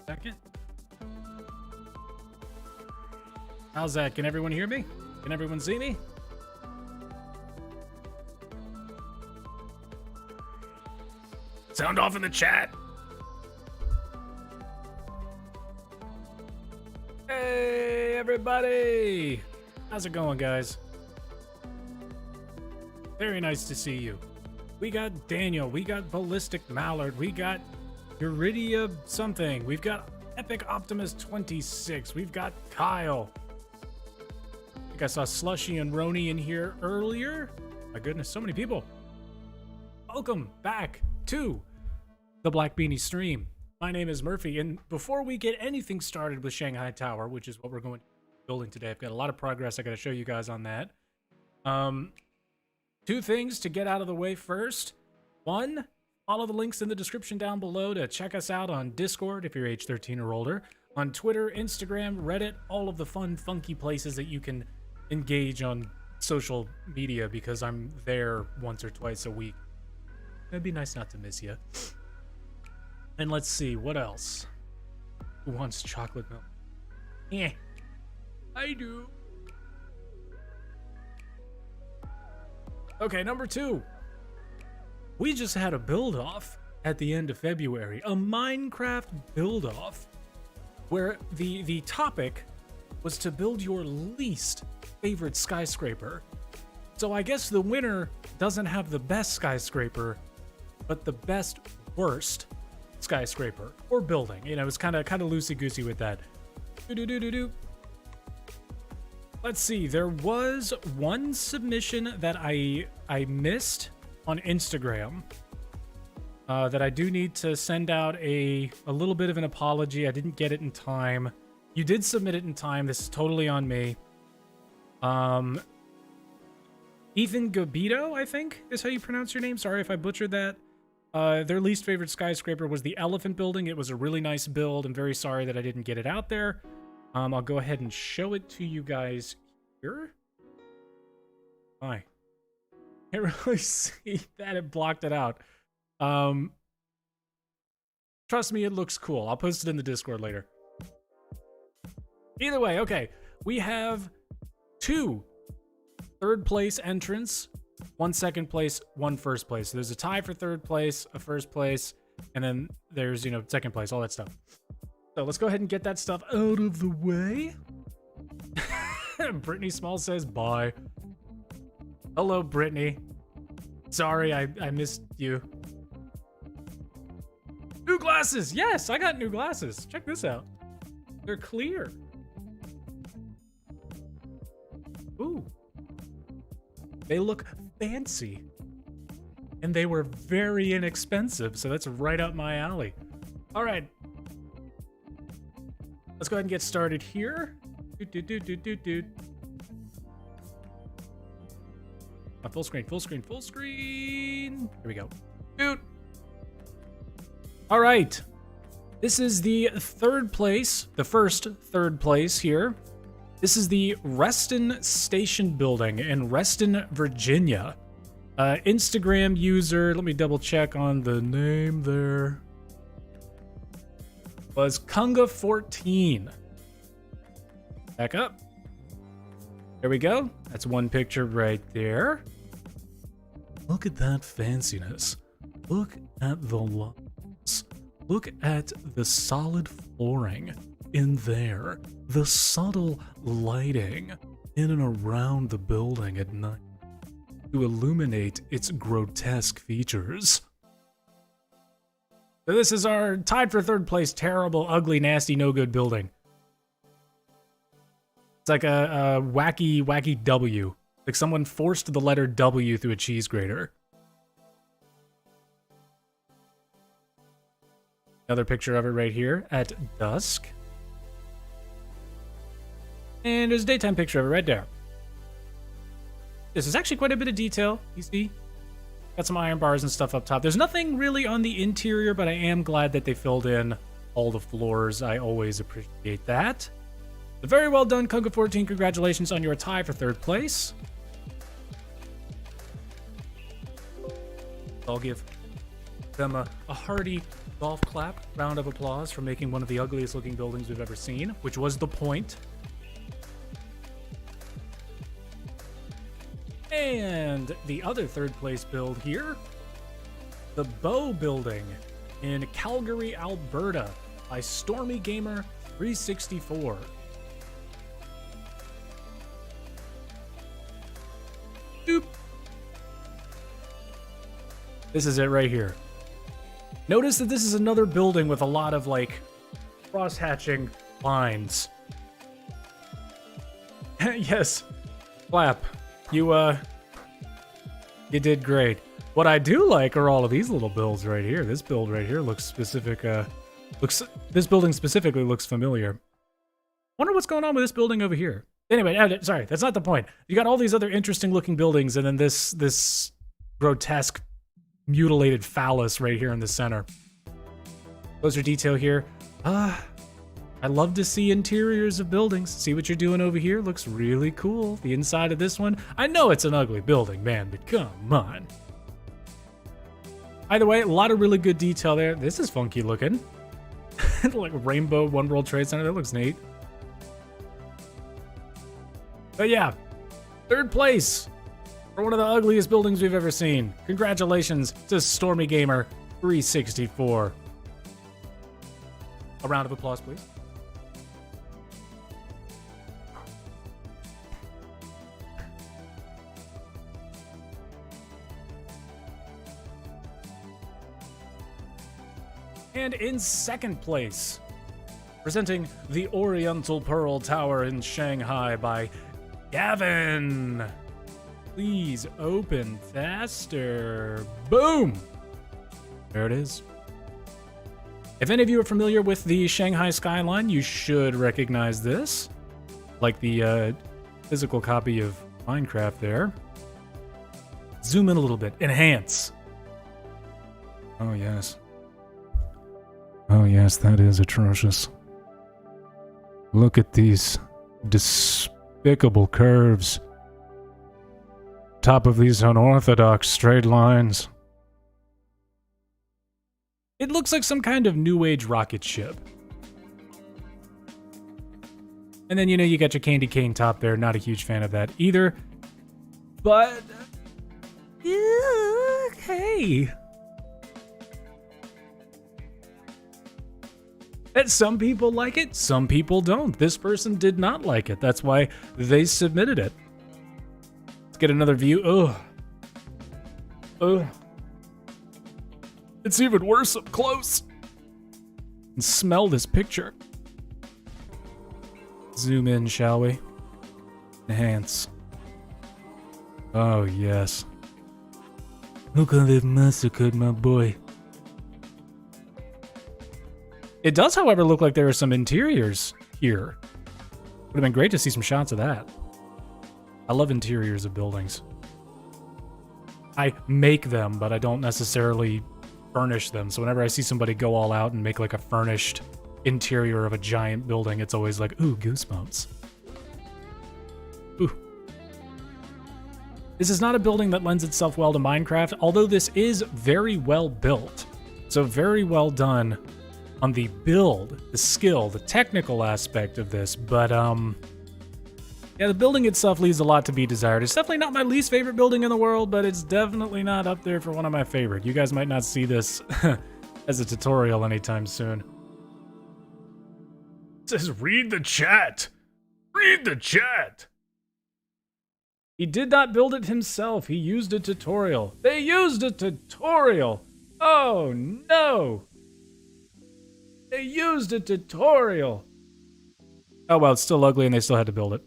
Second. How's that? Can everyone hear me? Can everyone see me? Sound off in the chat. Hey, everybody. How's it going, guys? Very nice to see you. We got Daniel. We got Ballistic Mallard. We got Uridia something. We've got Epic Optimus 26. We've got Kyle. I think I saw Slushy and Roni in here earlier. My goodness, so many people. Welcome back to the Black Beanie stream. My name is Murphy, and before we get anything started with Shanghai Tower, which is what we're going to be building today, I've got a lot of progress I got to show you guys on that. Two things to get out of the way first. One, follow the links in the description down below to check us out on Discord if you're age 13 or older, on Twitter, Instagram, Reddit, all of the fun, funky places that you can engage on social media, because I'm there once or twice a week. It'd be nice not to miss you. And let's see, what else? Who wants chocolate milk? Yeah, I do. Okay, number two. We just had a build-off at the end of February. A Minecraft build-off where the topic was to build your least favorite skyscraper. So I guess the winner doesn't have the best skyscraper, but the best worst skyscraper or building. You know, it's kind of loosey-goosey with that. Let's see, there was one submission that I missed on Instagram that I do need to send out a little bit of an apology. I didn't get it in time. You did submit it in time. This is totally on me. Ethan Gabito, I think is how you pronounce your name. Sorry if I butchered that. Their least favorite skyscraper was the elephant building. It was a really nice build. I'm very sorry that I didn't get it out there. I'll go ahead and show it to you guys here. Hi. Can't really see that. It blocked it out. Trust me, it looks cool. I'll post it in the Discord later. Either way, okay. We have 2 third place entrants, 1 second place, 1 first place. So there's a tie for third place, a first place, and then there's, you know, second place, all that stuff. So let's go ahead and get that stuff out of the way. Brittany Small says bye. Hello, Brittany. Sorry, I missed you. New glasses! Yes, I got new glasses. Check this out. They're clear. Ooh. They look fancy. And they were very inexpensive, so that's right up my alley. All right. Let's go ahead and get started here. Full screen, full screen, full screen. Here we go. Dude. All right. This is the third place, the first third place here. This is the Reston Station building in Reston, Virginia. Instagram user, let me double check on the name there. Was Kunga14. Back up. There we go. That's one picture right there. Look at that fanciness. Look at the lines. Look at the solid flooring in there. The subtle lighting in and around the building at night to illuminate its grotesque features. So this is our tied for third place, terrible, ugly, nasty, no good building. It's like a wacky W. Like someone forced the letter W through a cheese grater. Another picture of it right here at dusk. And there's a daytime picture of it right there. This is actually quite a bit of detail, you see. Got some iron bars and stuff up top. There's nothing really on the interior, but I am glad that they filled in all the floors. I always appreciate that. But very well done, Kunga14. Congratulations on your tie for third place. I'll give. them a hearty golf clap, round of applause for making one of the ugliest looking buildings we've ever seen, which was the point. And the other third place build here, the Bow Building in Calgary, Alberta by Stormy Gamer 364. Doop. This is it right here. Notice that this is another building with a lot of like cross-hatching lines. Yes, clap. You did great. What I do like are all of these little builds right here. This build right here looks specific. This building specifically looks familiar. Wonder what's going on with this building over here. Anyway, sorry, that's not the point. You got all these other interesting looking buildings, and then this grotesque mutilated phallus right here in the center. Closer detail here. I love to see interiors of buildings. See what you're doing over here? Looks really cool. The inside of this one. I know it's an ugly building, man, but come on. Either way, a lot of really good detail there. This is funky looking. Like rainbow One World Trade Center. That looks neat. But yeah, third place for one of the ugliest buildings we've ever seen. Congratulations to Stormy Gamer 364. A round of applause, please. And in second place, presenting the Oriental Pearl Tower in Shanghai by Gavin. Please open faster. Boom! There it is. If any of you are familiar with the Shanghai skyline, you should recognize this. Like the physical copy of Minecraft there. Zoom in a little bit. Enhance. Oh, yes. Oh, yes, that is atrocious. Look at these despicable curves. Top of these unorthodox straight lines. It looks like some kind of new age rocket ship. And then, you got your candy cane top there. Not a huge fan of that either. But, yeah, okay. And some people like it, some people don't. This person did not like it. That's why they submitted it. Let's get another view. Ugh. It's even worse up close. And smell this picture. Zoom in, shall we? Enhance. Oh, yes. Look how they've massacred my boy. It does, however, look like there are some interiors here. Would have been great to see some shots of that. I love interiors of buildings. I make them, but I don't necessarily furnish them. So whenever I see somebody go all out and make like a furnished interior of a giant building, it's always like, ooh, goosebumps. Ooh. This is not a building that lends itself well to Minecraft, although this is very well built. So very well done on the build, the skill, the technical aspect of this, but yeah, the building itself leaves a lot to be desired. It's definitely not my least favorite building in the world, but it's definitely not up there for one of my favorite. You guys might not see this as a tutorial anytime soon. It says, read the chat. Read the chat. He did not build it himself. He used a tutorial. They used a tutorial. Oh no. They used a tutorial. Oh, well, it's still ugly and they still had to build it.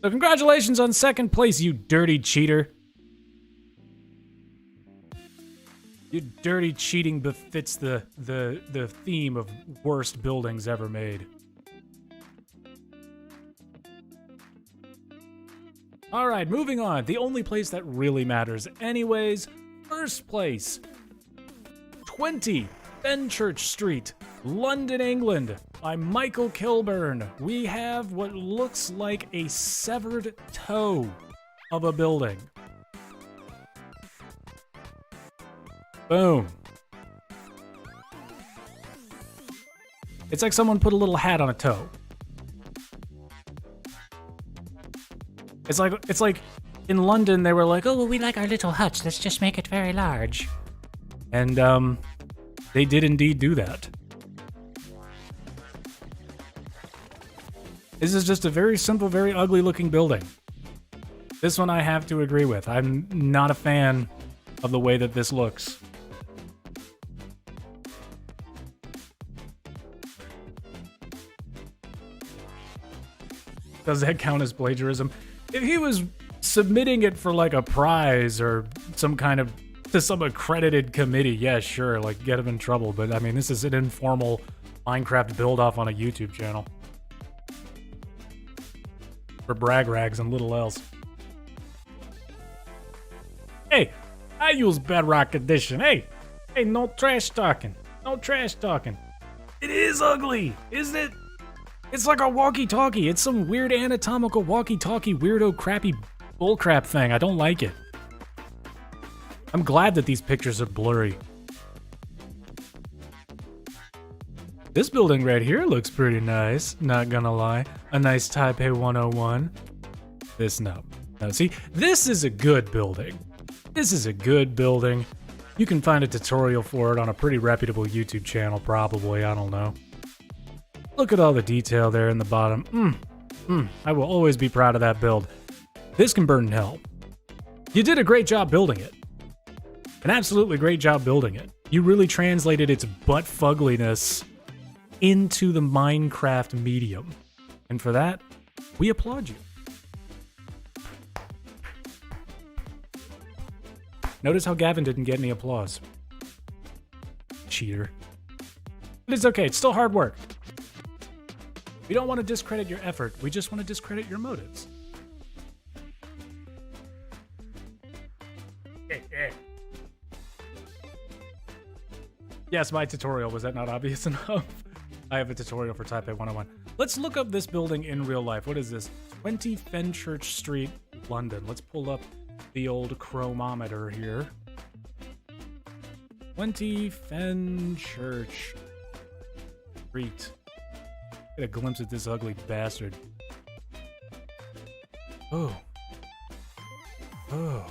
So congratulations on second place, you dirty cheater. Your dirty cheating befits the theme of worst buildings ever made. All right, moving on. The only place that really matters anyways. First place. 20 Fenchurch Street, London, England, by Michael Kilburn. We have what looks like a severed toe of a building. Boom. It's like someone put a little hat on a toe. It's like in London they were like, oh, well, we like our little huts. Let's just make it very large. And they did indeed do that. This is just a very simple, very ugly looking building. This one I have to agree with. I'm not a fan of the way that this looks. Does that count as plagiarism? If he was submitting it for like a prize or some kind of to some accredited committee, yeah, sure, like get him in trouble. But I mean, this is an informal Minecraft build off on a YouTube channel. For brag rags and little else. Hey, I use Bedrock Edition. Hey, no trash talking. No trash talking. It is ugly, isn't it? It's like a walkie-talkie. It's some weird anatomical walkie-talkie weirdo crappy bullcrap thing. I don't like it. I'm glad that these pictures are blurry. This building right here looks pretty nice, not gonna lie. A nice Taipei 101. This, no. No, see, this is a good building. This is a good building. You can find a tutorial for it on a pretty reputable YouTube channel, probably, I don't know. Look at all the detail there in the bottom. I will always be proud of that build. This can burn in hell. You did a great job building it. An absolutely great job building it. You really translated its butt fugliness into the Minecraft medium. And for that, we applaud you. Notice how Gavin didn't get any applause. Cheater. But it's okay, it's still hard work. We don't want to discredit your effort, we just want to discredit your motives. Yes, my tutorial, was that not obvious enough? I have a tutorial for Taipei 101. Let's look up this building in real life. What is this? 20 Fenchurch Street, London. Let's pull up the old chromometer here. 20 Fenchurch Street. Get a glimpse at this ugly bastard. Oh. Oh.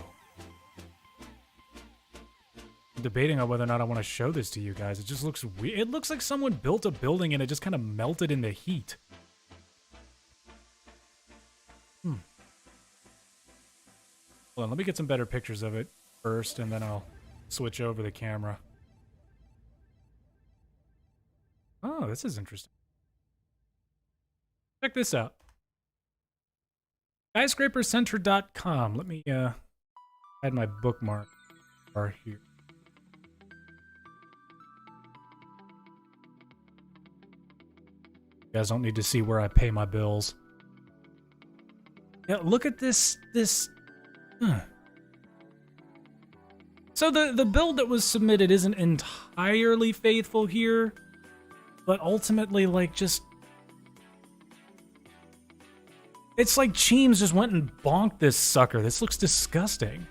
I'm debating on whether or not I want to show this to you guys. It just looks weird. It looks like someone built a building and it just kind of melted in the heat. Hold on, let me get some better pictures of it first, and then I'll switch over the camera. Oh, this is interesting. Check this out. Skyscrapercenter.com. Let me add my bookmark bar here. You guys don't need to see where I pay my bills. Yeah, look at this. So the build that was submitted isn't entirely faithful here, but ultimately, like, just... It's like Cheems just went and bonked this sucker. This looks disgusting.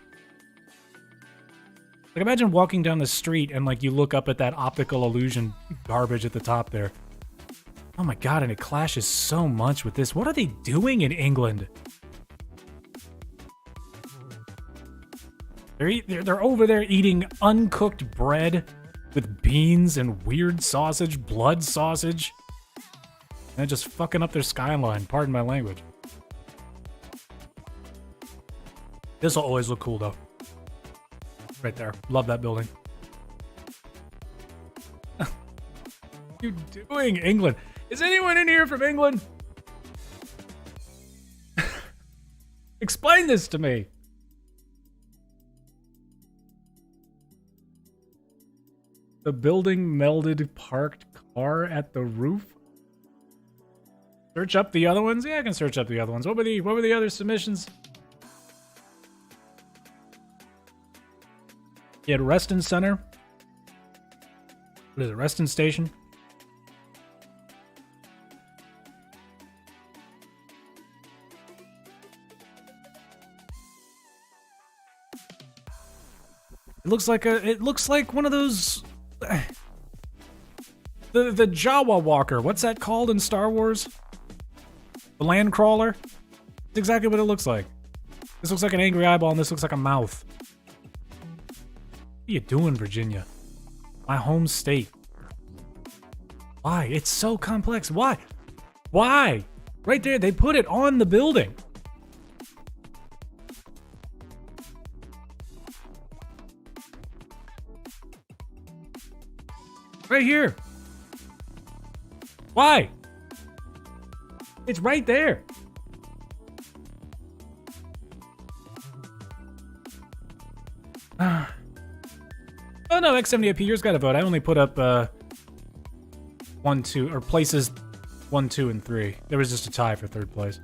Like, imagine walking down the street and, like, you look up at that optical illusion garbage at the top there. Oh my god, and it clashes so much with this. What are they doing in England? They're over there eating uncooked bread with beans and weird sausage, blood sausage. And just fucking up their skyline, pardon my language. This'll always look cool though. Right there. Love that building. What are you doing, England? Is anyone in here from England? Explain this to me. The building melded parked car at the roof? Search up the other ones? Yeah, I can search up the other ones. What were the other submissions? You had Reston Center. What is it? Reston Station? It looks like one of those the Jawa Walker. What's that called in Star Wars? The land crawler? It's exactly what it looks like. This looks like an angry eyeball and this looks like a mouth. What are you doing, Virginia? My home state. Why? It's so complex. Why? Why? Right there, they put it on the building. Right here. Why? It's right there. Oh no, X78P, yours got a vote. I only put up 1, 2, or places 1, 2, and 3. There was just a tie for third place.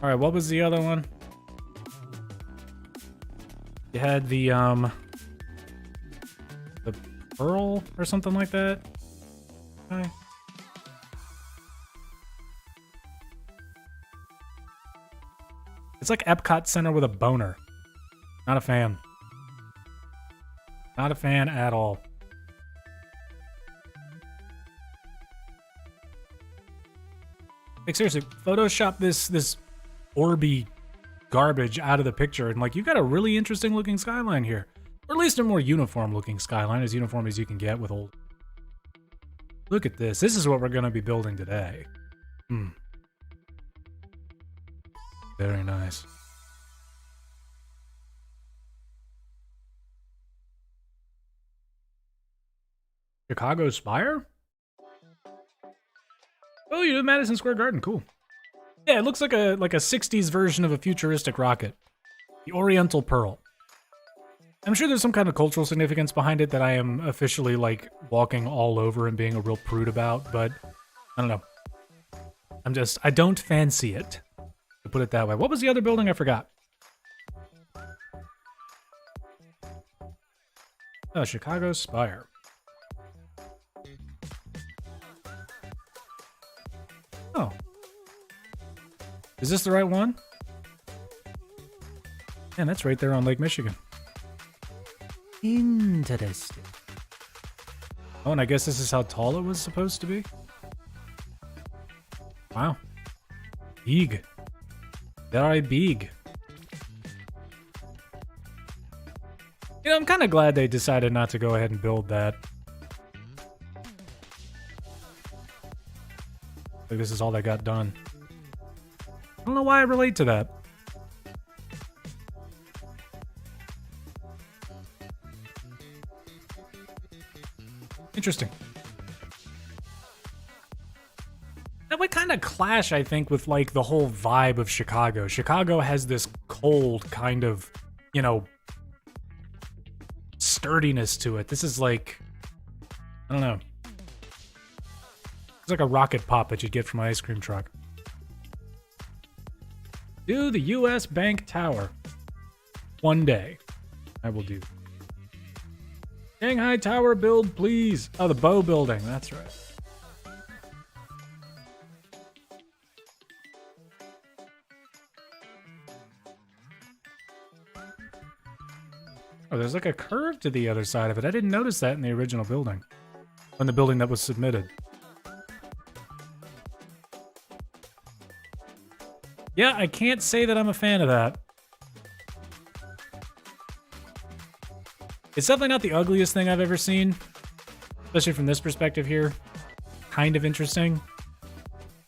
Alright, what was the other one? You had the Pearl or something like that? Okay. It's like Epcot Center with a boner. Not a fan. Not a fan at all. Like seriously, Photoshop this Orby garbage out of the picture and like you've got a really interesting looking skyline here. Or at least a more uniform looking skyline, as uniform as you can get with old. Look at this. This is what we're gonna be building today. Very nice. Chicago Spire? Oh, you did Madison Square Garden. Cool. Yeah, it looks like a 60s version of a futuristic rocket. The Oriental Pearl. I'm sure there's some kind of cultural significance behind it that I am officially like walking all over and being a real prude about, but I don't know. I don't fancy it, to put it that way. What was the other building? I forgot. Oh, Chicago Spire. Oh. Is this the right one? Man, that's right there on Lake Michigan. Interesting. Oh, and I guess this is how tall it was supposed to be? Wow. Big. Very big. You know, I'm kind of glad they decided not to go ahead and build that. Like, this is all that got done. I don't know why I relate to that. Interesting. That would kind of clash, I think, with like the whole vibe of Chicago. Chicago has this cold kind of, you know, sturdiness to it. This is like, I don't know. It's like a rocket pop that you'd get from an ice cream truck. Do the U.S. Bank Tower. One day. I will do. Shanghai Tower build, please. Oh, the Bow building. That's right. Oh, there's like a curve to the other side of it. I didn't notice that in the original building. In the building that was submitted. Yeah, I can't say that I'm a fan of that. It's definitely not the ugliest thing I've ever seen. Especially from this perspective here. Kind of interesting.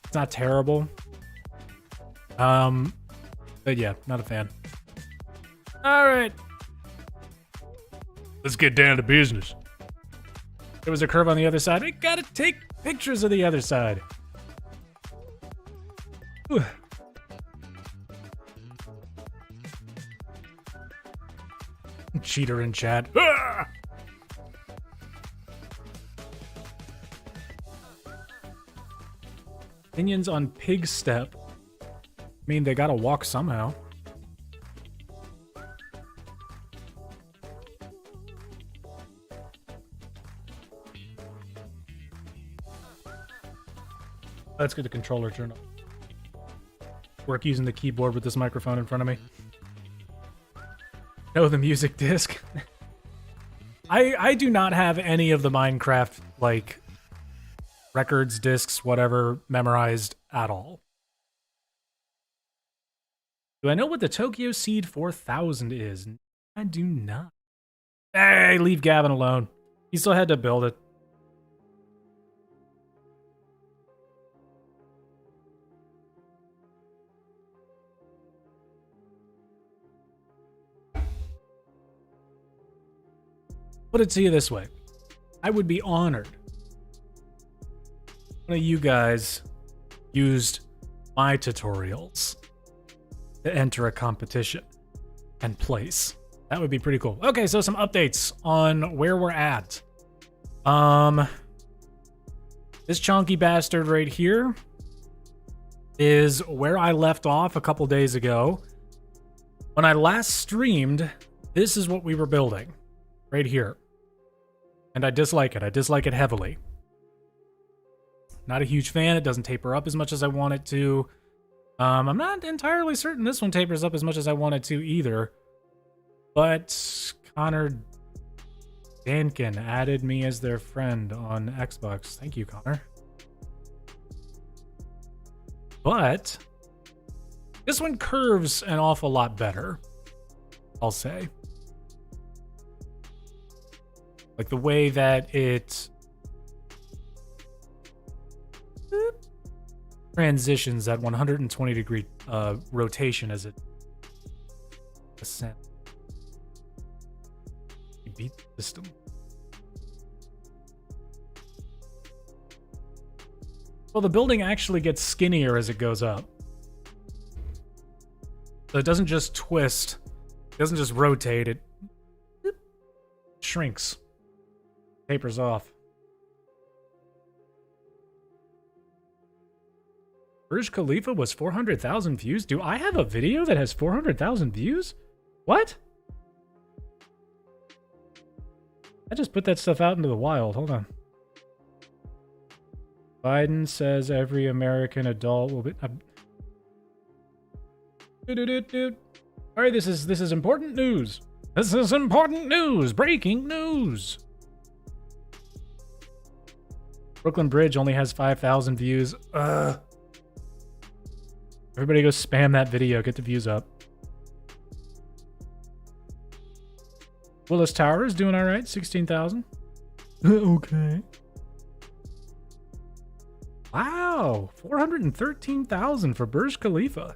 It's not terrible. But yeah, not a fan. Alright. Let's get down to business. There was a curve on the other side. I gotta take pictures of the other side. Whew. Cheater in chat. Ah! Opinions on pig step. I mean, they gotta walk somehow. Let's get the controller turned on. Work using the keyboard with this microphone in front of me. Know the music disc. I do not have any of the Minecraft, like, records, discs, whatever, memorized at all. Do I know what the Tokyo Seed 4000 is? I do not. Hey, leave Gavin alone. He still had to build it. Put it to you this way. I would be honored if one of you guys used my tutorials to enter a competition and place. That would be pretty cool. Okay, so some updates on where we're at. This chunky bastard right here is where I left off a couple days ago. When I last streamed, this is what we were building. Right here. And I dislike it. I dislike it heavily. Not a huge fan. It doesn't taper up as much as I want it to. I'm not entirely certain this one tapers up as much as I want it to either. But Connor Dankin added me as their friend on Xbox. Thank you, Connor. But this one curves an awful lot better, I'll say. Like the way that it transitions that 120 degree rotation as it ascends. You beat the system. Well, the building actually gets skinnier as it goes up. So it doesn't just twist, it doesn't just rotate, it shrinks. Tapers off. Burj Khalifa was 400,000 views? Do I have a video that has 400,000 views? What? I just put that stuff out into the wild. Hold on. Biden says every American adult will be... Alright, this is important news. This is important news. Breaking news. Brooklyn Bridge only has 5,000 views. Everybody go spam that video. Get the views up. Willis Tower is doing all right. 16,000. Okay. Wow. 413,000 for Burj Khalifa.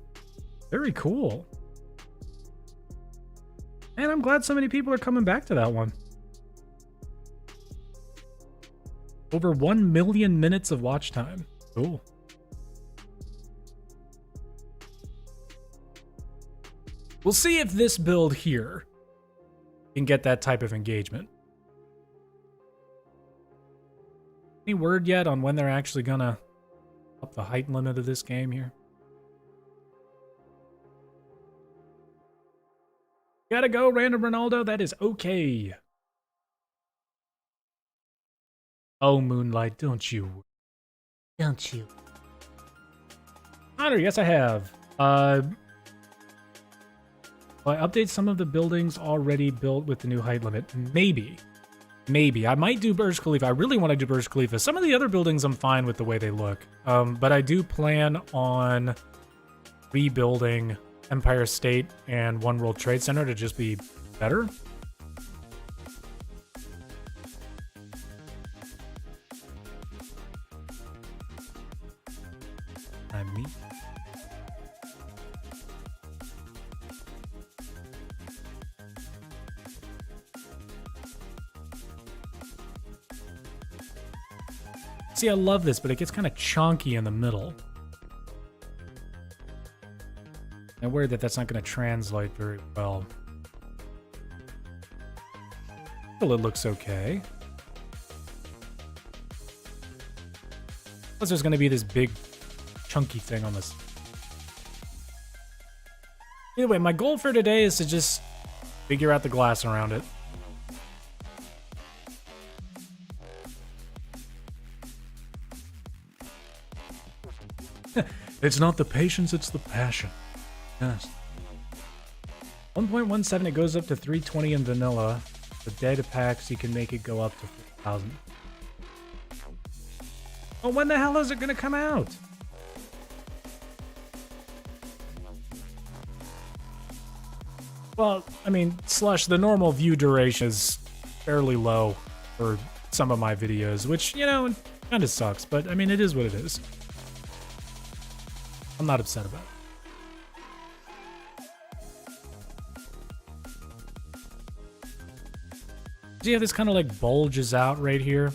Very cool. And I'm glad so many people are coming back to that one. Over 1 million minutes of watch time. Cool. We'll see if this build here can get that type of engagement. Any word yet on when they're actually gonna up the height limit of this game here? Gotta go, Random Ronaldo. That is okay. Oh, Moonlight, don't you? Don't you? Honor, yes, I have. Will I update some of the buildings already built with the new height limit? Maybe. Maybe. I might do Burj Khalifa. I really want to do Burj Khalifa. Some of the other buildings I'm fine with the way they look. But I do plan on rebuilding Empire State and One World Trade Center to just be better. Me. See, I love this, but it gets kind of chonky in the middle. I'm worried that that's not going to translate very well. Well, it looks okay. Plus, there's going to be this big chunky thing on this. Either way, my goal for today is to just figure out the glass around it. It's not the patience, it's the passion. Yes. 1.17, it goes up to 320 in vanilla. The data packs, you can make it go up to 4,000. Oh, when the hell is it gonna come out? Well, I mean, Slush, the normal view duration is fairly low for some of my videos, which, you know, kind of sucks, but I mean, it is what it is. I'm not upset about it. See how this kind of like bulges out right here?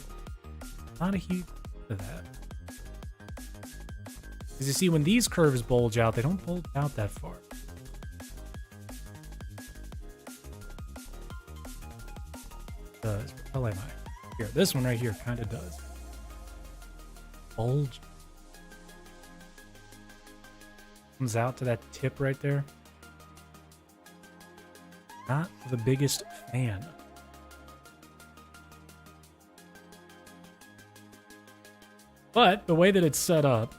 Not a huge fan of that. Because you see, when these curves bulge out, they don't bulge out that far. Does. Where am I? Here, this one right here kind of does. Bulge. Comes out to that tip right there. Not the biggest fan. But the way that it's set up,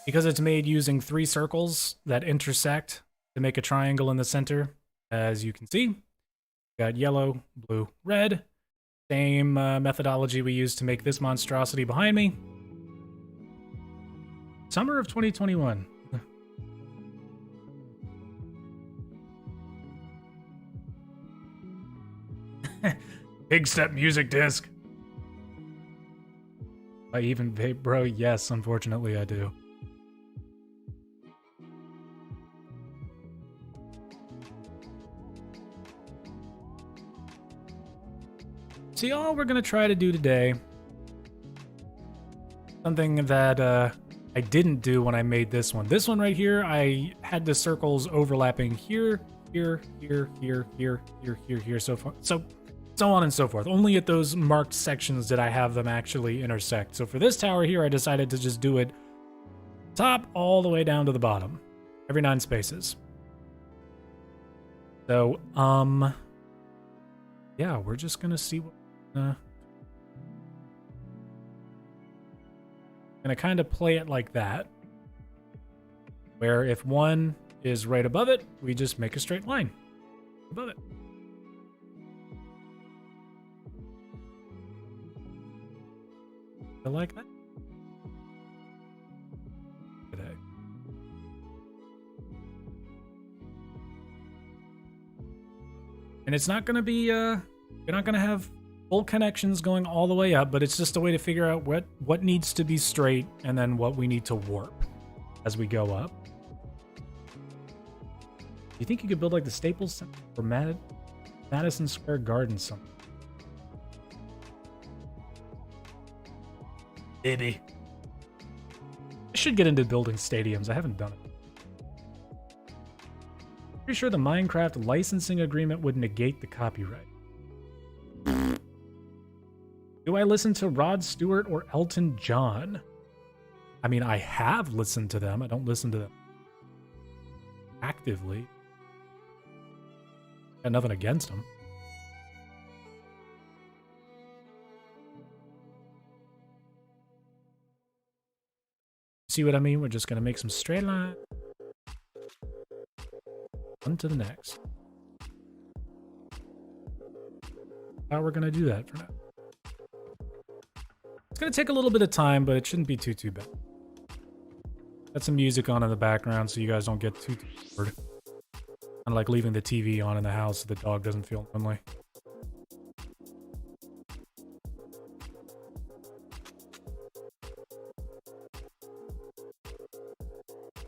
because it's made using 3 circles that intersect to make a triangle in the center, as you can see, got yellow, blue, red. Same methodology we used to make this monstrosity behind me. Summer of 2021. Big step music disc. I even vape, bro. Yes, unfortunately I do. See, all we're gonna try to do today, something that I didn't do when I made this one. This one right here, I had the circles overlapping here, here, here, here, here, here, here, here, so on and so forth. Only at those marked sections did I have them actually intersect. So for this tower here, I decided to just do it top all the way down to the bottom, every 9 spaces. So, yeah, we're just gonna see what. Gonna kind of play it like that, where if one is right above it, we just make a straight line above it. I like that. Today. And it's not gonna be you're not gonna have full connections going all the way up, but it's just a way to figure out what needs to be straight and then what we need to warp as we go up. Do you think you could build like the Staples Center or Madison Square Garden something? Maybe. I should get into building stadiums. I haven't done it. Pretty sure the Minecraft licensing agreement would negate the copyright. Do I listen to Rod Stewart or Elton John? I mean, I have listened to them. I don't listen to them actively. Got nothing against them. See what I mean? We're just going to make some straight line. One to the next. How we're going to do that for now. It's going to take a little bit of time, but it shouldn't be too bad. Got some music on in the background so you guys don't get too bored. Kind of like leaving the TV on in the house so the dog doesn't feel lonely.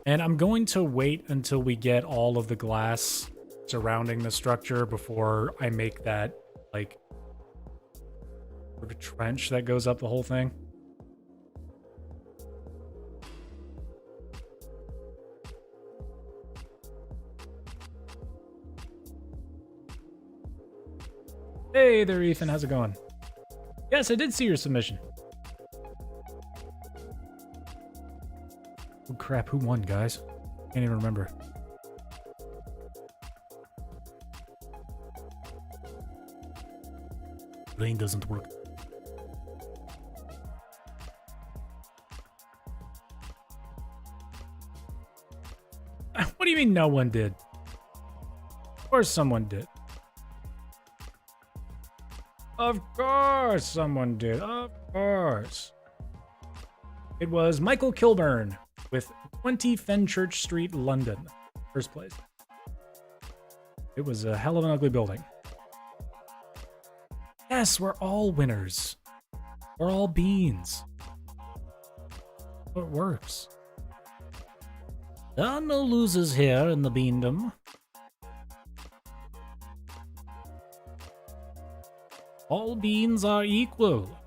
And I'm going to wait until we get all of the glass surrounding the structure before I make that, like, sort of trench that goes up the whole thing. Hey there, Ethan. How's it going? Yes, I did see your submission. Oh crap, who won, guys? Can't even remember. Brain doesn't work. What do you mean no one did? Of course someone did. Of course someone did. Of course. It was Michael Kilburn with 20 Fenchurch Street, London. First place. It was a hell of an ugly building. Yes, we're all winners. We're all beans. It works. There are no losers here in the beandom. All beans are equal.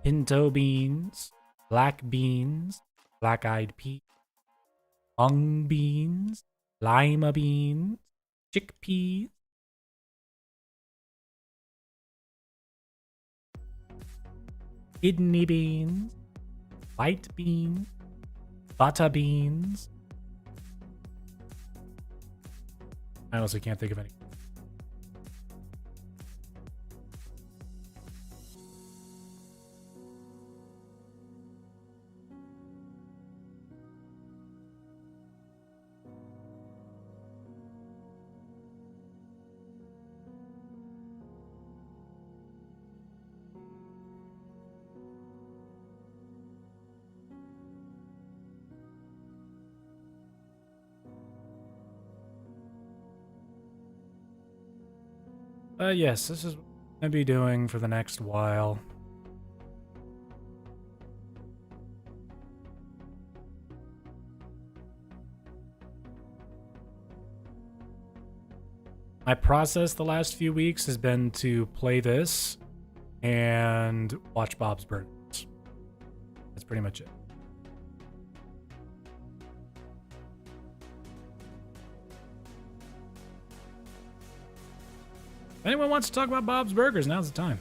Pinto beans, black beans, black-eyed peas, mung beans, lima beans, chickpeas, kidney beans, white beans, butter beans. I honestly can't think of any. Yes, this is what I'm going to be doing for the next while. My process the last few weeks has been to play this and watch Bob's Burgers. That's pretty much it. If anyone wants to talk about Bob's Burgers, now's the time.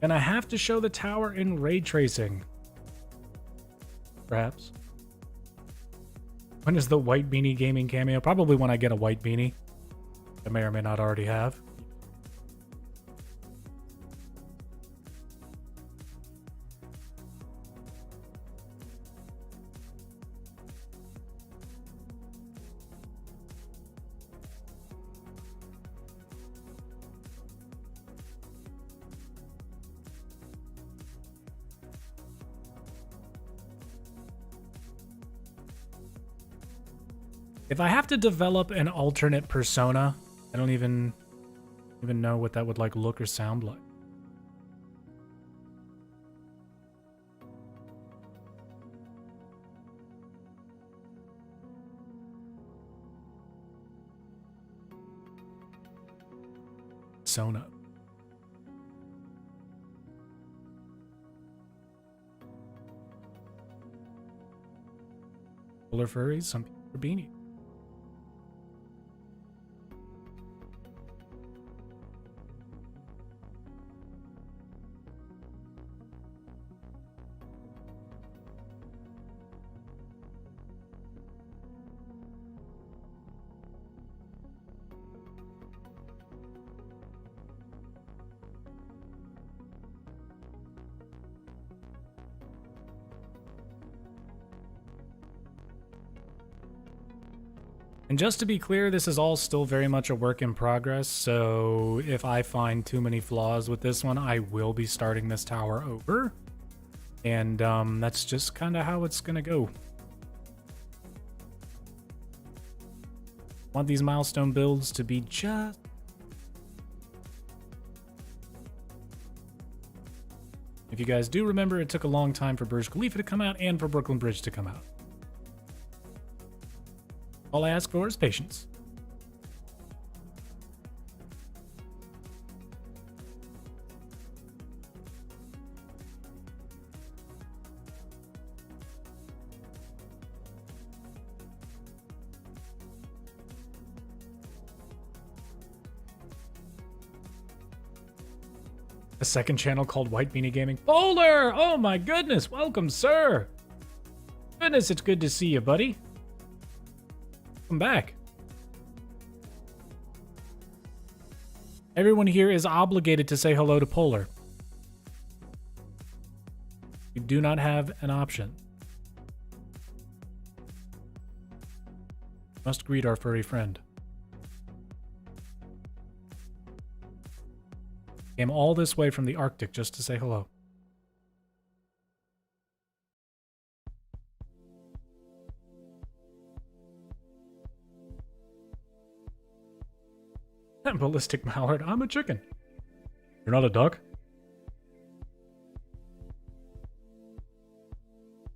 And I have to show the tower in ray tracing. Perhaps. When is the White Beanie Gaming cameo? Probably when I get a white beanie. I may or may not already have. If I have to develop an alternate persona, I don't even know what that would like look or sound like. Persona. People are furries, some people are beanies. And just to be clear, this is all still very much a work in progress, so if I find too many flaws with this one, I will be starting this tower over. And that's just kind of how it's going to go. Want these milestone builds to be just... If you guys do remember, it took a long time for Burj Khalifa to come out and for Brooklyn Bridge to come out. All I ask for is patience. A second channel called White Beanie Gaming. Polar! Oh my goodness! Welcome, sir! Goodness, it's good to see you, buddy. Come back. Everyone here is obligated to say hello to Polar. You do not have an option. Must greet our furry friend. Came all this way from the Arctic just to say hello. Ballistic mallard. I'm a chicken. You're not a duck?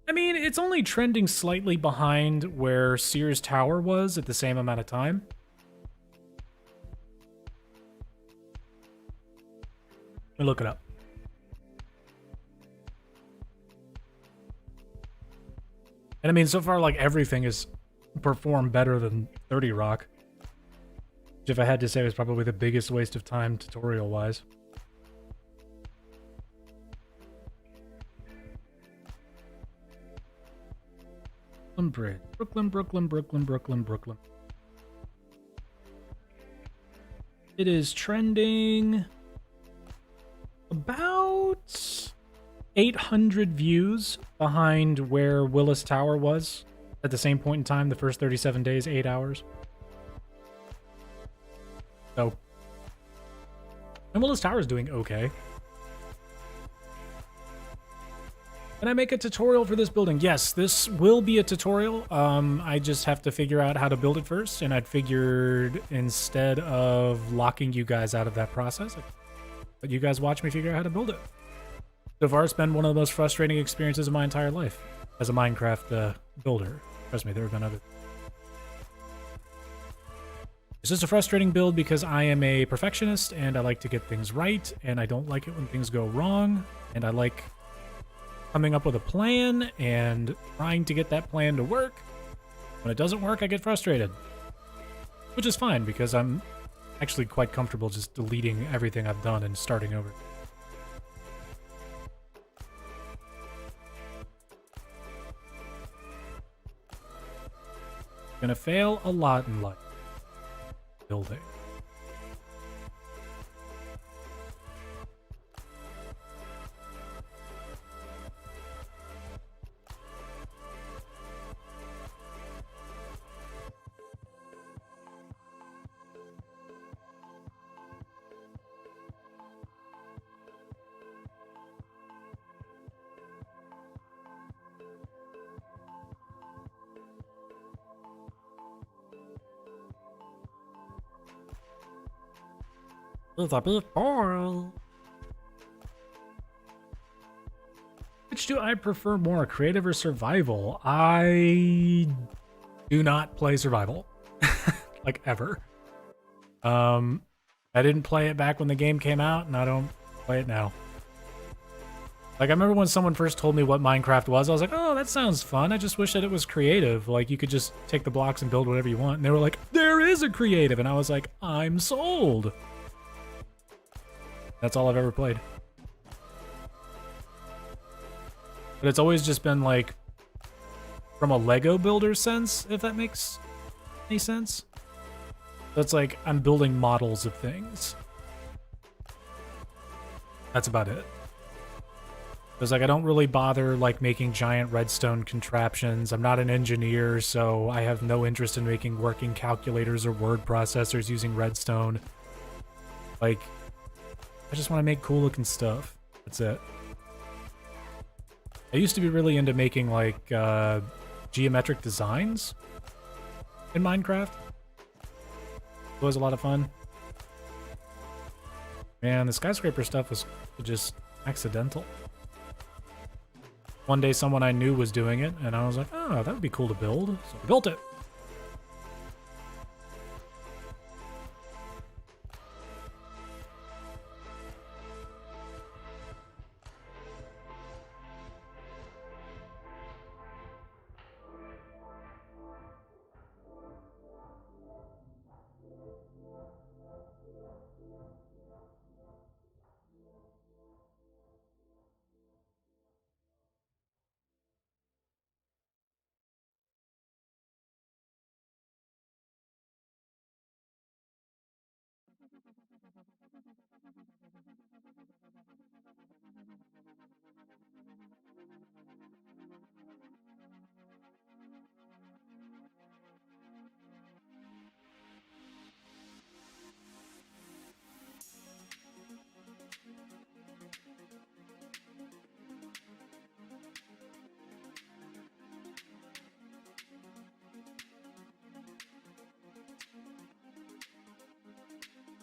I mean, it's only trending slightly behind where Sears Tower was at the same amount of time. Let me look it up. And I mean, so far, like, everything has performed better than 30 Rock. Which, if I had to say, was probably the biggest waste of time tutorial-wise. Brooklyn Bridge. Brooklyn, Brooklyn, Brooklyn, Brooklyn, Brooklyn. It is trending about 800 views behind where Willis Tower was at the same point in time, the first 37 days, 8 hours. So, and Willis Tower is doing okay. Can I make a tutorial for this building? Yes, this will be a tutorial. I just have to figure out how to build it first, and I'd figured instead of locking you guys out of that process, let you guys watch me figure out how to build it. So far, it's been one of the most frustrating experiences of my entire life as a Minecraft builder. Trust me, there have been others. It's just a frustrating build because I am a perfectionist and I like to get things right, and I don't like it when things go wrong, and I like coming up with a plan and trying to get that plan to work. When it doesn't work, I get frustrated, which is fine because I'm actually quite comfortable just deleting everything I've done and starting over. Gonna fail a lot in life. Building. It's a bit boring. Which do I prefer more, creative or survival? I do not play survival. Like, ever. I didn't play it back when the game came out, and I don't play it now. Like, I remember when someone first told me what Minecraft was, I was like, oh, that sounds fun. I just wish that it was creative. Like, you could just take the blocks and build whatever you want. And they were like, there is a creative. And I was like, I'm sold. That's all I've ever played. But it's always just been like from a Lego builder sense, if that makes any sense. So it's like I'm building models of things. That's about it. Because like I don't really bother like making giant redstone contraptions. I'm not an engineer, so I have no interest in making working calculators or word processors using redstone. Like, I just want to make cool looking stuff. That's it. I used to be really into making like geometric designs in Minecraft. It was a lot of fun. Man, the skyscraper stuff was just accidental. One day someone I knew was doing it, and I was like, oh, that would be cool to build. So I built it.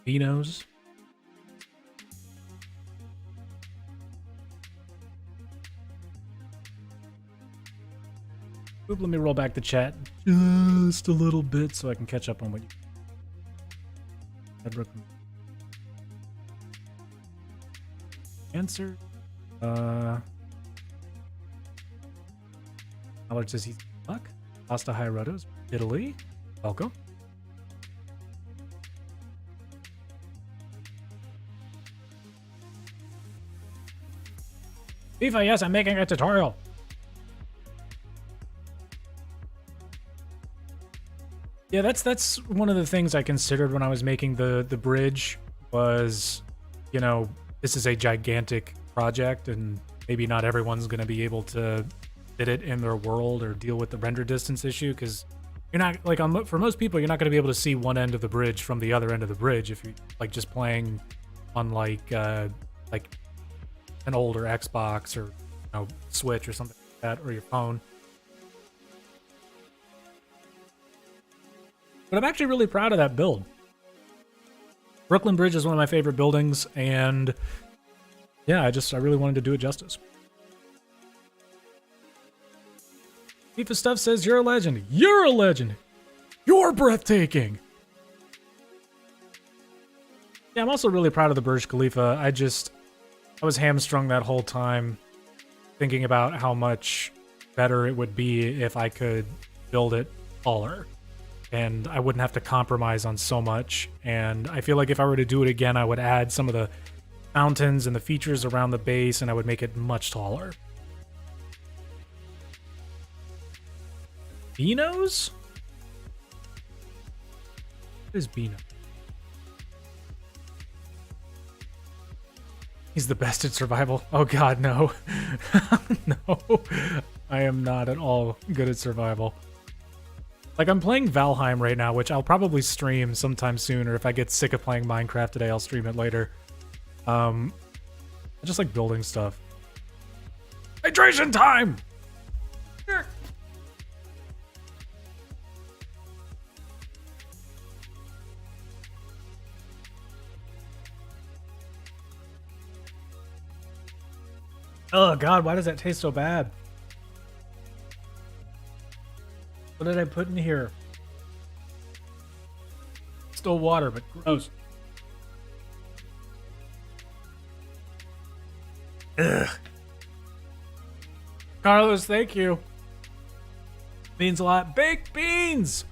Vinos. Oop, let me roll back the chat just a little bit so I can catch up on what you said. Answer. Allard says he's luck. Pasta High Rotos, Italy. Welcome. FIFA, yes, I'm making a tutorial. Yeah, that's one of the things I considered when I was making the bridge was, you know, this is a gigantic project and maybe not everyone's going to be able to fit it in their world or deal with the render distance issue, because you're not, like, for most people, you're not going to be able to see one end of the bridge from the other end of the bridge if you're, like, just playing on, like an older Xbox or, you know, Switch or something like that, or your phone. But I'm actually really proud of that build. Brooklyn Bridge is one of my favorite buildings, and yeah, I really wanted to do it justice. FIFA Stuff says, you're a legend. You're a legend. You're breathtaking. Yeah, I'm also really proud of the Burj Khalifa. I was hamstrung that whole time thinking about how much better it would be if I could build it taller. And I wouldn't have to compromise on so much. And I feel like if I were to do it again, I would add some of the fountains and the features around the base, and I would make it much taller. Beano's? What is Beano? He's the best at survival. Oh god, no. No. I am not at all good at survival. Like, I'm playing Valheim right now, which I'll probably stream sometime soon, or if I get sick of playing Minecraft today, I'll stream it later. I just like building stuff. Hydration time! Oh god, why does that taste so bad? What did I put in here? Still water, but gross. Ugh. Carlos, thank you. Means a lot. Baked beans!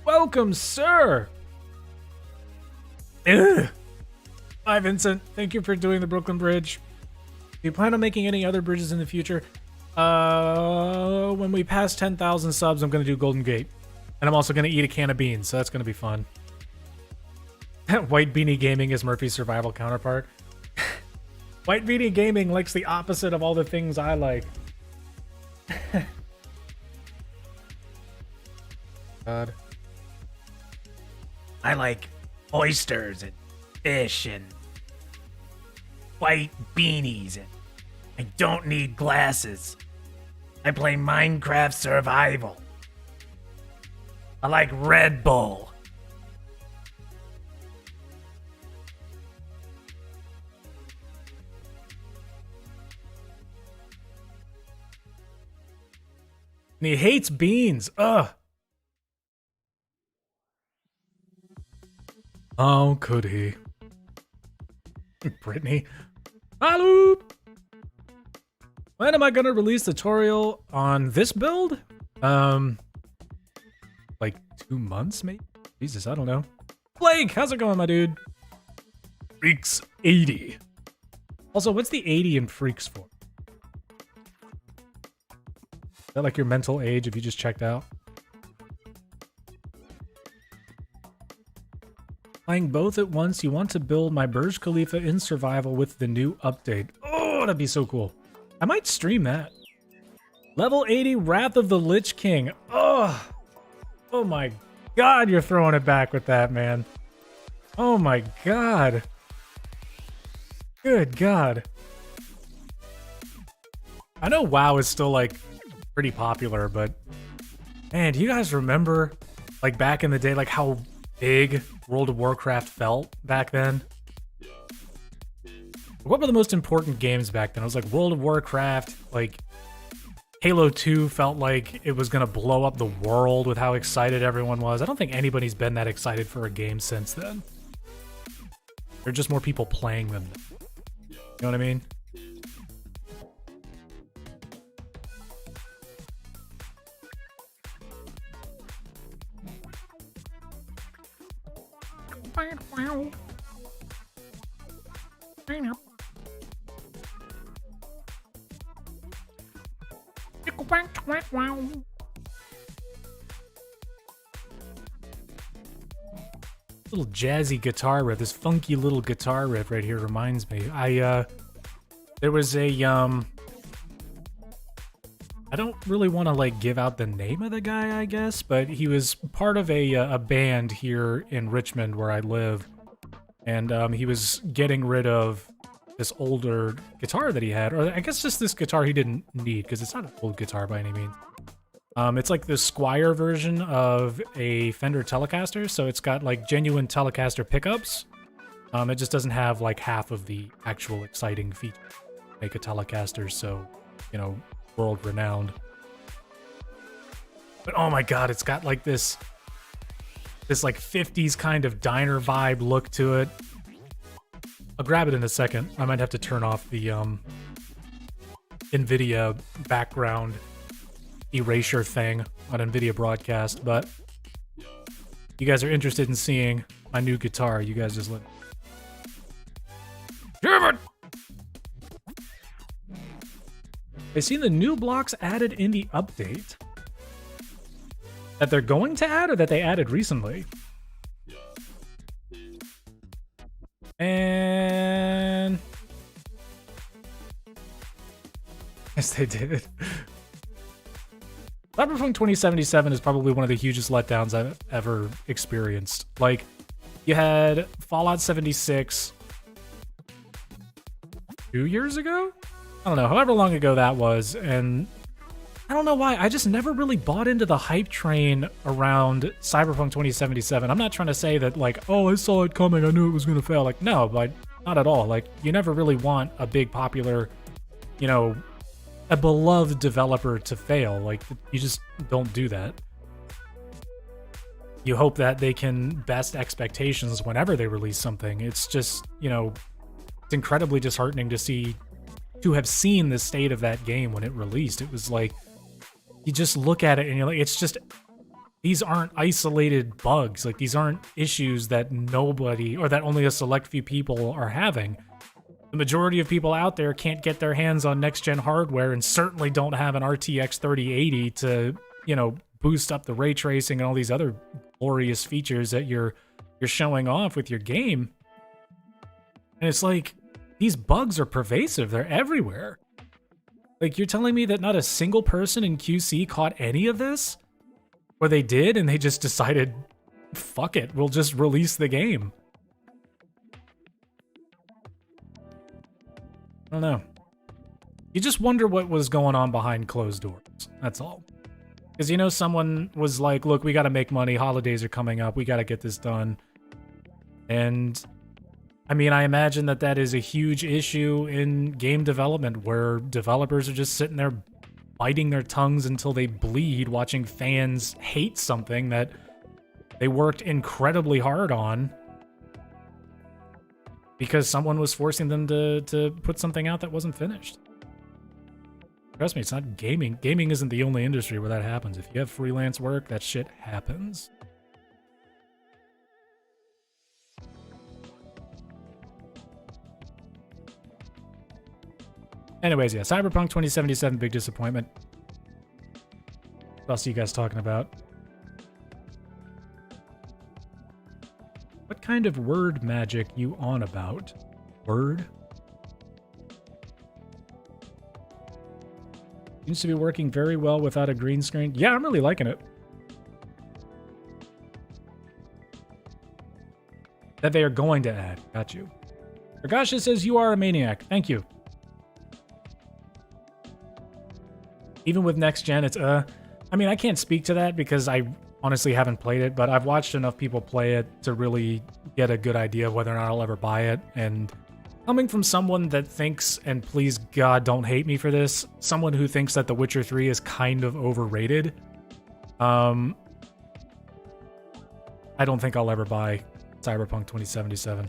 Welcome, sir! Ugh. Hi, Vincent. Thank you for doing the Brooklyn Bridge. Do you plan on making any other bridges in the future? When we pass 10,000 subs, I'm going to do Golden Gate. And I'm also going to eat a can of beans, so that's going to be fun. White Beanie Gaming is Murphy's survival counterpart. White Beanie Gaming likes the opposite of all the things I like. God. I like oysters and fish and white beanies, and I don't need glasses. I play Minecraft survival. I like Red Bull. And he hates beans. Ugh. How could he? Brittany. Hello. When am I gonna release the tutorial on this build? Like 2 months, maybe? Jesus, I don't know. Blake, how's it going, my dude? Freaks 80. Also, what's the 80 in Freaks for? Is that like your mental age if you just checked out? Playing both at once, you want to build my Burj Khalifa in survival with the new update. Oh, that'd be so cool. I might stream that. Level 80 Wrath of the Lich King. Oh, oh my god, you're throwing it back with that, man. Oh my god. Good god. I know WoW is still like pretty popular, but man, do you guys remember like back in the day, like how big World of Warcraft felt back then. What were the most important games back then? It was like World of Warcraft, like Halo 2 felt like it was going to blow up the world with how excited everyone was. I don't think anybody's been that excited for a game since then. There are just more people playing them. You know what I mean? Little jazzy guitar riff, this funky little guitar riff right here reminds me. There was a I don't really want to like give out the name of the guy, I guess, but he was part of a band here in Richmond where I live, and he was getting rid of this older guitar that he had, or I guess just this guitar he didn't need because it's not an old guitar by any means. It's like the Squire version of a Fender Telecaster, so it's got like genuine Telecaster pickups. It just doesn't have like half of the actual exciting features that make a Telecaster so, you know, world renowned. But oh my god, it's got like this like 50s kind of diner vibe look to it. I'll grab it in a second. I might have to turn off the NVIDIA background erasure thing on NVIDIA broadcast, but you guys are interested in seeing my new guitar, you guys just let damn it! I've seen the new blocks added in the update. That they're going to add or that they added recently? And yes, they did. Cyberpunk 2077 is probably one of the hugest letdowns I've ever experienced. Like, you had Fallout 76 2 years ago? I don't know, however long ago that was, and I don't know why, I just never really bought into the hype train around Cyberpunk 2077. I'm not trying to say that, like, oh, I saw it coming, I knew it was gonna fail. Like, no, but not at all. Like, you never really want a big popular, you know, a beloved developer to fail. Like, you just don't do that. You hope that they can best expectations whenever they release something. It's just, you know, it's incredibly disheartening to have seen the state of that game when it released. It was like, you just look at it and you're like, it's just, these aren't isolated bugs. Like, these aren't issues that nobody, or that only a select few people are having. The majority of people out there can't get their hands on next-gen hardware and certainly don't have an RTX 3080 to, you know, boost up the ray tracing and all these other glorious features that you're showing off with your game. And it's like, these bugs are pervasive. They're everywhere. Like, you're telling me that not a single person in QC caught any of this? Or they did and they just decided, fuck it, we'll just release the game. I don't know. You just wonder what was going on behind closed doors. That's all. Because, you know, someone was like, look, we got to make money. Holidays are coming up. We got to get this done. And, I mean, I imagine that that is a huge issue in game development where developers are just sitting there biting their tongues until they bleed, watching fans hate something that they worked incredibly hard on. Because someone was forcing them to put something out that wasn't finished. Trust me, it's not gaming. Gaming isn't the only industry where that happens. If you have freelance work, that shit happens. Anyways, yeah, Cyberpunk 2077, big disappointment. What else are you guys talking about? What kind of word magic you on about? Word? Seems to be working very well without a green screen. Yeah, I'm really liking it. That they are going to add. Got you. Ragasha says you are a maniac. Thank you. Even with next gen, it's I mean, I can't speak to that because I honestly haven't played it, but I've watched enough people play it to really get a good idea of whether or not I'll ever buy it. And coming from someone that thinks, and please God don't hate me for this, someone who thinks that The Witcher 3 is kind of overrated, I don't think I'll ever buy Cyberpunk 2077.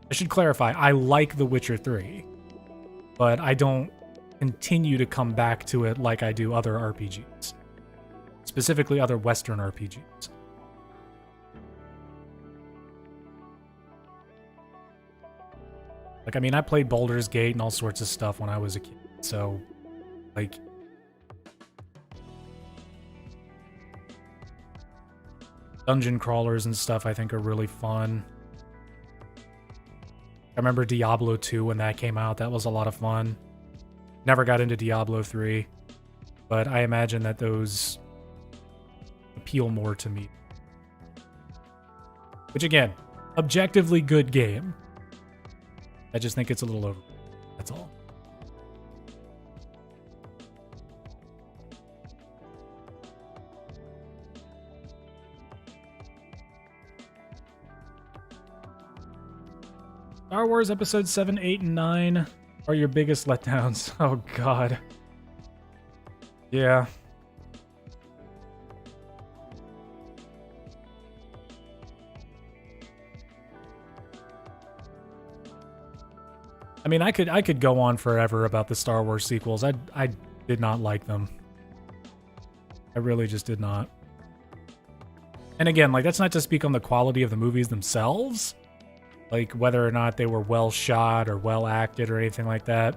I should clarify, I like The Witcher 3, but I don't continue to come back to it like I do other RPGs. Specifically other Western RPGs. Like, I mean, I played Baldur's Gate and all sorts of stuff when I was a kid, so, like... dungeon crawlers and stuff I think are really fun. I remember Diablo 2 when that came out. That was a lot of fun. Never got into Diablo 3, but I imagine that those appeal more to me. Which again, objectively good game. I just think it's a little over. That's all. Star Wars Episode 7, 8, and 9 are your biggest letdowns. Oh, God. Yeah. I mean, I could go on forever about the Star Wars sequels. I did not like them. I really just did not. And again, like, that's not to speak on the quality of the movies themselves. Like, whether or not they were well shot or well acted or anything like that.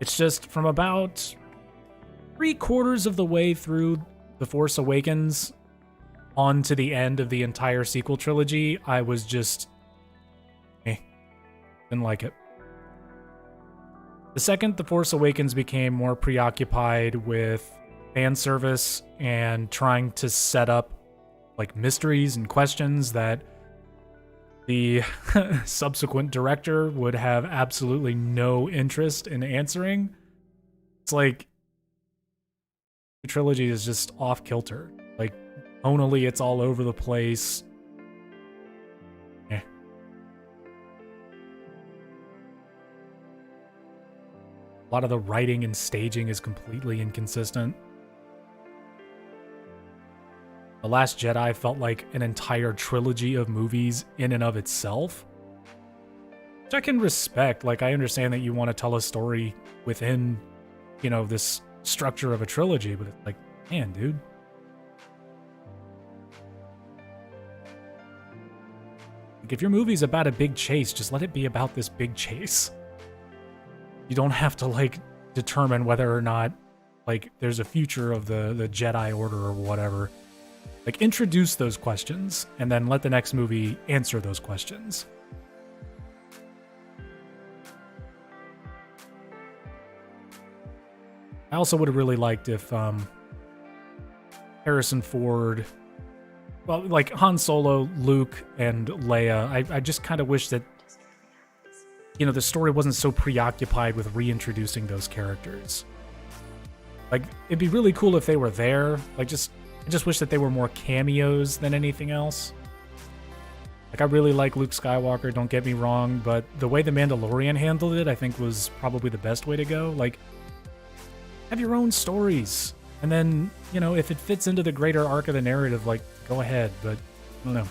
It's just from about 3/4 of the way through The Force Awakens on to the end of the entire sequel trilogy, I was just... didn't like it. The second The Force Awakens became more preoccupied with fan service and trying to set up, like, mysteries and questions that the subsequent director would have absolutely no interest in answering. It's like the trilogy is just off kilter. Like, tonally, it's all over the place. A lot of the writing and staging is completely inconsistent. The Last Jedi felt like an entire trilogy of movies in and of itself. Which I can respect. Like, I understand that you want to tell a story within, you know, this structure of a trilogy, but it's like, man, dude. Like, if your movie's about a big chase, just let it be about this big chase. You don't have to, like, determine whether or not, like, there's a future of the Jedi Order or whatever. Like, introduce those questions, and then let the next movie answer those questions. I also would have really liked if Harrison Ford... well, like, Han Solo, Luke, and Leia, I just kind of wish that, you know, the story wasn't so preoccupied with reintroducing those characters. Like, it'd be really cool if they were there. Like, I just wish that they were more cameos than anything else. Like, I really like Luke Skywalker, don't get me wrong, but the way The Mandalorian handled it, I think, was probably the best way to go. Like, have your own stories. And then, you know, if it fits into the greater arc of the narrative, like, go ahead, but I don't know.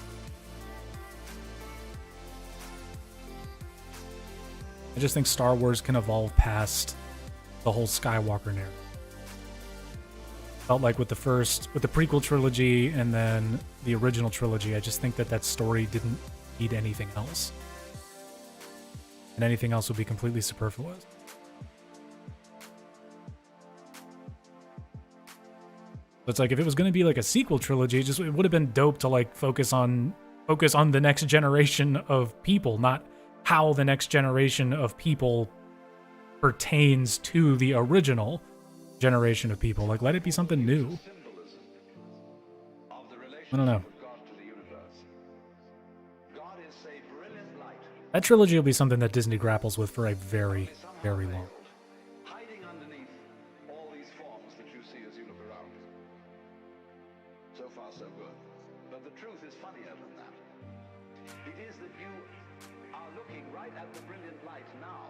I just think Star Wars can evolve past the whole Skywalker narrative. Felt like with the prequel trilogy and then the original trilogy, I just think that story didn't need anything else. And anything else would be completely superfluous. So it's like, if it was going to be like a sequel trilogy, it would have been dope to, like, focus on the next generation of people, not how the next generation of people pertains to the original generation of people. Like, let it be something new. I don't know. That trilogy will be something that Disney grapples with for a very, very long. the truth is funnier than that. It is that you are looking right at the brilliant light now.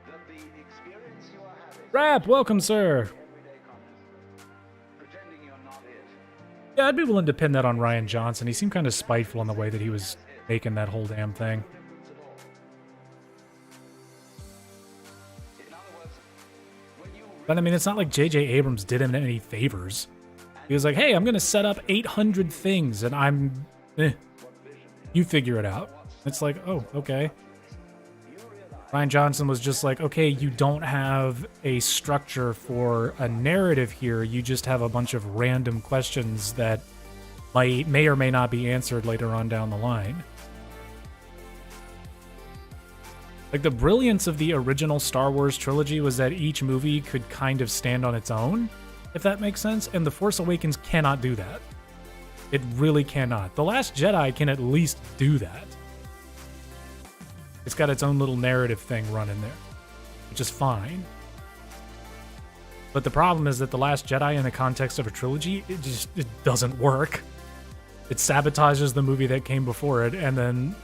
That the experience you are having... Rap, welcome, sir. Everyday comments. Pretending you're not it. Yeah, I'd be willing to pin that on Rian Johnson. He seemed kind of spiteful in the way that he was making that whole damn thing. But I mean, it's not like J.J. Abrams did him any favors. He was like, hey, I'm going to set up 800 things, and you figure it out. It's like, oh, okay. Rian Johnson was just like, okay, you don't have a structure for a narrative here. You just have a bunch of random questions that may or may not be answered later on down the line. Like, the brilliance of the original Star Wars trilogy was that each movie could kind of stand on its own, if that makes sense, and The Force Awakens cannot do that. It really cannot. The Last Jedi can at least do that. It's got its own little narrative thing running there, which is fine. But the problem is that The Last Jedi, in the context of a trilogy, it doesn't work. It sabotages the movie that came before it, and then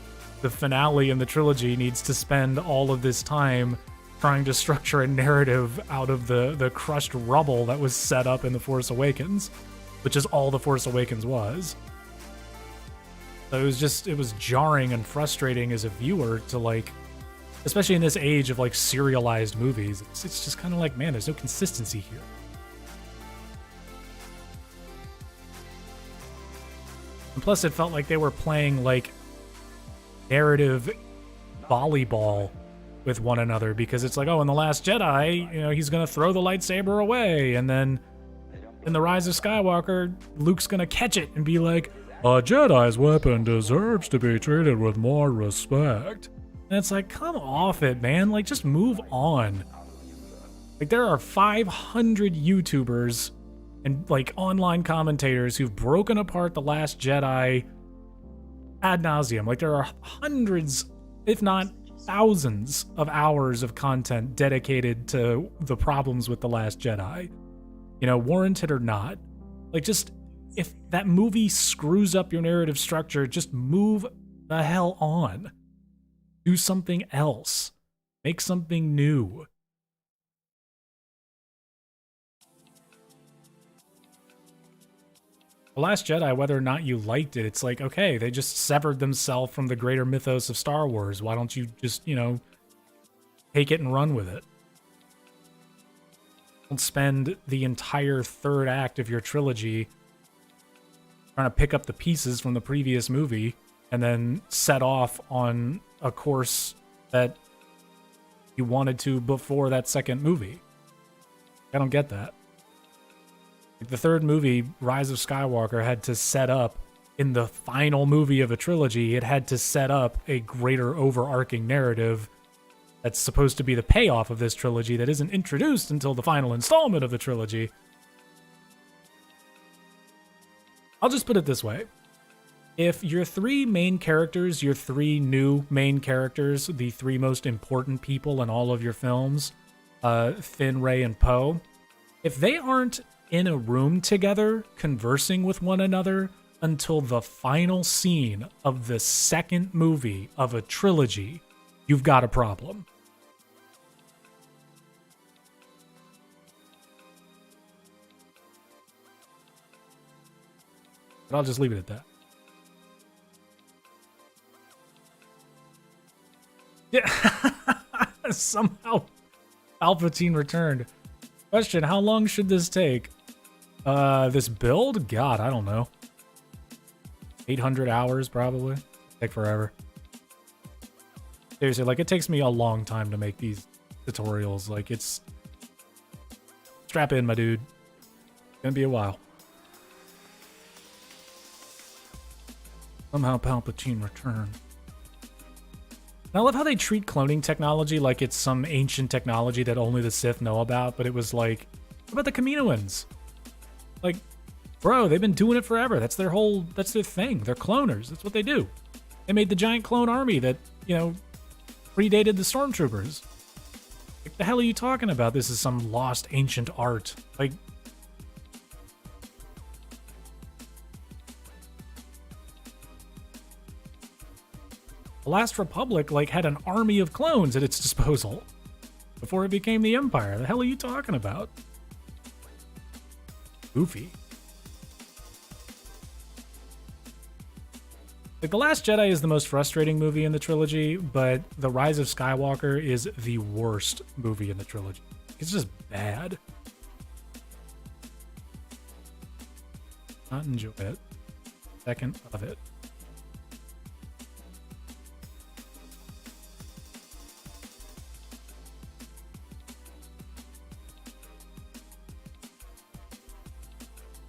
the finale in the trilogy needs to spend all of this time trying to structure a narrative out of the crushed rubble that was set up in The Force Awakens, which is all The Force Awakens was. So it was jarring and frustrating as a viewer to, like, especially in this age of, like, serialized movies, it's just kind of like, man, there's no consistency here. And plus it felt like they were playing, like, narrative volleyball with one another, because it's like, oh, in The Last Jedi, you know, he's gonna throw the lightsaber away, and then in The Rise of Skywalker, Luke's gonna catch it and be like, a Jedi's weapon deserves to be treated with more respect. And it's like, come off it, man. Like, just move on. Like, there are 500 YouTubers and, like, online commentators who've broken apart The Last Jedi ad nauseum. Like, there are hundreds, if not thousands, of hours of content dedicated to the problems with The Last Jedi. You know, warranted or not. Like, just, if that movie screws up your narrative structure, just move the hell on. Do something else. Make something new. The Last Jedi, whether or not you liked it, it's like, okay, they just severed themselves from the greater mythos of Star Wars. Why don't you just, you know, take it and run with it? Don't spend the entire third act of your trilogy trying to pick up the pieces from the previous movie and then set off on a course that you wanted to before that second movie. I don't get that. Like, the third movie, Rise of Skywalker, had to set up, in the final movie of a trilogy, it had to set up a greater overarching narrative that's supposed to be the payoff of this trilogy that isn't introduced until the final installment of the trilogy. I'll just put it this way. If your three main characters, your three new main characters, the three most important people in all of your films, Finn, Rey, and Poe, if they aren't in a room together conversing with one another until the final scene of the second movie of a trilogy, you've got a problem. But I'll just leave it at that. Yeah. Somehow Palpatine returned. Question, how long should this take? This build? God, I don't know. 800 hours, probably. Take forever. Seriously, like, it takes me a long time to make these tutorials. Like, it's... Strap in, my dude. It's gonna be a while. Somehow Palpatine returned. And I love how they treat cloning technology like it's some ancient technology that only the Sith know about, but it was like, what about the Kaminoans? Like, bro, they've been doing it forever. That's their thing. They're cloners. That's what they do. They made the giant clone army that, you know, predated the stormtroopers. What the hell are you talking about? This is some lost ancient art. Like, The Last Republic, like, had an army of clones at its disposal before it became the Empire. The hell are you talking about? Goofy. Like, The Last Jedi is the most frustrating movie in the trilogy, but The Rise of Skywalker is the worst movie in the trilogy. It's just bad. Not enjoy it. Second of it.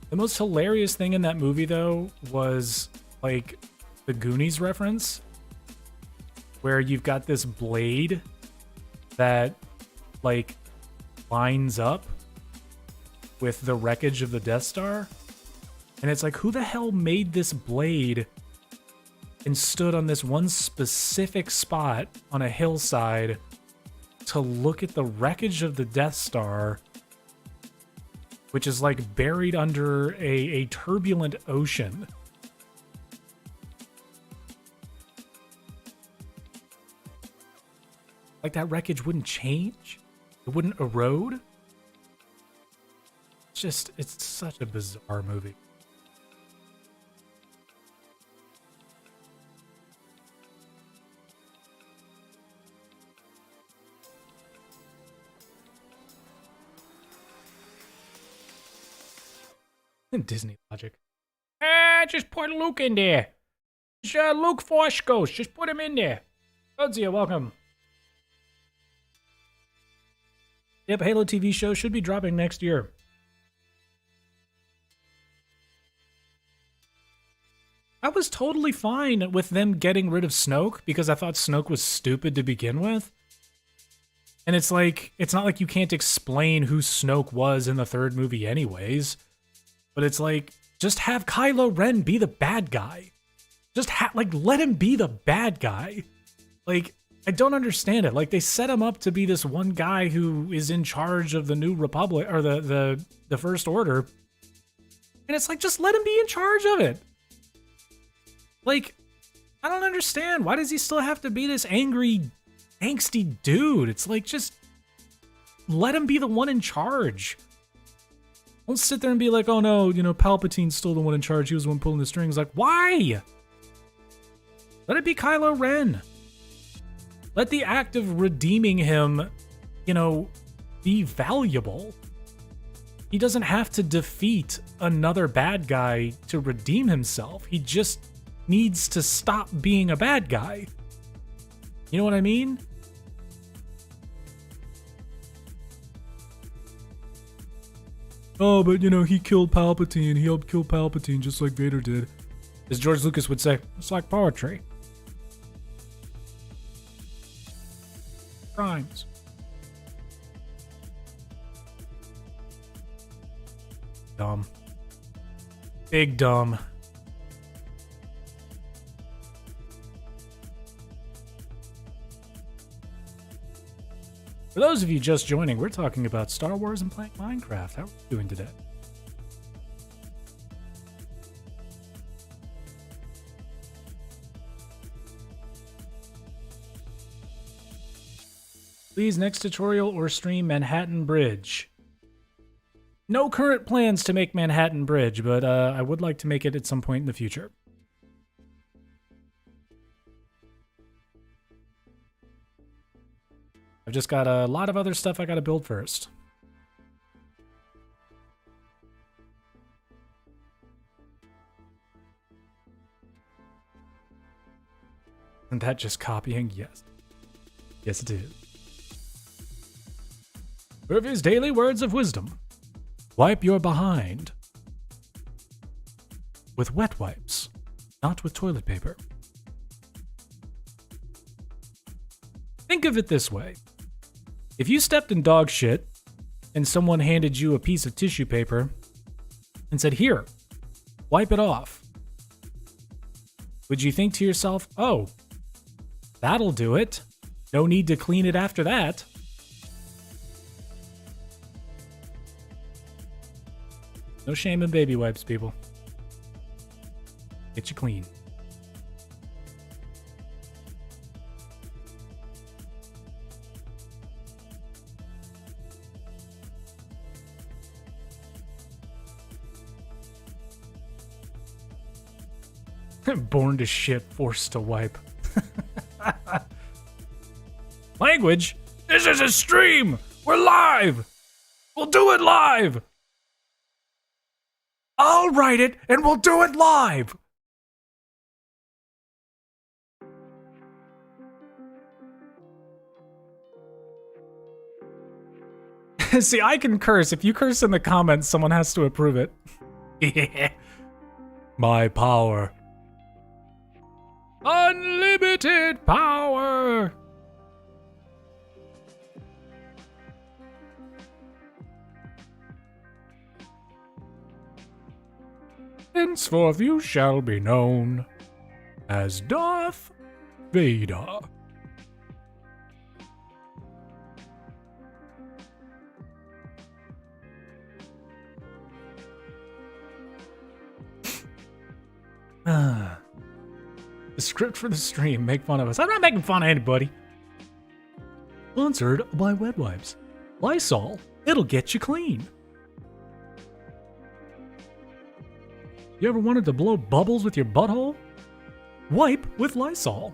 The most hilarious thing in that movie, though, was, like, the Goonies reference, where you've got this blade that, like, lines up with the wreckage of the Death Star. And it's like, who the hell made this blade and stood on this one specific spot on a hillside to look at the wreckage of the Death Star, which is like buried under a turbulent ocean? Like, that wreckage wouldn't change? It wouldn't erode? It's such a bizarre movie. Disney logic. Just put Luke in there. It's Luke Force Ghost. Just put him in there. Godzilla, welcome. Yep, Halo TV show should be dropping next year. I was totally fine with them getting rid of Snoke because I thought Snoke was stupid to begin with. And it's like, it's not like you can't explain who Snoke was in the third movie anyways. But it's like, just have Kylo Ren be the bad guy. Just let him be the bad guy. Like, I don't understand it. Like, they set him up to be this one guy who is in charge of the New Republic, or the First Order. And it's like, just let him be in charge of it. Like, I don't understand. Why does he still have to be this angry, angsty dude? It's like, just let him be the one in charge. Don't sit there and be like, oh no, Palpatine's still the one in charge. He was the one pulling the strings. Like, why? Let it be Kylo Ren. Let the act of redeeming him, be valuable. He doesn't have to defeat another bad guy to redeem himself. He just needs to stop being a bad guy. You know what I mean? Oh, but he killed Palpatine. He helped kill Palpatine just like Vader did. As George Lucas would say, it's like poetry. Rhymes. Dumb. Big dumb. For those of you just joining, we're talking about Star Wars and playing Minecraft. How are we doing today? Please, next tutorial or stream Manhattan Bridge. No current plans to make Manhattan Bridge, but I would like to make it at some point in the future. I've just got a lot of other stuff I gotta build first. Isn't that just copying? Yes. Yes, it is. Murphy's Daily Words of Wisdom. Wipe your behind. With wet wipes, not with toilet paper. Think of it this way. If you stepped in dog shit and someone handed you a piece of tissue paper and said, here, wipe it off, would you think to yourself, oh, that'll do it. No need to clean it after that. No shame in baby wipes, people. Get you clean. Born to ship, forced to wipe. Language? This is a stream! We're live! We'll do it live! I'll write it and we'll do it live! See, I can curse. If you curse in the comments, someone has to approve it. Yeah. My power. Unlimited power! Henceforth you shall be known as Darth Vader. The script for the stream, make fun of us. I'm not making fun of anybody. Sponsored by Wet Wipes. Lysol, it'll get you clean. You ever wanted to blow bubbles with your butthole? Wipe with Lysol.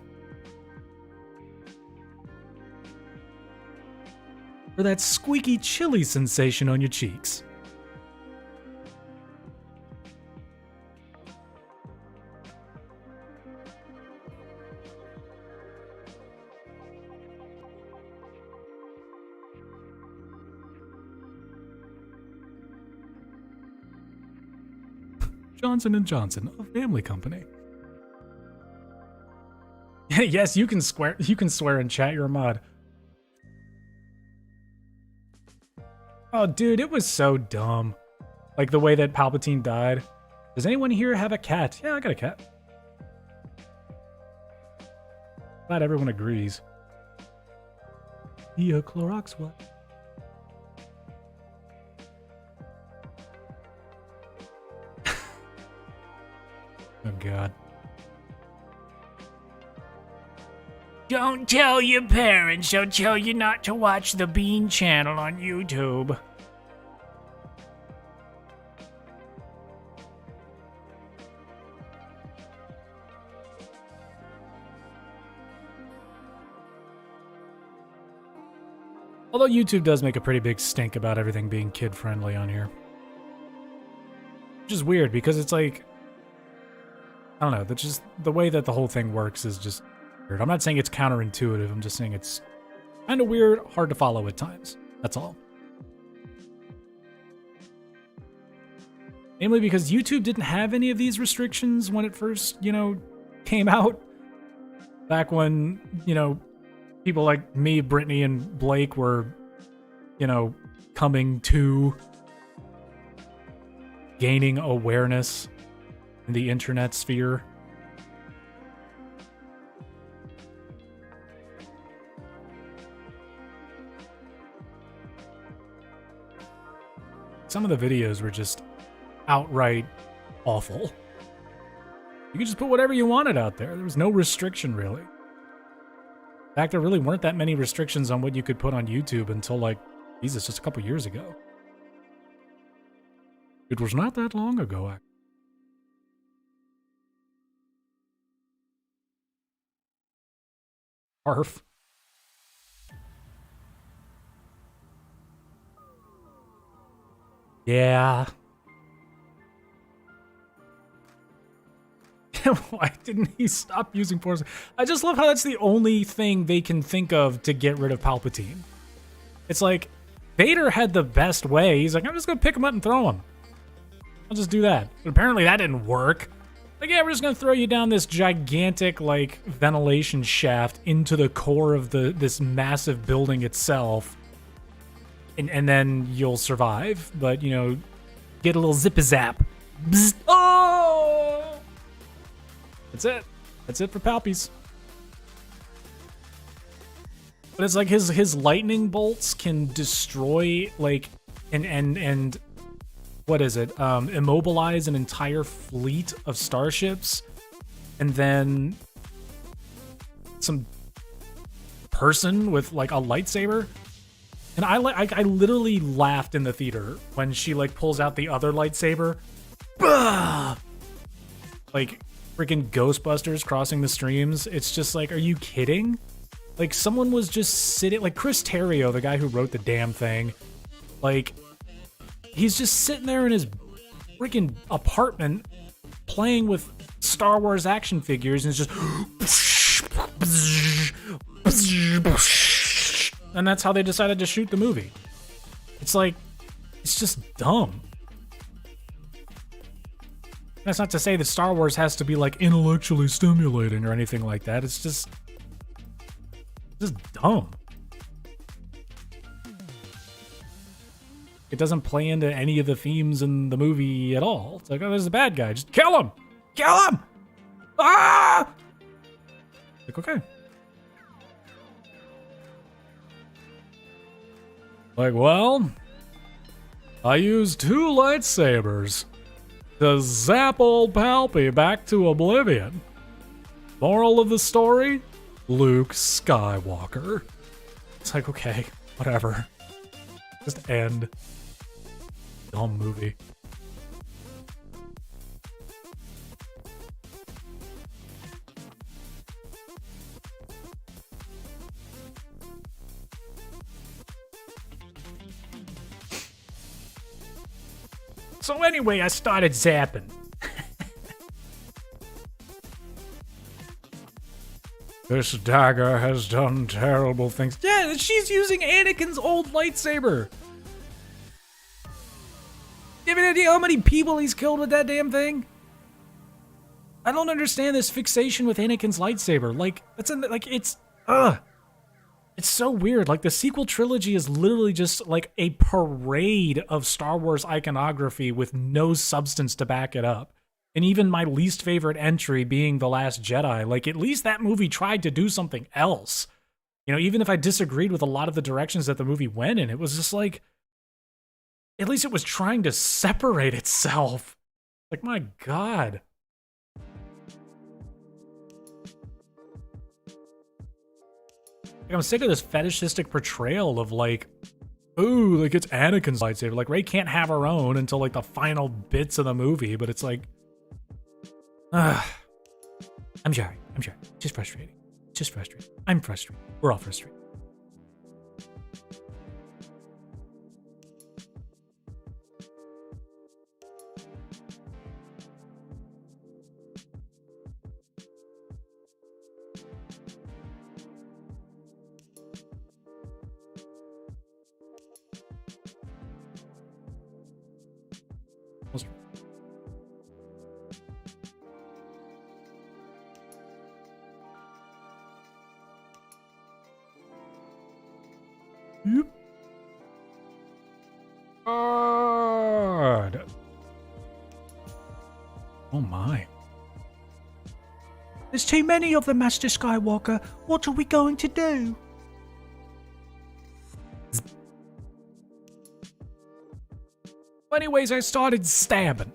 For that squeaky chili sensation on your cheeks. Johnson & Johnson, a family company. Yes, you can swear in chat, you're a mod. Oh, dude, it was so dumb. Like the way that Palpatine died. Does anyone here have a cat? Yeah, I got a cat. Glad everyone agrees. The Clorox what? Oh, God. Don't tell your parents. They'll tell you not to watch the Bean Channel on YouTube. Although YouTube does make a pretty big stink about everything being kid-friendly on here. Which is weird, because it's like... I don't know, that's just the way that the whole thing works is just weird. I'm not saying it's counterintuitive, I'm just saying it's kind of weird, hard to follow at times. That's all. Namely because YouTube didn't have any of these restrictions when it first, came out. Back when, people like me, Brittany, and Blake were, coming to gaining awareness in the internet sphere. Some of the videos were just outright awful. You could just put whatever you wanted out there. There was no restriction, really. In fact, there really weren't that many restrictions on what you could put on YouTube until, Jesus, just a couple years ago. It was not that long ago, actually. Arf. Yeah. Why didn't he stop using Force? I just love how that's the only thing they can think of to get rid of Palpatine. It's like, Vader had the best way. He's like, I'm just going to pick him up and throw him. I'll just do that. But apparently that didn't work. Like, yeah, we're just going to throw you down this gigantic, ventilation shaft into the core of this massive building itself. And then you'll survive. But, get a little zip-a-zap. Bzz. Oh! That's it. That's it for Palpies. But it's like his lightning bolts can destroy, and what is it? Immobilize an entire fleet of starships, and then some person with a lightsaber. And I literally laughed in the theater when she pulls out the other lightsaber. Bah! freaking Ghostbusters crossing the streams. It's just like, are you kidding? Like, someone was just sitting, like Chris Terrio, the guy who wrote the damn thing, like, he's just sitting there in his freaking apartment playing with Star Wars action figures, and it's just, and that's how they decided to shoot the movie. It's like, it's just dumb. That's not to say that Star Wars has to be like intellectually stimulating or anything like that. It's just dumb. It doesn't play into any of the themes in the movie at all. It's like, oh, there's a bad guy. Just kill him! Kill him! Ah! Like, okay. Like, well, I used 2 lightsabers to zap old Palpy back to oblivion. Moral of the story? Luke Skywalker. It's like, okay, whatever. Just end. Dumb movie. So anyway, I started zapping. This dagger has done terrible things. Yeah, she's using Anakin's old lightsaber. Do you have any idea how many people he's killed with that damn thing? I don't understand this fixation with Anakin's lightsaber. Like, it's so weird. Like, the sequel trilogy is literally just like a parade of Star Wars iconography with no substance to back it up. And even my least favorite entry being The Last Jedi, like, at least that movie tried to do something else. You know, even if I disagreed with a lot of the directions that the movie went in, it was just like, at least it was trying to separate itself. Like, my God. Like, I'm sick of this fetishistic portrayal of, like, ooh, like, it's Anakin's lightsaber. Like, Rey can't have her own until, like, the final bits of the movie, but it's like, I'm sorry. Just frustrating. I'm frustrated. We're all frustrated. God. Oh my. There's too many of them, Master Skywalker. What are we going to do? Anyways, I started stabbing.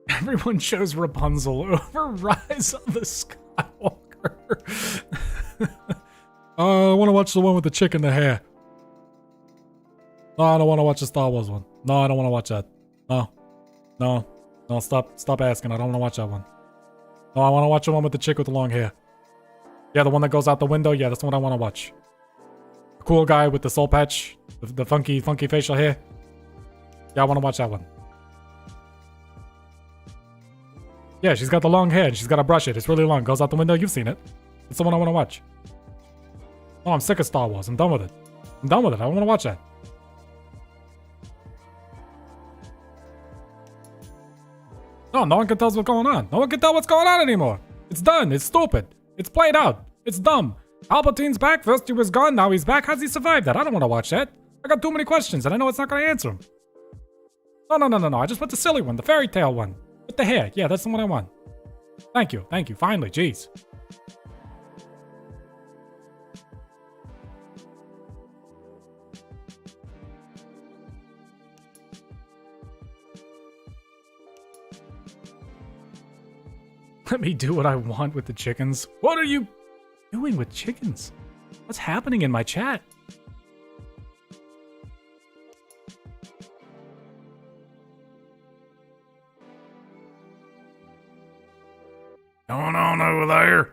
Everyone chose Rapunzel over Rise of the Skywalker. I want to watch the one with the chick in the hair. No, I don't want to watch the Star Wars one. No, I don't want to watch that. No, stop asking. I don't want to watch that one. No, I want to watch the one with the chick with the long hair. Yeah, the one that goes out the window. Yeah, that's the one I want to watch. The cool guy with the soul patch, the funky facial hair. Yeah, I want to watch that one. Yeah, she's got the long hair and she's got to brush it. It's really long. Goes out the window. You've seen it. That's the one I want to watch. Oh, I'm sick of Star Wars. I'm done with it. I don't want to watch that. No one can tell us what's going on. No one can tell what's going on anymore. It's done. It's stupid. It's played out. It's dumb. Palpatine's back. First he was gone. Now he's back. How's he survived that? I don't want to watch that. I got too many questions and I know it's not going to answer them. No, no, no, no, no. I just want the silly one, the fairy tale one. With the hair. Yeah, that's the one I want. Thank you. Thank you. Finally, jeez. Let me do what I want with the chickens. What are you doing with chickens? What's happening in my chat? Going on over there?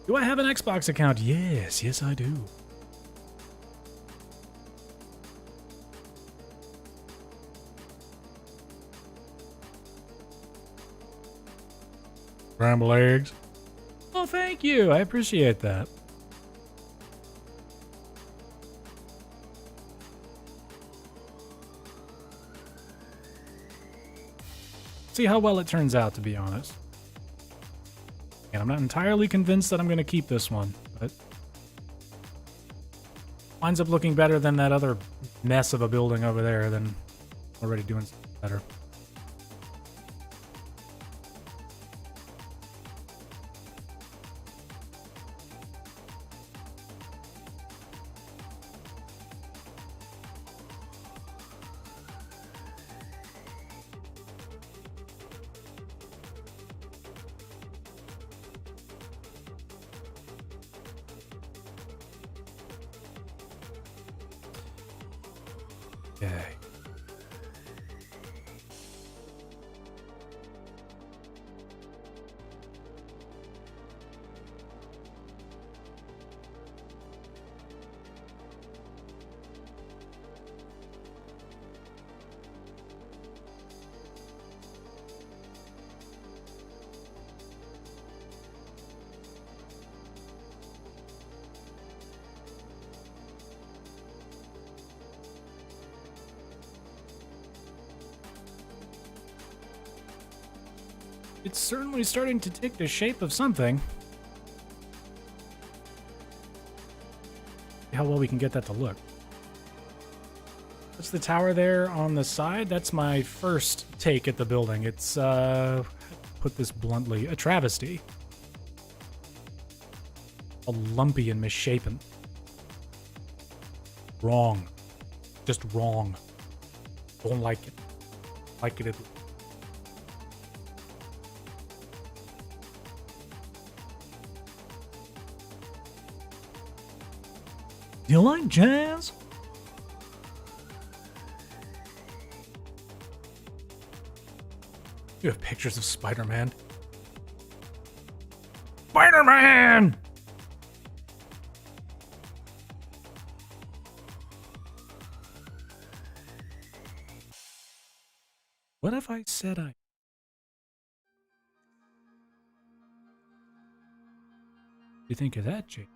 Do I have an Xbox account? Yes, yes I do. Scrambled eggs. Oh, thank you. I appreciate that. See how well it turns out, to be honest. And I'm not entirely convinced that I'm going to keep this one, but winds up looking better than that other mess of a building over there, than already doing something better. Okay. It's certainly starting to take the shape of something. See how well we can get that to look. What's the tower there on the side? That's my first take at the building. It's, put this bluntly, a travesty. All lumpy and misshapen. Wrong. Just wrong. Don't like it. Like it. Do you like jazz? You have pictures of Spider-Man. Spider-Man! What if I said I... What do you think of that, Jake?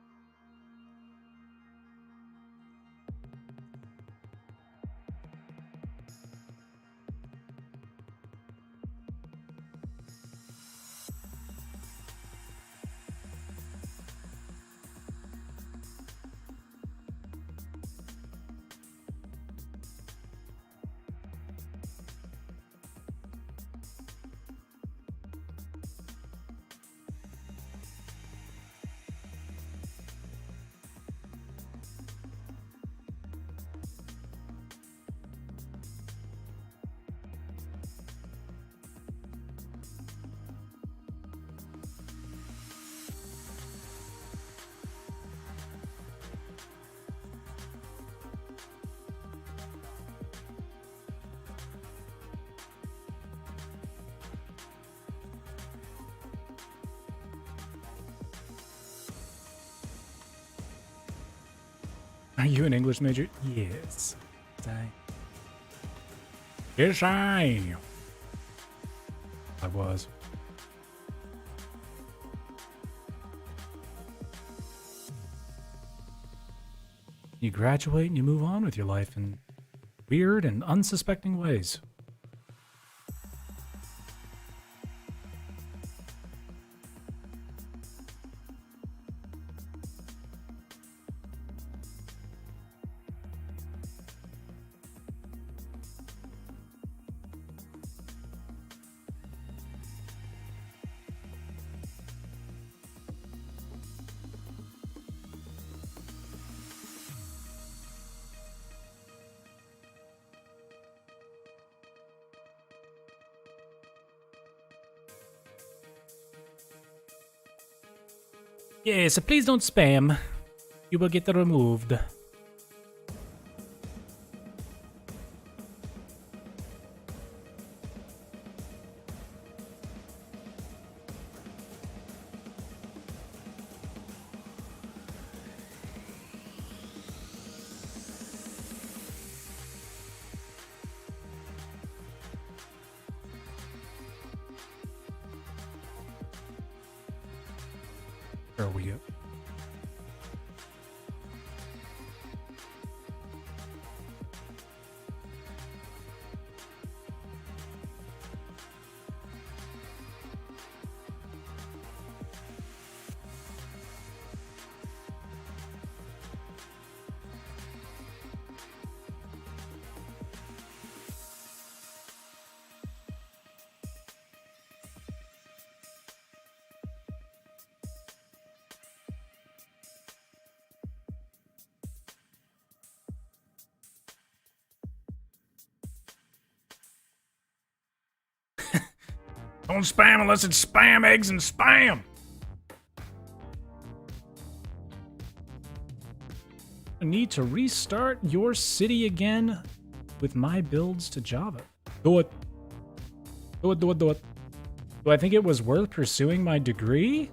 Are you an English major? Yes. Yes, I was. You graduate and you move on with your life in weird and unsuspecting ways. Yeah, so please don't spam. You will get removed. Where are we at? Don't spam unless it's spam, eggs, and spam! I need to restart your city again with my builds to Java. Do it. Do it, do it, do it. Do I think it was worth pursuing my degree?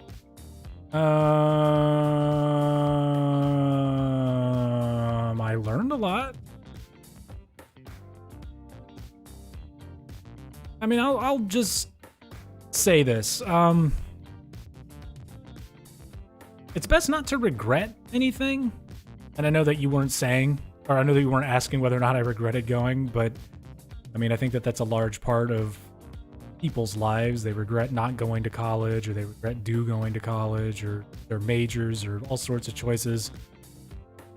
I learned a lot. I mean, I'll just say this. It's best not to regret anything. And I know that you weren't saying, or I know that you weren't asking whether or not I regretted going, but I mean, I think that that's a large part of people's lives. They regret not going to college, or they regret going to college, or their majors, or all sorts of choices.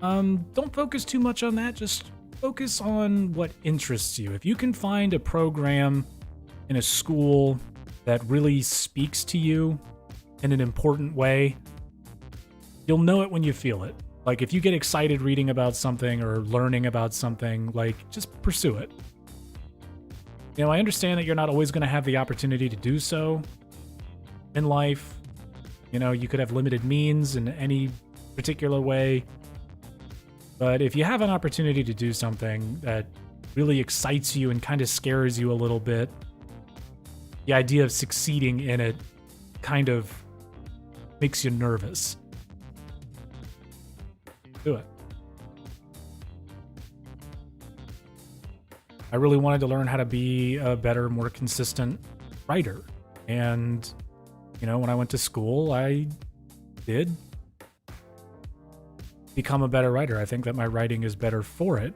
Don't focus too much on that. Just focus on what interests you. If you can find a program in a school that really speaks to you in an important way, you'll know it when you feel it. Like, if you get excited reading about something or learning about something, like, just pursue it. You know, I understand that you're not always going to have the opportunity to do so in life. You know, you could have limited means in any particular way. But if you have an opportunity to do something that really excites you and kind of scares you a little bit, the idea of succeeding in it kind of makes you nervous. Do it. I really wanted to learn how to be a better, more consistent writer. And, you know, when I went to school, I did become a better writer. I think that my writing is better for it.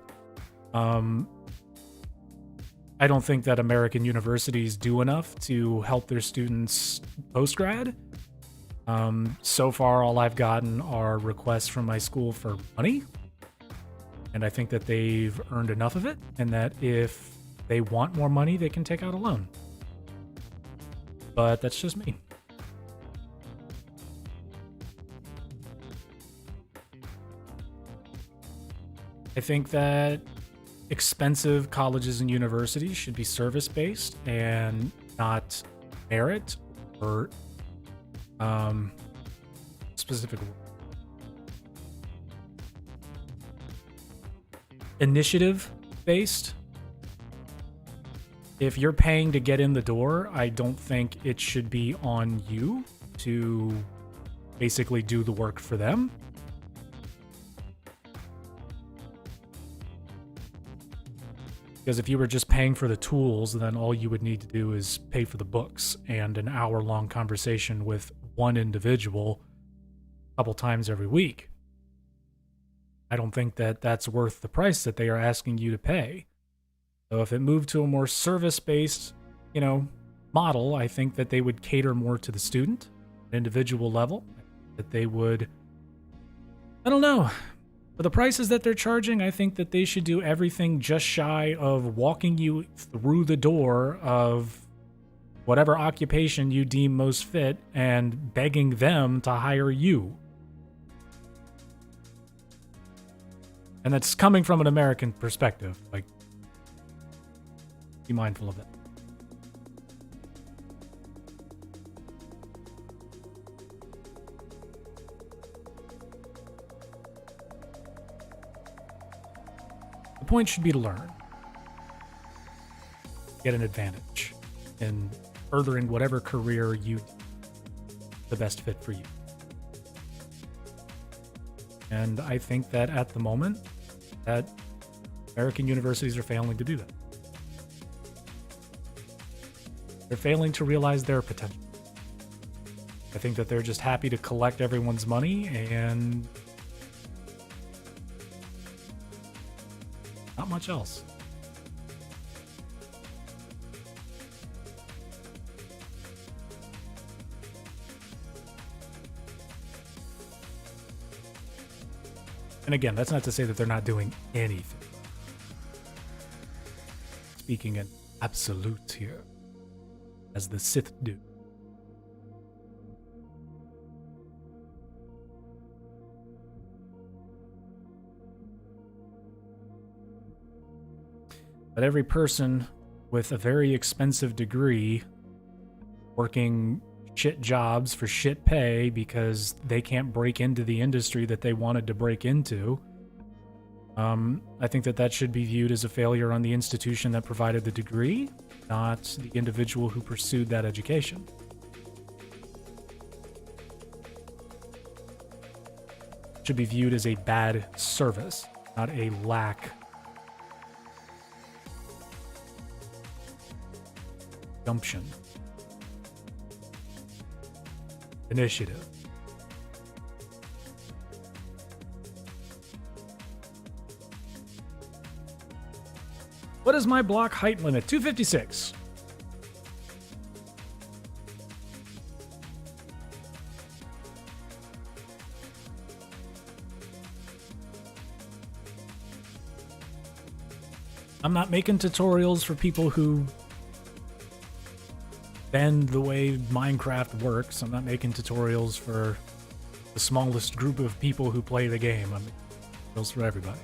I don't think that American universities do enough to help their students post-grad. So far, all I've gotten are requests from my school for money. And I think that they've earned enough of it, and that if they want more money, they can take out a loan. But that's just me. I think that expensive colleges and universities should be service-based and not merit or specific initiative-based. If you're paying to get in the door, I don't think it should be on you to basically do the work for them. Because if you were just paying for the tools, then all you would need to do is pay for the books and an hour-long conversation with one individual a couple times every week. I don't think that that's worth the price that they are asking you to pay. So if it moved to a more service-based, model, I think that they would cater more to the student, individual level, that they would, I don't know. For the prices that they're charging, I think that they should do everything just shy of walking you through the door of whatever occupation you deem most fit and begging them to hire you. And that's coming from an American perspective. Like, be mindful of that. The point should be to learn. Get an advantage in furthering whatever career you the best fit for you. And I think that at the moment that American universities are failing to do that. They're failing to realize their potential. I think that they're just happy to collect everyone's money and not much else. And again, that's not to say that they're not doing anything. Speaking in absolutes here, as the Sith do. But every person with a very expensive degree working shit jobs for shit pay because they can't break into the industry that they wanted to break into, I think that that should be viewed as a failure on the institution that provided the degree, not the individual who pursued that education. It should be viewed as a bad service, not a lack gumption. Initiative. What is my block height limit? 256. I'm not making tutorials for people who bend the way Minecraft works. I'm not making tutorials for the smallest group of people who play the game. I'm making tutorials for everybody.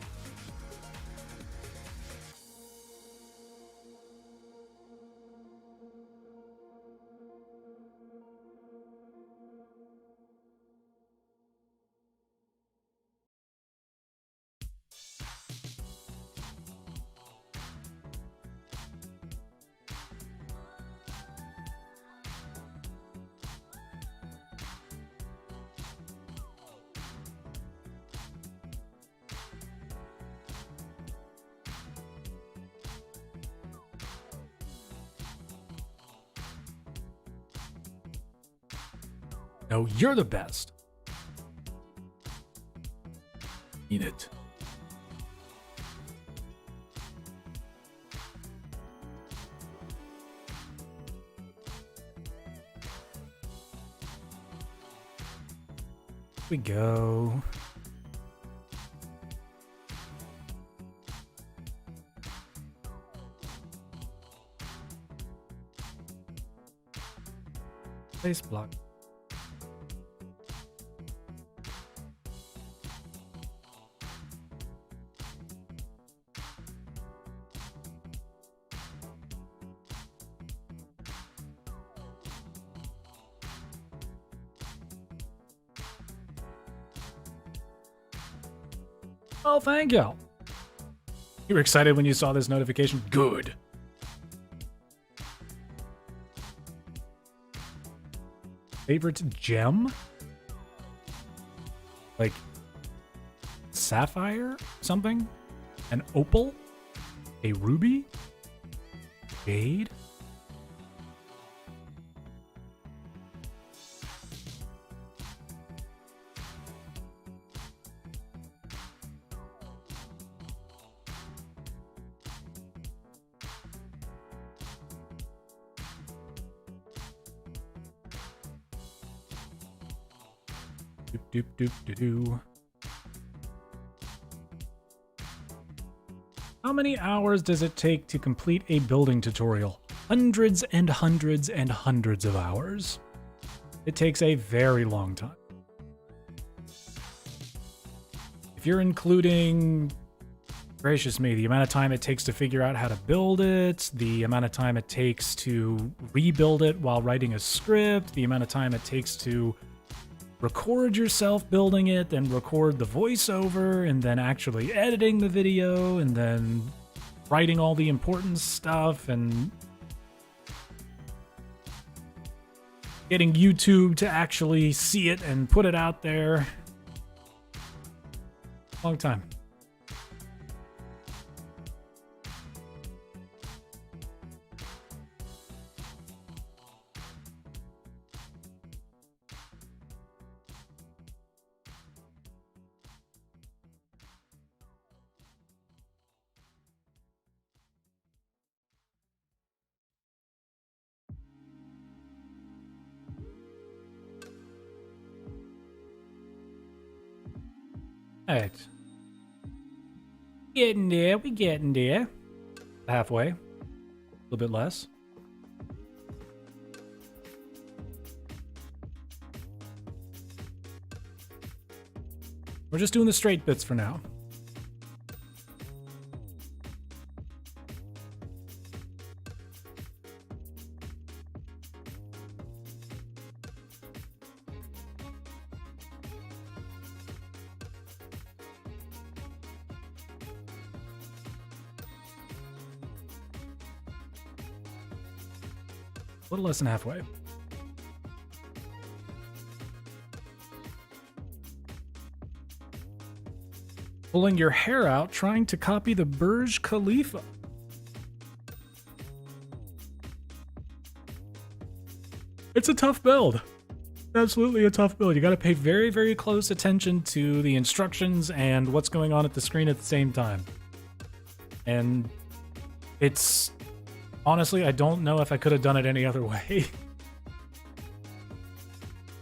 No, you're the best. Eat it. We go. Place block. Oh, thank you. You were excited when you saw this notification? Good. Favorite gem? Like sapphire? Something? An opal? A ruby? Jade? Doop doop doop doo doo. How many hours does it take to complete a building tutorial? Hundreds and hundreds and hundreds of hours. It takes a very long time. If you're including, gracious me, the amount of time it takes to figure out how to build it, the amount of time it takes to rebuild it while writing a script, the amount of time it takes to record yourself building it, then record the voiceover, and then actually editing the video, and then writing all the important stuff, and getting YouTube to actually see it and put it out there. Long time. Alright. Getting there, we getting there. Halfway. A little bit less. We're just doing the straight bits for now. A little less than halfway. Pulling your hair out trying to copy the Burj Khalifa. It's a tough build. Absolutely a tough build. You got to pay very, very close attention to the instructions and what's going on at the screen at the same time. And it's... honestly, I don't know if I could have done it any other way.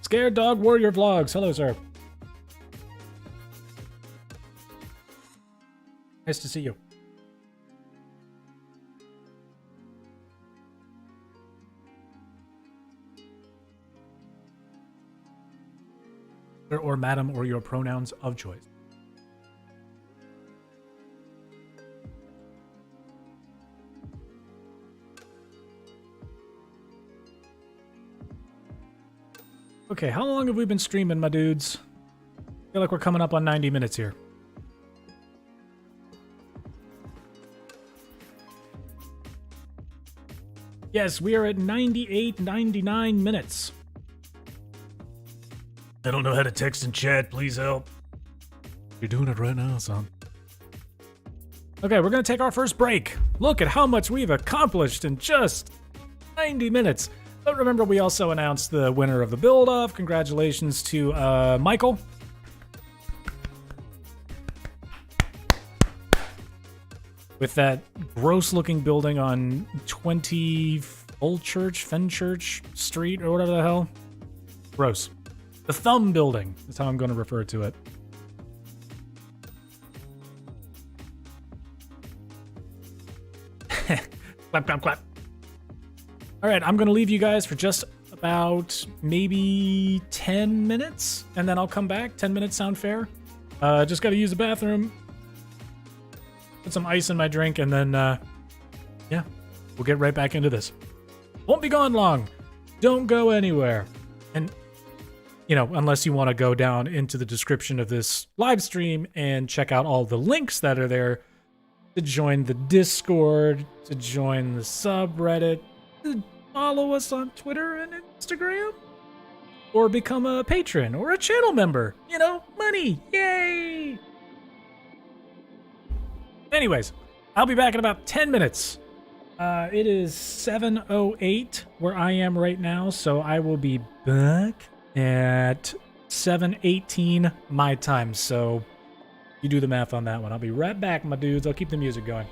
Scared Dog Warrior Vlogs. Hello, sir. Nice to see you. Sir or madam or your pronouns of choice. Okay, how long have we been streaming, my dudes? I feel like we're coming up on 90 minutes here. Yes, we are at 98, 99 minutes. I don't know how to text and chat, please help. You're doing it right now, son. Okay, we're gonna take our first break. Look at how much we've accomplished in just 90 minutes. But remember, we also announced the winner of the build-off. Congratulations to Michael. With that gross-looking building on 20 Fenchurch Street, or whatever the hell. Gross. The Thumb Building is how I'm going to refer to it. Clap, clap, clap. All right, I'm going to leave you guys for just about maybe 10 minutes, and then I'll come back. 10 minutes sound fair? Just got to use the bathroom, put some ice in my drink, and then, yeah, we'll get right back into this. Won't be gone long. Don't go anywhere. And, you know, unless you want to go down into the description of this live stream and check out all the links that are there to join the Discord, to join the subreddit, to follow us on Twitter and Instagram, or become a patron or a channel member. You know, money. Yay! Anyways, I'll be back in about 10 minutes. It is 7:08 where I am right now, so I will be back at 7:18 my time. So you do the math on that one. I'll be right back, my dudes. I'll keep the music going.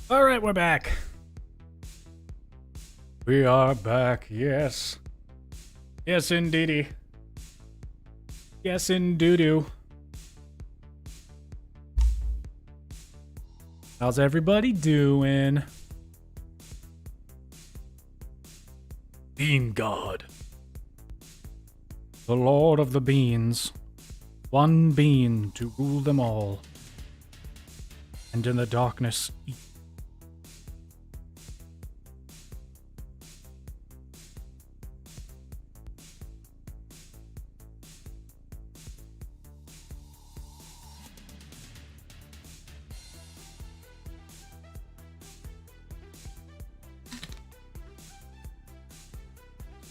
All right, we're back. We are back, yes. Yes, indeedy. Yes, indoodoo. How's everybody doing? Bean God. The Lord of the Beans. One bean to rule them all. And in the darkness eat.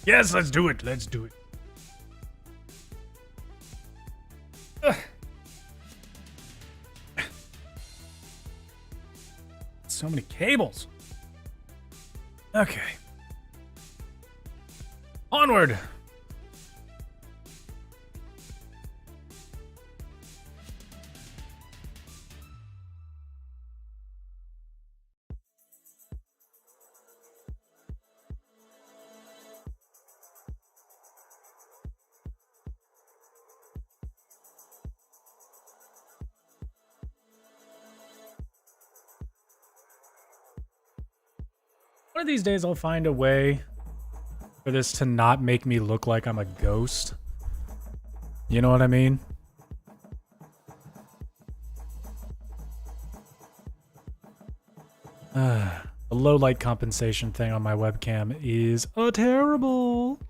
Yes, let's do it. Let's do it. Ugh. So many cables. Okay. Onward. One of these days I'll find a way for this to not make me look like I'm a ghost. You know what I mean? The low light compensation thing on my webcam is terrible.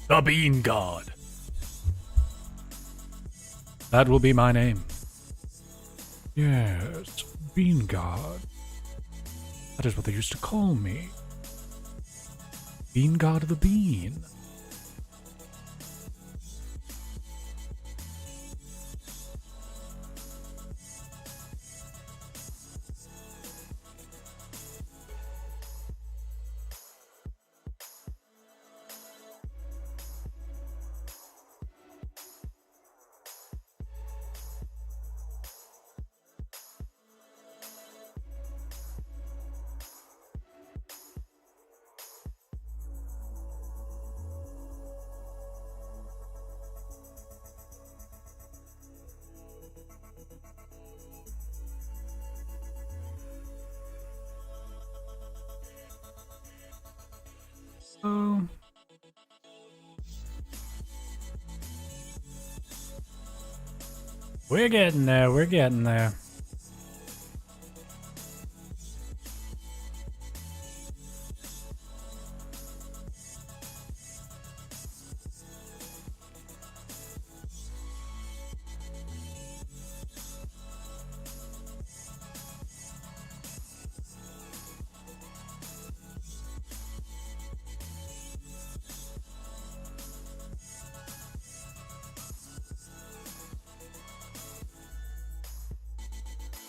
The Bean God. That will be my name. Yes, Bean God. That is what they used to call me. Bean God of the Bean. Oh. We're getting there, we're getting there.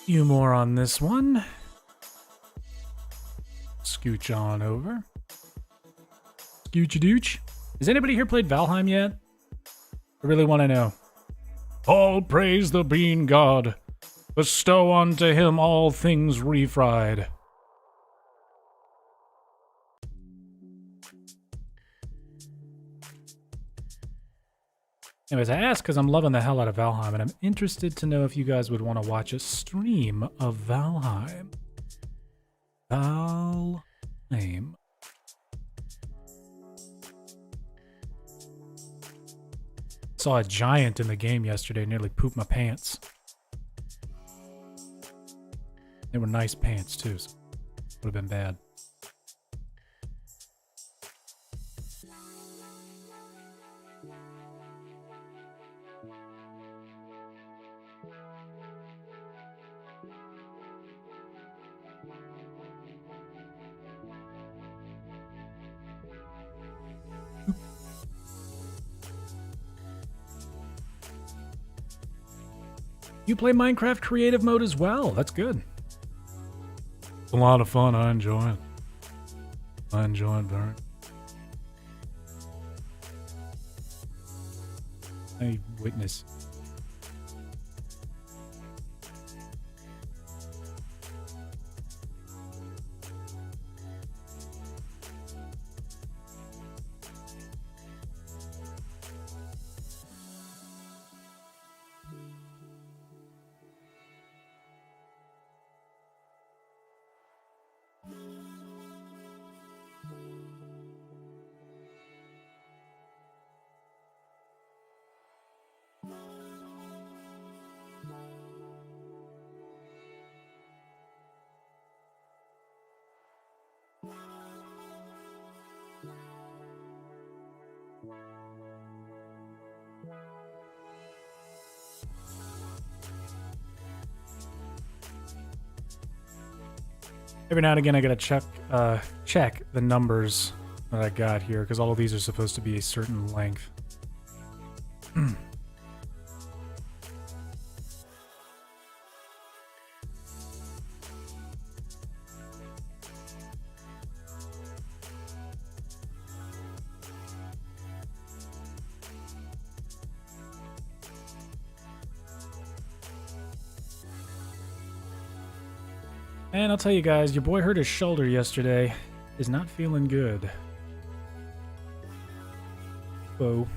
Few more on this one. Scooch on over. Scooch-a-dooch. Has anybody here played Valheim yet? I really want to know. All praise the Bean God. Bestow unto him all things refried. Anyways, I asked because I'm loving the hell out of Valheim, and I'm interested to know if you guys would want to watch a stream of Valheim. Valheim. Saw a giant in the game yesterday, nearly pooped my pants. They were nice pants too, so would have been bad. You play Minecraft creative mode as well. That's good. It's a lot of fun. I enjoy it. I enjoy it very. I witness. Every now and again, I gotta check the numbers that I got here because all of these are supposed to be a certain length. And I'll tell you guys, your boy hurt his shoulder yesterday. Is not feeling good. Boo.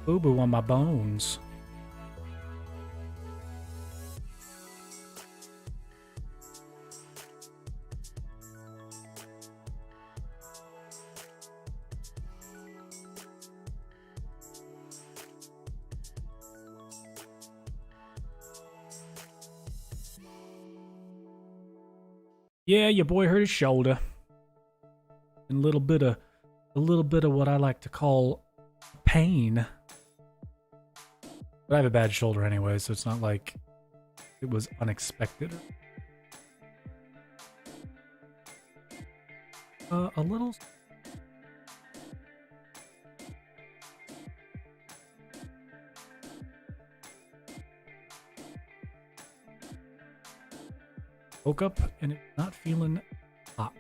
Boo-boo on my bones. Yeah, your boy hurt his shoulder. And a little bit of what I like to call pain. But I have a bad shoulder anyway, so it's not like it was unexpected. A little. Woke up and it's not feeling hot.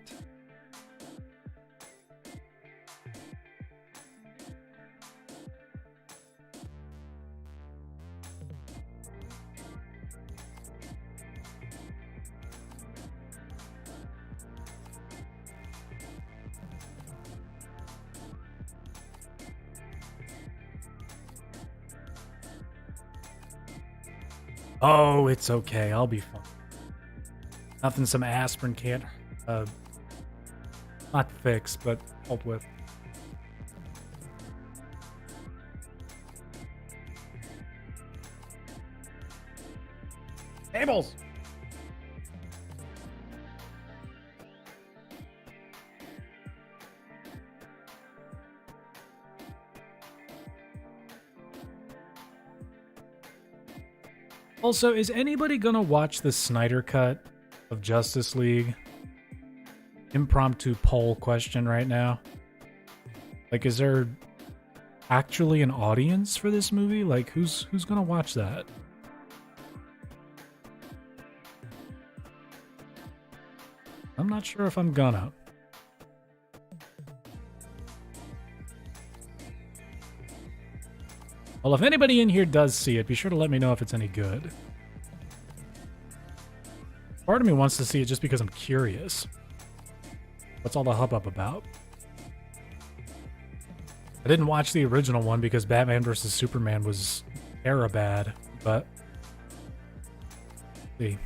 Oh, it's okay. I'll be fine. Nothing some aspirin can't, not fix, but help with. Tables! Also, is anybody gonna watch the Snyder Cut of Justice League? Impromptu poll question right now. Like, is there actually an audience for this movie? Like, who's gonna watch that? I'm not sure if I'm gonna. Well, if anybody in here does see it, be sure to let me know if it's any good. Part of me wants to see it just because I'm curious. What's all the hubbub about? I didn't watch the original one because Batman vs. Superman was era bad, but... Let's see.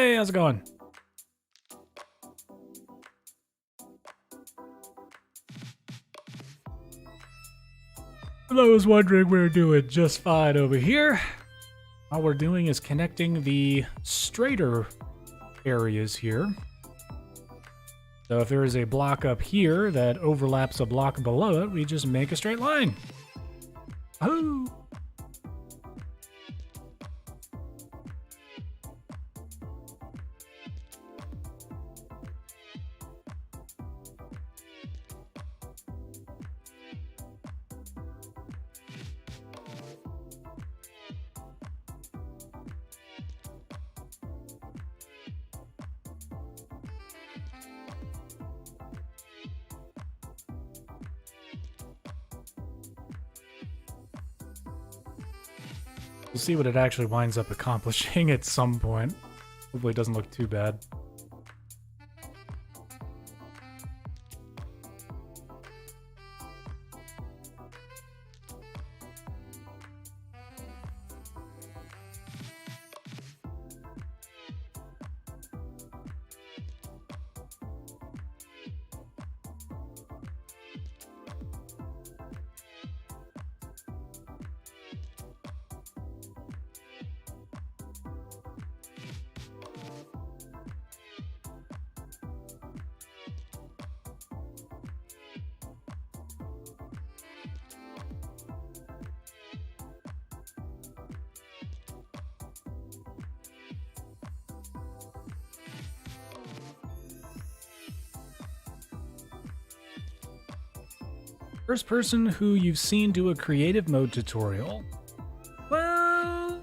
Hey, how's it going? I was wondering, we're doing just fine over here. All we're doing is connecting the straighter areas here. So if there is a block up here that overlaps a block below it, we just make a straight line. Oh. We'll see what it actually winds up accomplishing at some point. Hopefully it doesn't look too bad. First person who you've seen do a creative mode tutorial. Well,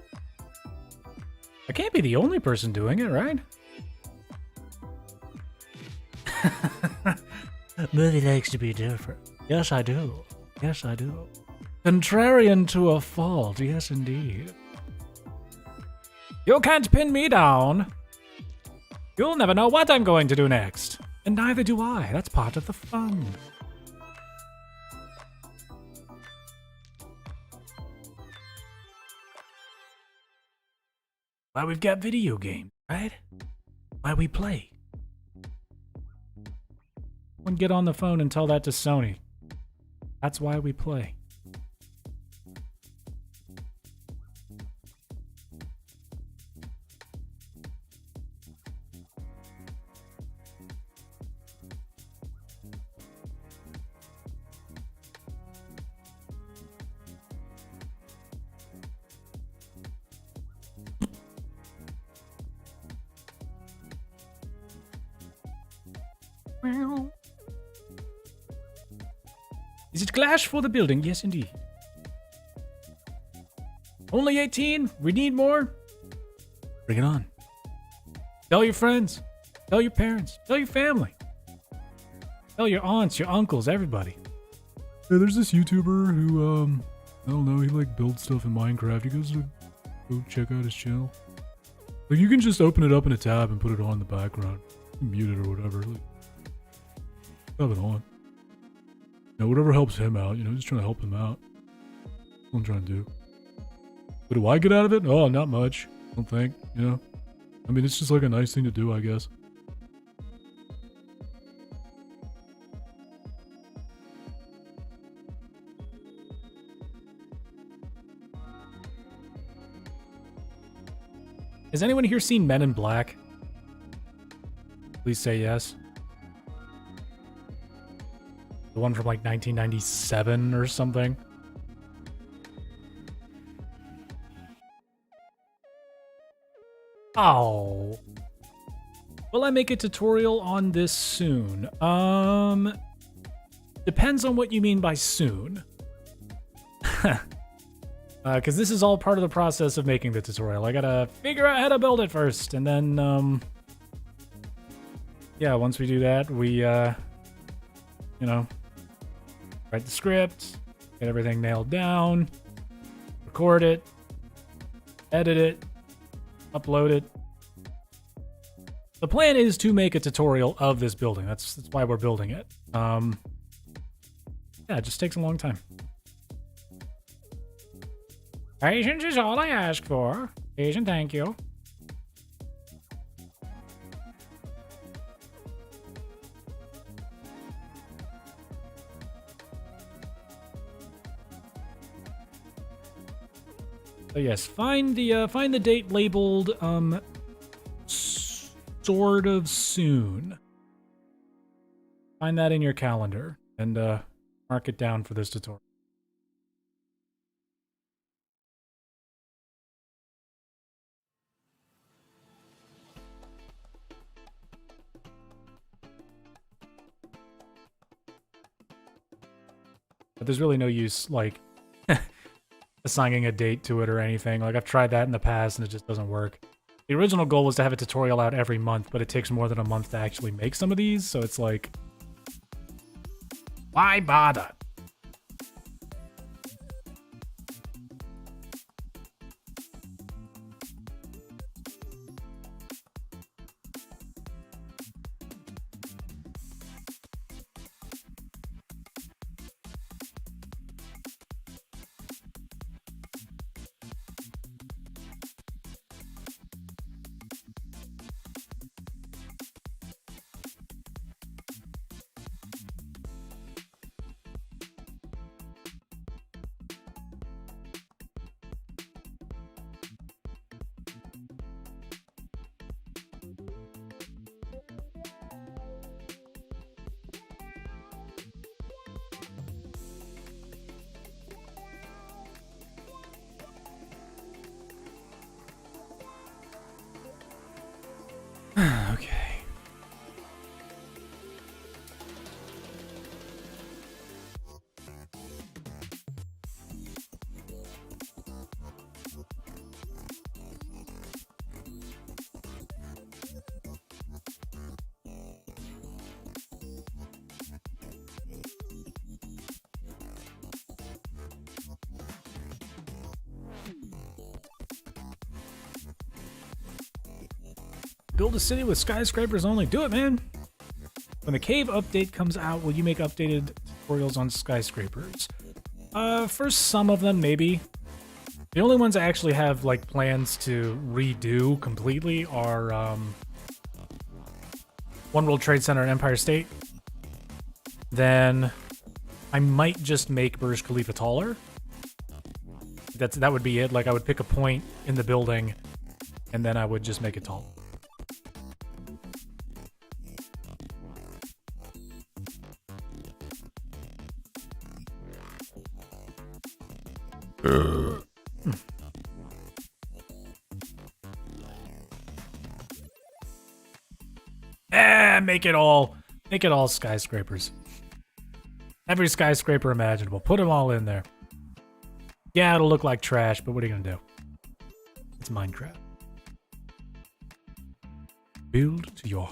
I can't be the only person doing it, right? Movie likes to be different. Yes, I do. Yes, I do. Contrarian to a fault. Yes, indeed. You can't pin me down. You'll never know what I'm going to do next. And neither do I. That's part of the fun. Why we've got video games, right? Why we play. Someone get on the phone and tell that to Sony. That's why we play. Is it glass for the building? Yes, indeed. Only 18? We need more? Bring it on. Tell your friends. Tell your parents. Tell your family. Tell your aunts, your uncles, everybody. Yeah, there's this YouTuber who, I don't know, he like builds stuff in Minecraft. You guys go check out his channel. Like, you can just open it up in a tab and put it on in the background. Mute it or whatever. Like, have it on. Now, whatever helps him out, you know, just trying to help him out. That's what I'm trying to do. What do I get out of it? Oh, not much. I don't think, you know. I mean, it's just like a nice thing to do, I guess. Has anyone here seen Men in Black? Please say yes. The one from like 1997 or something. Oh. Will I make a tutorial on this soon? Depends on what you mean by soon. Because this is all part of the process of making the tutorial. I gotta figure out how to build it first, and then, yeah, once we do that, we, you know, write the script, get everything nailed down, record it, edit it, upload it. The plan is to make a tutorial of this building. That's why we're building it. Yeah, it just takes a long time. Patience is all I ask for. Patience, thank you. So yes, find the date labeled sort of soon. Find that in your calendar and mark it down for this tutorial. But there's really no use, like, assigning a date to it or anything. Like, I've tried that in the past and it just doesn't work. The original goal was to have a tutorial out every month, but it takes more than a month to actually make some of these, so it's like, why bother? Okay. Build a city with skyscrapers only. Do it, man! When the cave update comes out, will you make updated tutorials on skyscrapers? For some of them, maybe. The only ones I actually have, like, plans to redo completely are, One World Trade Center and Empire State. Then I might just make Burj Khalifa taller. That would be it. Like, I would pick a point in the building, and then I would just make it tall. Make it all skyscrapers. Every skyscraper imaginable. Put them all in there. Yeah, it'll look like trash, but what are you gonna do? It's Minecraft. Build to your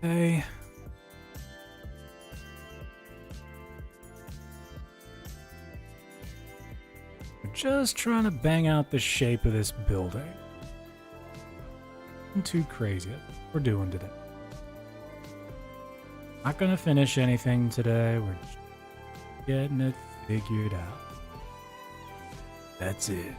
Okay. We're just trying to bang out the shape of this building. Nothing too crazy. That's what we're doing today. Not gonna finish anything today. We're just getting it figured out. That's it.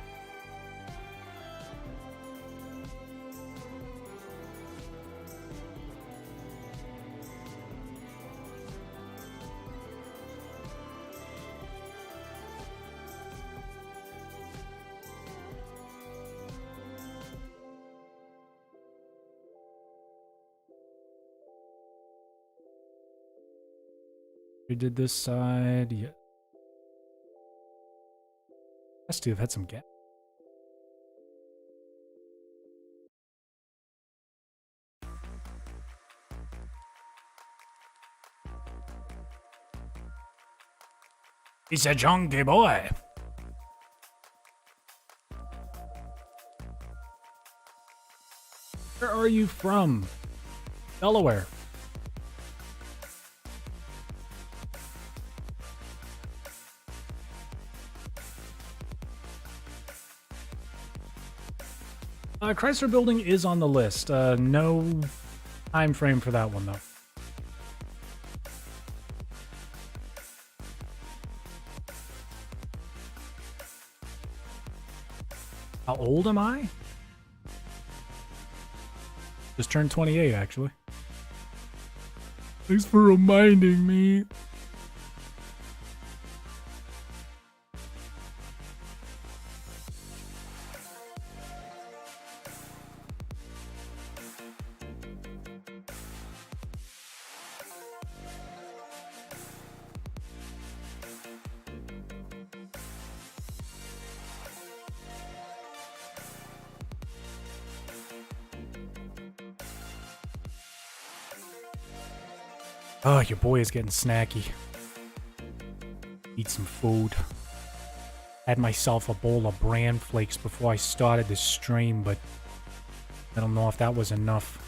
We did this side. Yeah. Has to have had some gas. He's a junkie boy. Where are you from? Delaware. Chrysler Building is on the list. No time frame for that one, though. How old am I? Just turned 28, actually. Thanks for reminding me. Oh, your boy is getting snacky. Eat some food. Had myself a bowl of bran flakes before I started the stream, but I don't know if that was enough.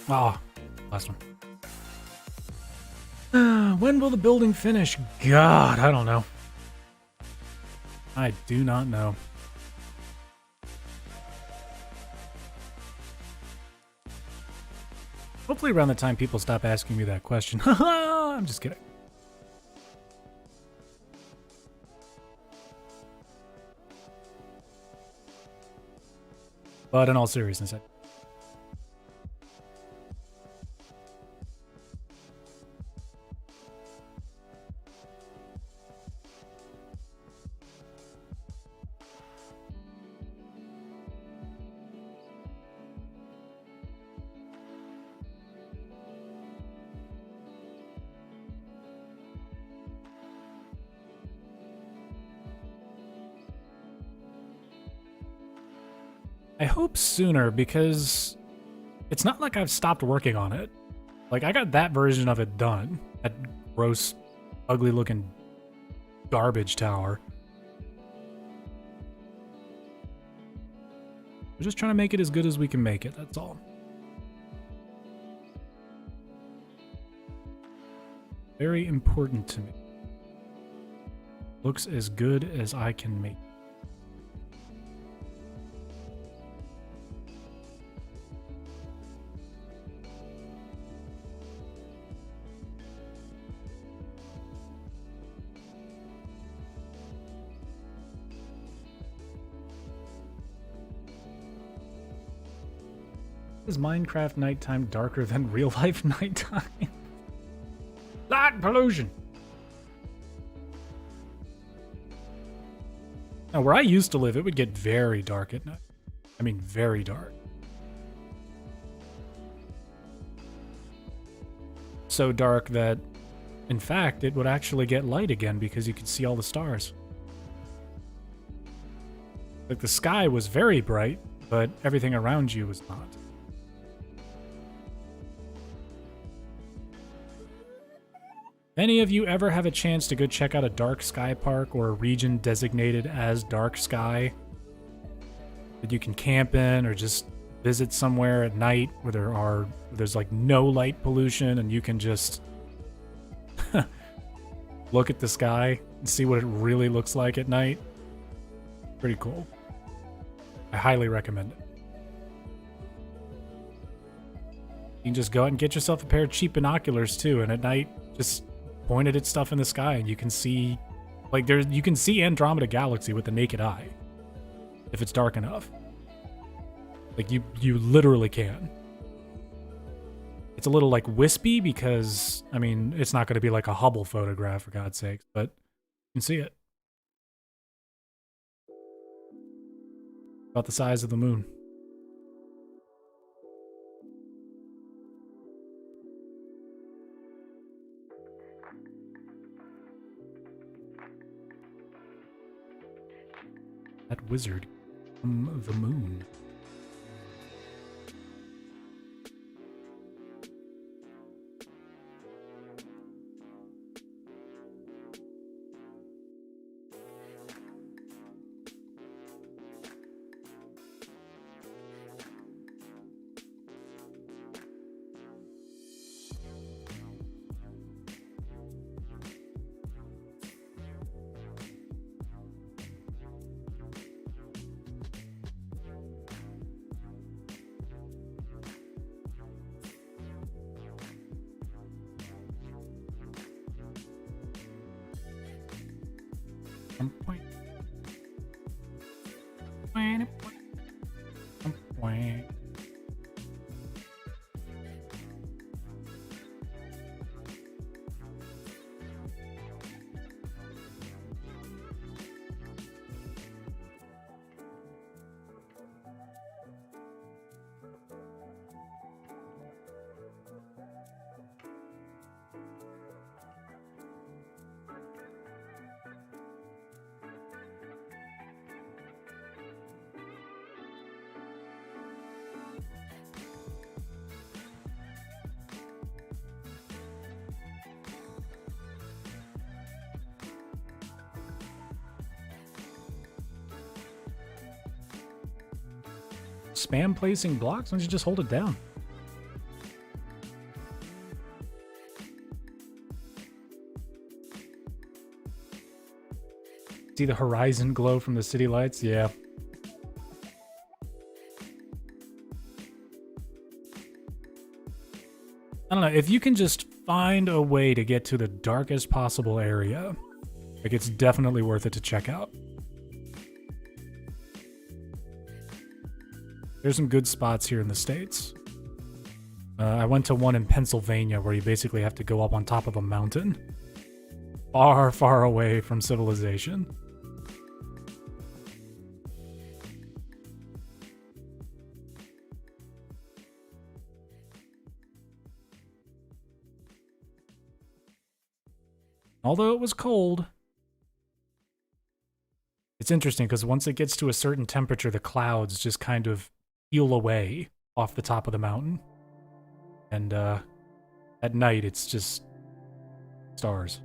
Ah, last one. When will the building finish? God, I don't know. I do not know. Hopefully around the time people stop asking me that question. I'm just kidding. But in all seriousness, I hope sooner, because it's not like I've stopped working on it. Like, I got that version of it done. That gross, ugly looking garbage tower. We're just trying to make it as good as we can make it, that's all. Very important to me. Looks as good as I can make. Is Minecraft nighttime darker than real life nighttime? Light pollution! Now, where I used to live, it would get very dark at night. I mean, very dark. So dark that, in fact, it would actually get light again because you could see all the stars. Like, the sky was very bright, but everything around you was not. Any of you ever have a chance to go check out a dark sky park or a region designated as dark sky that you can camp in or just visit somewhere at night where there's like no light pollution and you can just look at the sky and see what it really looks like at night? Pretty cool. I highly recommend it. You can just go out and get yourself a pair of cheap binoculars too, and at night just pointed at stuff in the sky and you can see, like, you can see Andromeda Galaxy with the naked eye if it's dark enough. Like, you literally can. It's a little like wispy because, I mean, it's not going to be like a Hubble photograph, for God's sakes, but you can see it. About the size of the moon. That wizard from the moon. Spam placing blocks? Why don't you just hold it down? See the horizon glow from the city lights? Yeah. I don't know, if you can just find a way to get to the darkest possible area, like, it's definitely worth it to check out. There's some good spots here in the States. I went to one in Pennsylvania where you basically have to go up on top of a mountain. Far, far away from civilization. Although it was cold, it's interesting because once it gets to a certain temperature, the clouds just kind of peel away off the top of the mountain. And at night, it's just stars.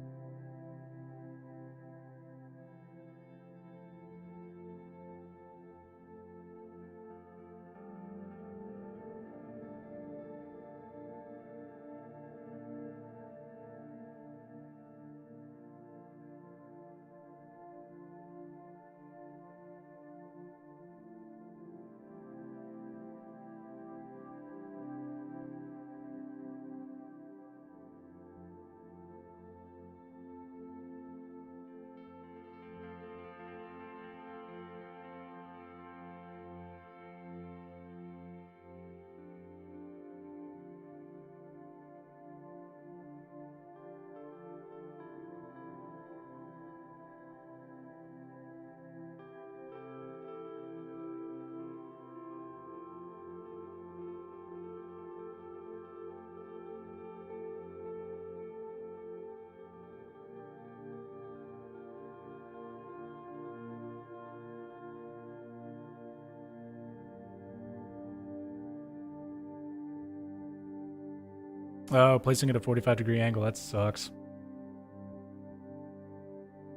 Oh, placing at a 45-degree angle. That sucks.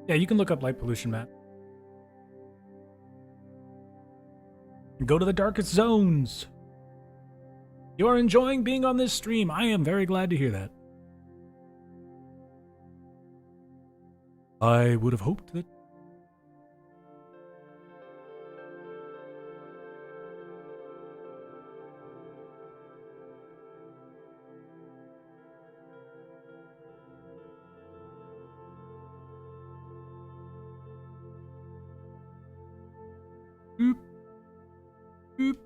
Yeah, you can look up light pollution map. Go to the darkest zones. You are enjoying being on this stream. I am very glad to hear that. I would have hoped that. Boop. Boop.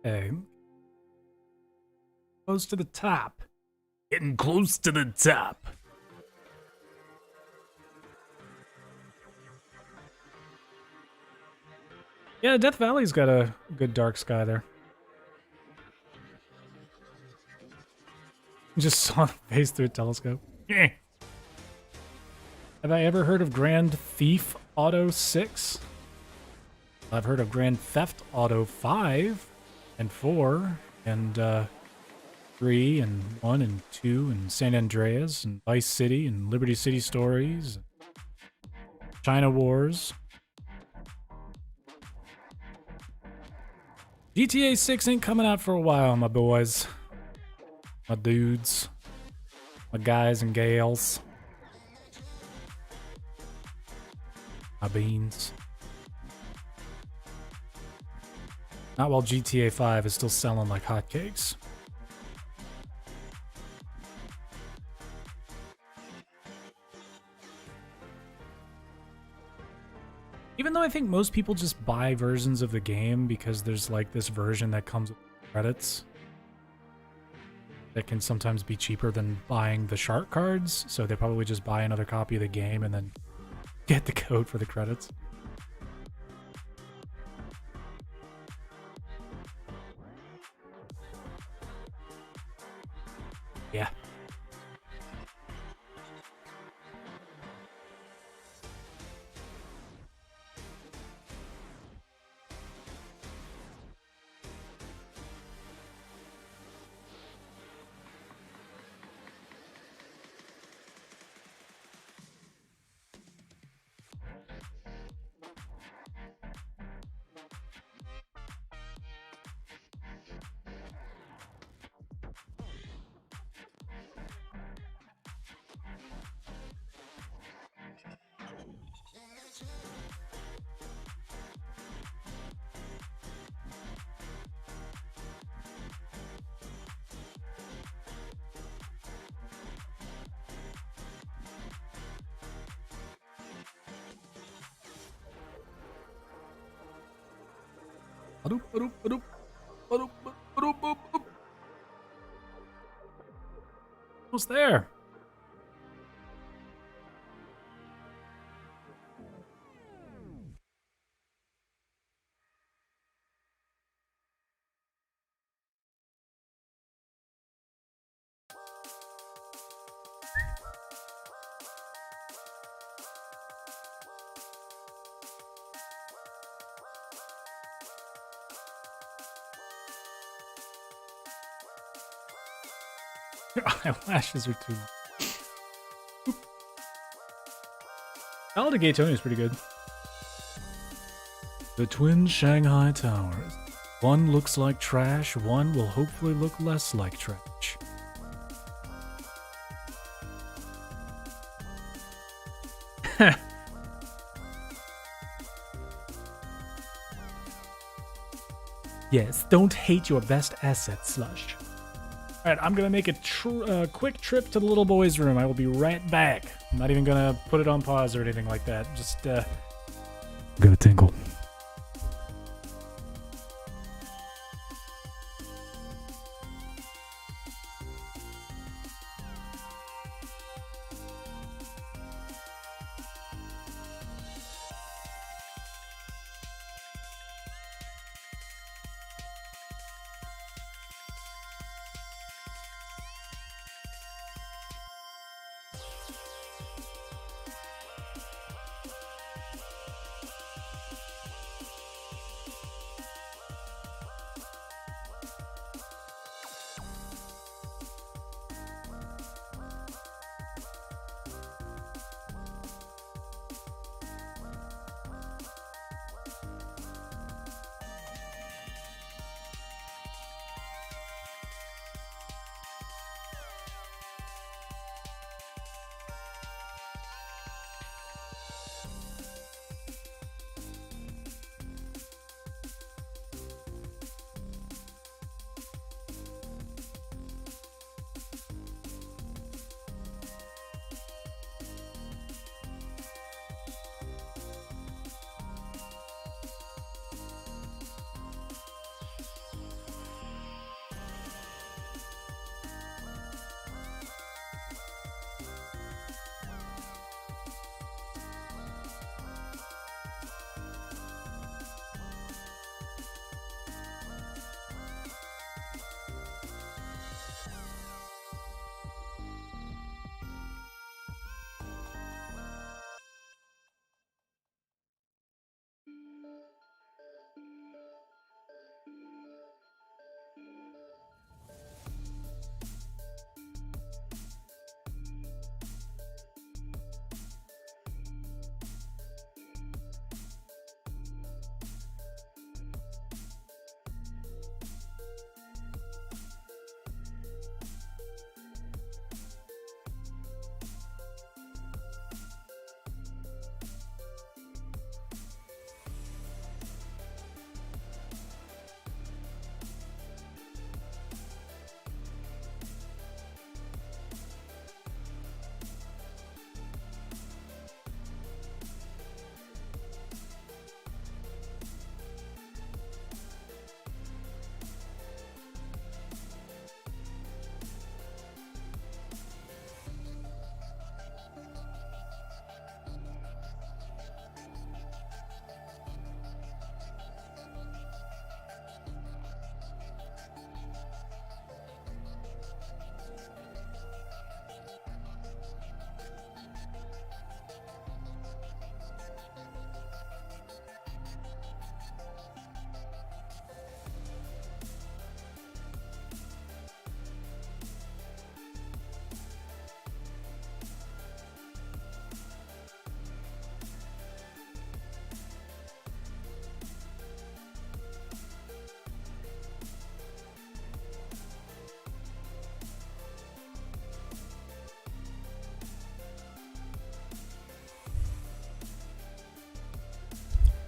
Okay. Close to the top. Getting close to the top. Yeah, Death Valley's got a good dark sky there. Just saw the face through a telescope. Yeah. Have I ever heard of Grand Theft Auto 6? I've heard of Grand Theft Auto 5 and 4 and 3 and 1 and 2 and San Andreas and Vice City and Liberty City Stories, China Wars. GTA 6 ain't coming out for a while, my boys. My dudes. My guys and gals. My beans. Not while GTA 5 is still selling like hotcakes. Even though I think most people just buy versions of the game because there's like this version that comes with credits that can sometimes be cheaper than buying the shark cards, so they probably just buy another copy of the game and then get the code for the credits. Yeah. Almost there. Your eyelashes are too long. Alligator is pretty good. The twin Shanghai towers. One looks like trash, one will hopefully look less like trash. Yes, don't hate your best asset, Slush. Alright, I'm gonna make a quick trip to the little boy's room. I will be right back. I'm not even gonna put it on pause or anything like that. Just, Got a tinkle.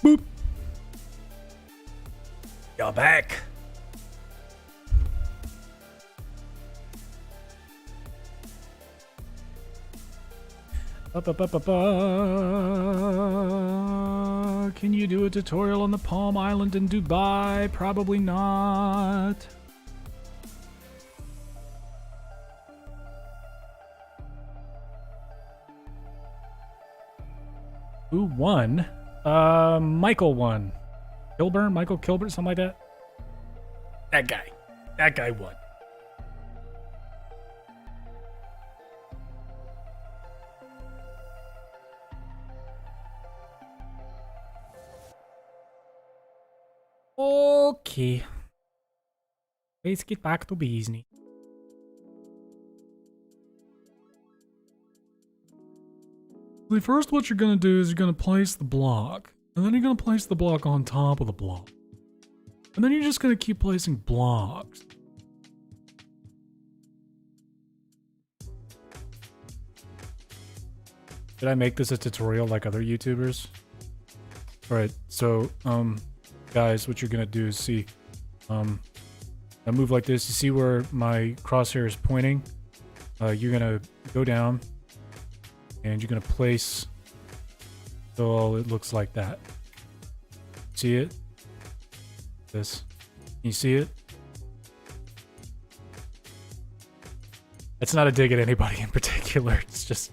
Boop. you're back. Can you do a tutorial on the Palm Island in Dubai? Probably not. Who won? Michael won. Kilburn? Michael Kilburn? Something like that? That guy. That guy won. Okay. Let's get back to business. First, what you're going to do is you're going to place the block. And then you're going to place the block on top of the block. And then you're just going to keep placing blocks. Did I make this a tutorial like other YouTubers? Alright, so, guys, what you're gonna do is see, I move like this. You see where my crosshair is pointing? You're gonna go down and you're gonna place so it looks like that. See it? This. Can you see it? It's not a dig at anybody in particular. It's just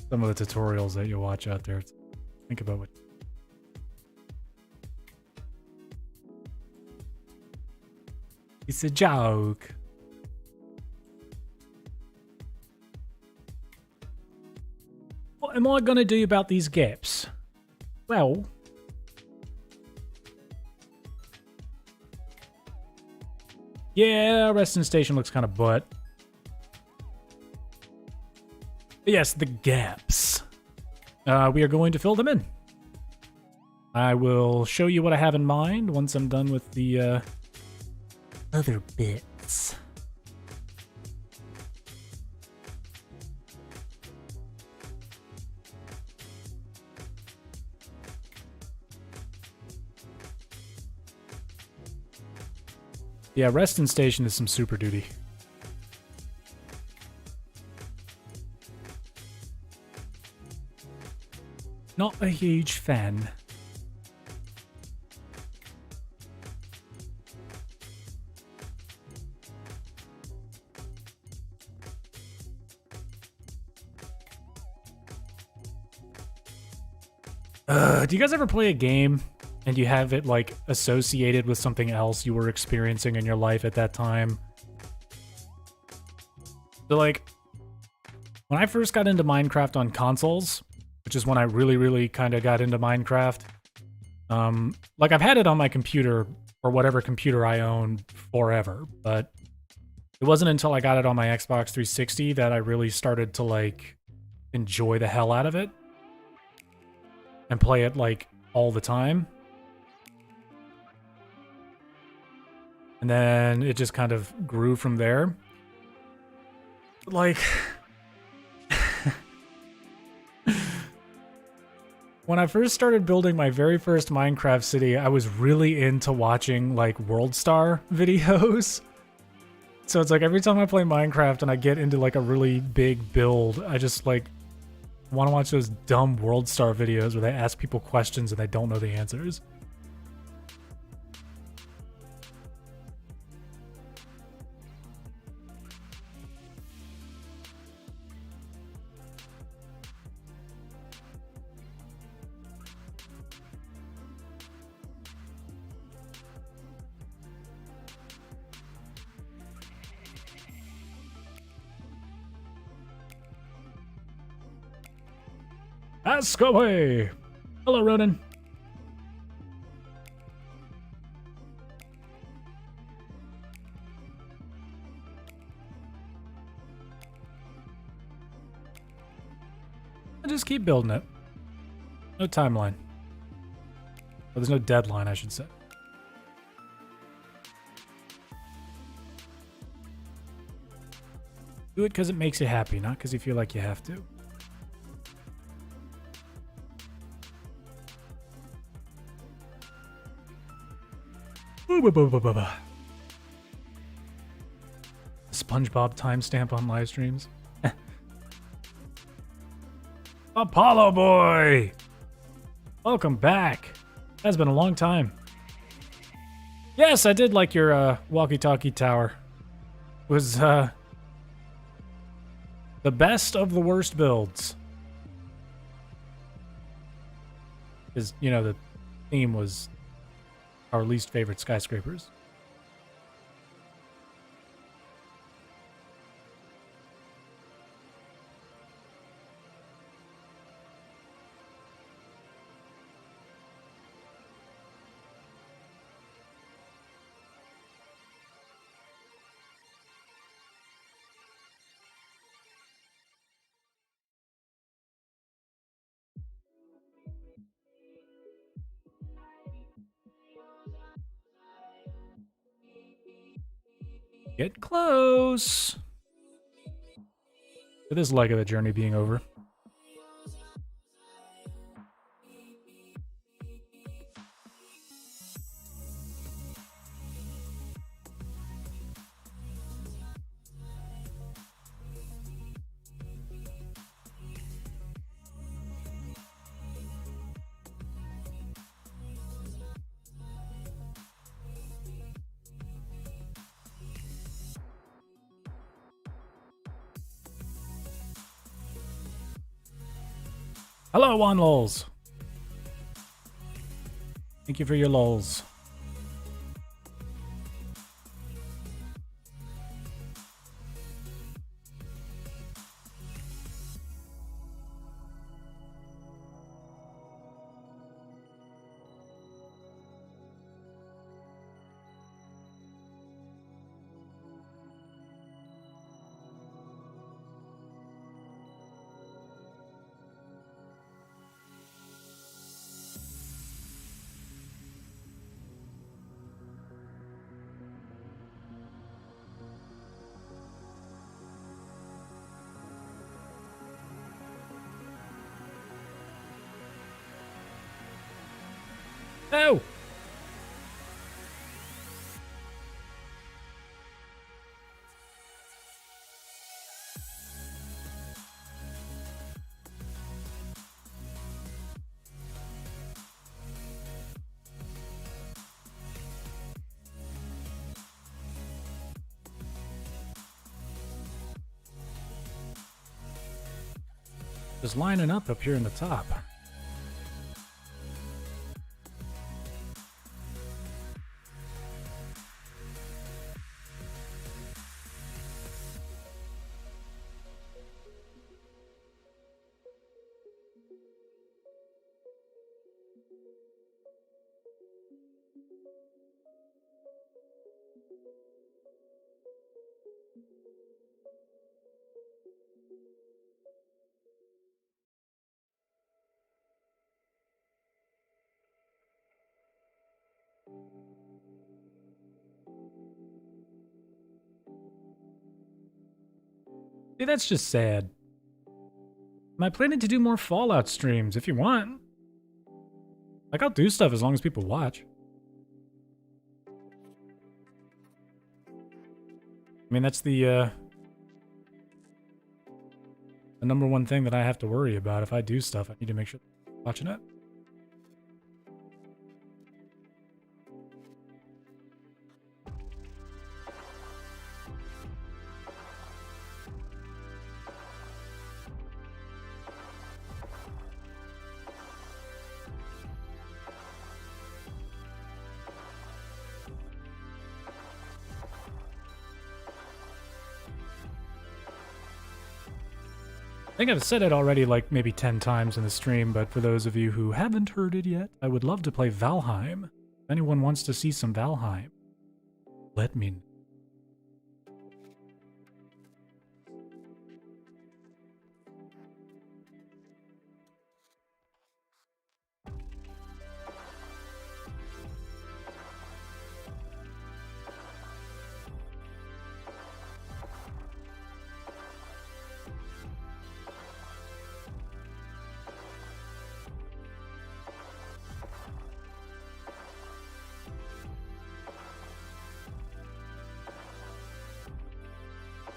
some of the tutorials that you watch out there. Think about what. It's a joke. What am I gonna do about these gaps? Well, yeah, resting station looks kind of butt. But yes, the gaps. We are going to fill them in. I will show you what I have in mind once I'm done with the other bits. Yeah, resting station is some Super Duty. Not a huge fan. Do you guys ever play a game and you have it like associated with something else you were experiencing in your life at that time? So like, when I first got into Minecraft on consoles, which is when I really kind of got into Minecraft, like I've had it on my computer or whatever computer I own forever, but it wasn't until I got it on my Xbox 360 that I really started to like enjoy the hell out of it and play it like all the time. And then it just kind of grew from there. Like, when I first started building my very first Minecraft city, I was really into watching like World Star videos. So it's like every time I play Minecraft and I get into like a really big build, I just like want to watch those dumb World Star videos where they ask people questions and they don't know the answers. Ask away! Hello, Ronan. I just keep building it. No timeline. Well, there's no deadline, I should say. Do it because it makes you happy, not because you feel like you have to. SpongeBob timestamp on live streams. Apollo boy! Welcome back. That's been a long time. Yes, I did like your walkie-talkie tower. It was the best of the worst builds. Because, you know, the theme was our least favorite skyscrapers. Get close. For this leg of the journey being over. Hello, One Lols. Thank you for your lols. No! Just lining up here in the top. See, that's just sad. Am I planning to do more Fallout streams? If you want. Like, I'll do stuff as long as people watch. I mean, that's the number one thing that I have to worry about. If I do stuff, I need to make sure they're watching it. I think I've said it already like maybe 10 times in the stream, but for those of you who haven't heard it yet, I would love to play Valheim. If anyone wants to see some Valheim, let me know.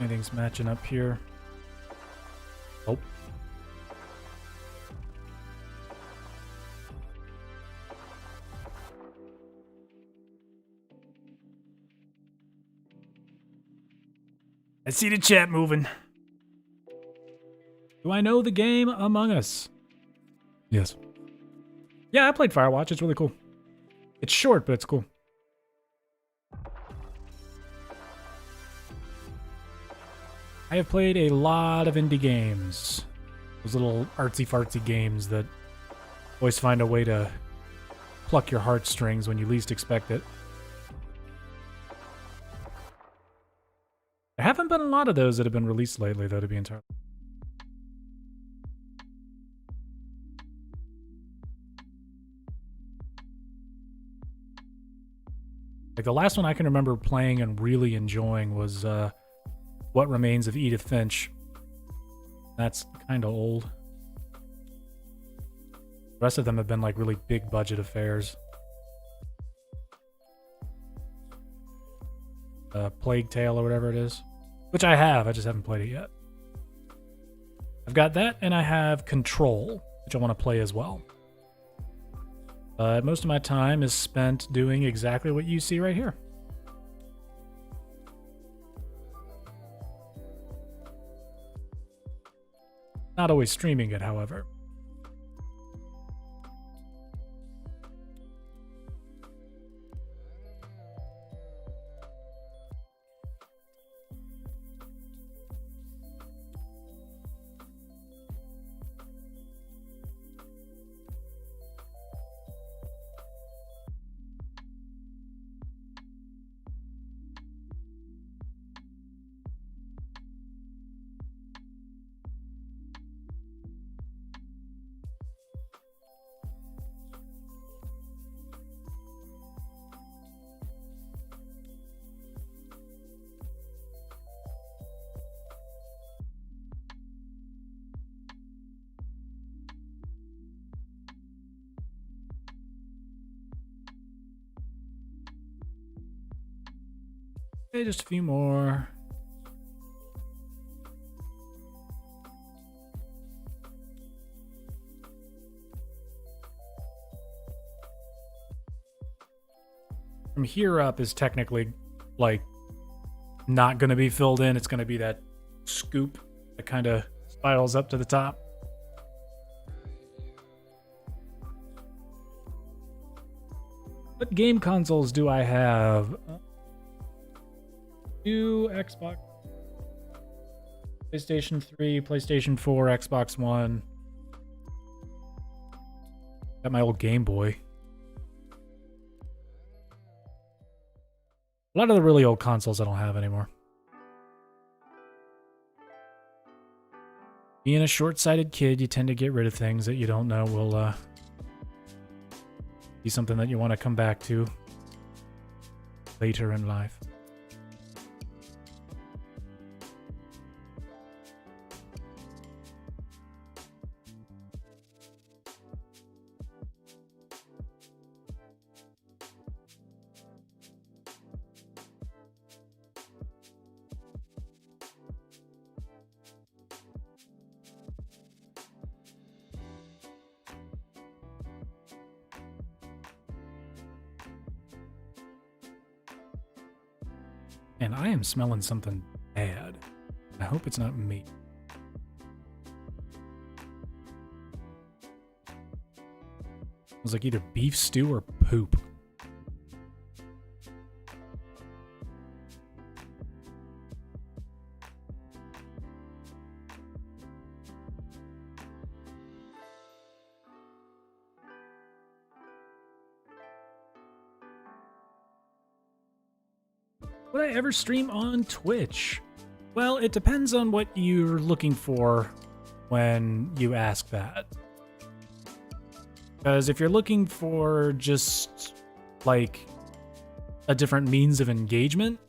Anything's matching up here. Oh. I see the chat moving. Do I know the game Among Us? Yes. Yeah, I played Firewatch. It's really cool. It's short, but it's cool. I have played a lot of indie games. Those little artsy-fartsy games that always find a way to pluck your heartstrings when you least expect it. There haven't been a lot of those that have been released lately, though, to be entirely. Like, the last one I can remember playing and really enjoying was, What Remains of Edith Finch. That's kind of old. The rest of them have been like really big budget affairs. Plague Tale or whatever it is. Which I have, I just haven't played it yet. I've got that, and I have Control, which I want to play as well. Most of my time is spent doing exactly what you see right here. Not always streaming it, however. Okay, just a few more. From here up is technically, like, not going to be filled in. It's going to be that scoop that kind of spirals up to the top. What game consoles do I have? Two Xbox, PlayStation 3, PlayStation 4, Xbox One. Got my old Game Boy. A lot of the really old consoles I don't have anymore. Being a short-sighted kid, you tend to get rid of things that you don't know will be something that you want to come back to later in life. And I am smelling something bad. I hope it's not me. It was like either beef stew or poop. Would I ever stream on Twitch? Well, it depends on what you're looking for when you ask that. Because if you're looking for just, like, a different means of engagement,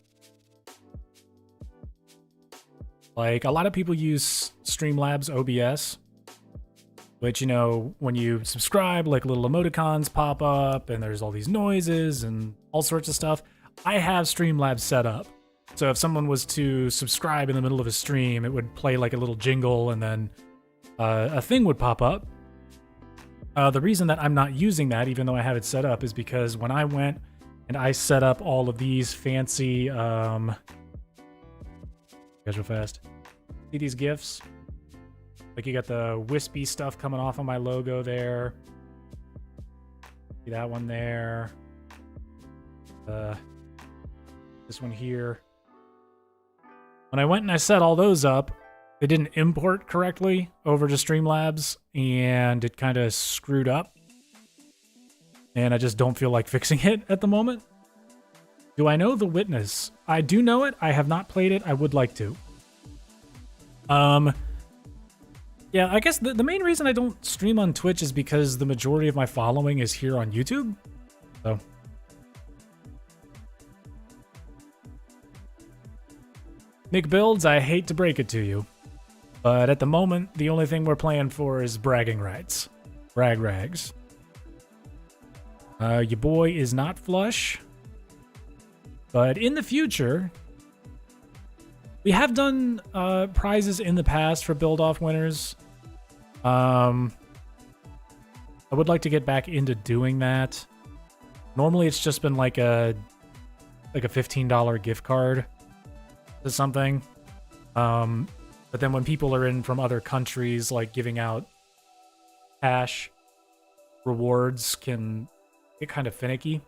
like, a lot of people use Streamlabs OBS, which, you know, when you subscribe, like, little emoticons pop up, and there's all these noises and all sorts of stuff. I have Streamlabs set up. So if someone was to subscribe in the middle of a stream, it would play like a little jingle and then a thing would pop up. The reason that I'm not using that, even though I have it set up, is because when I went and I set up all of these fancy, guys real fast. See these GIFs? Like you got the wispy stuff coming off of my logo there. See that one there. This one here. When I went and I set all those up, it didn't import correctly over to Streamlabs, and it kind of screwed up. And I just don't feel like fixing it at the moment. Do I know The Witness? I do know it. I have not played it. I would like to. Yeah, I guess the main reason I don't stream on Twitch is because the majority of my following is here on YouTube. So... Nick Builds, I hate to break it to you, but at the moment, the only thing we're playing for is bragging rights. Brag rags. Your boy is not flush, but in the future, we have done prizes in the past for build-off winners. I would like to get back into doing that. Normally, it's just been like a $15 gift card to something. But then when people are in from other countries, like giving out cash rewards can get kind of finicky.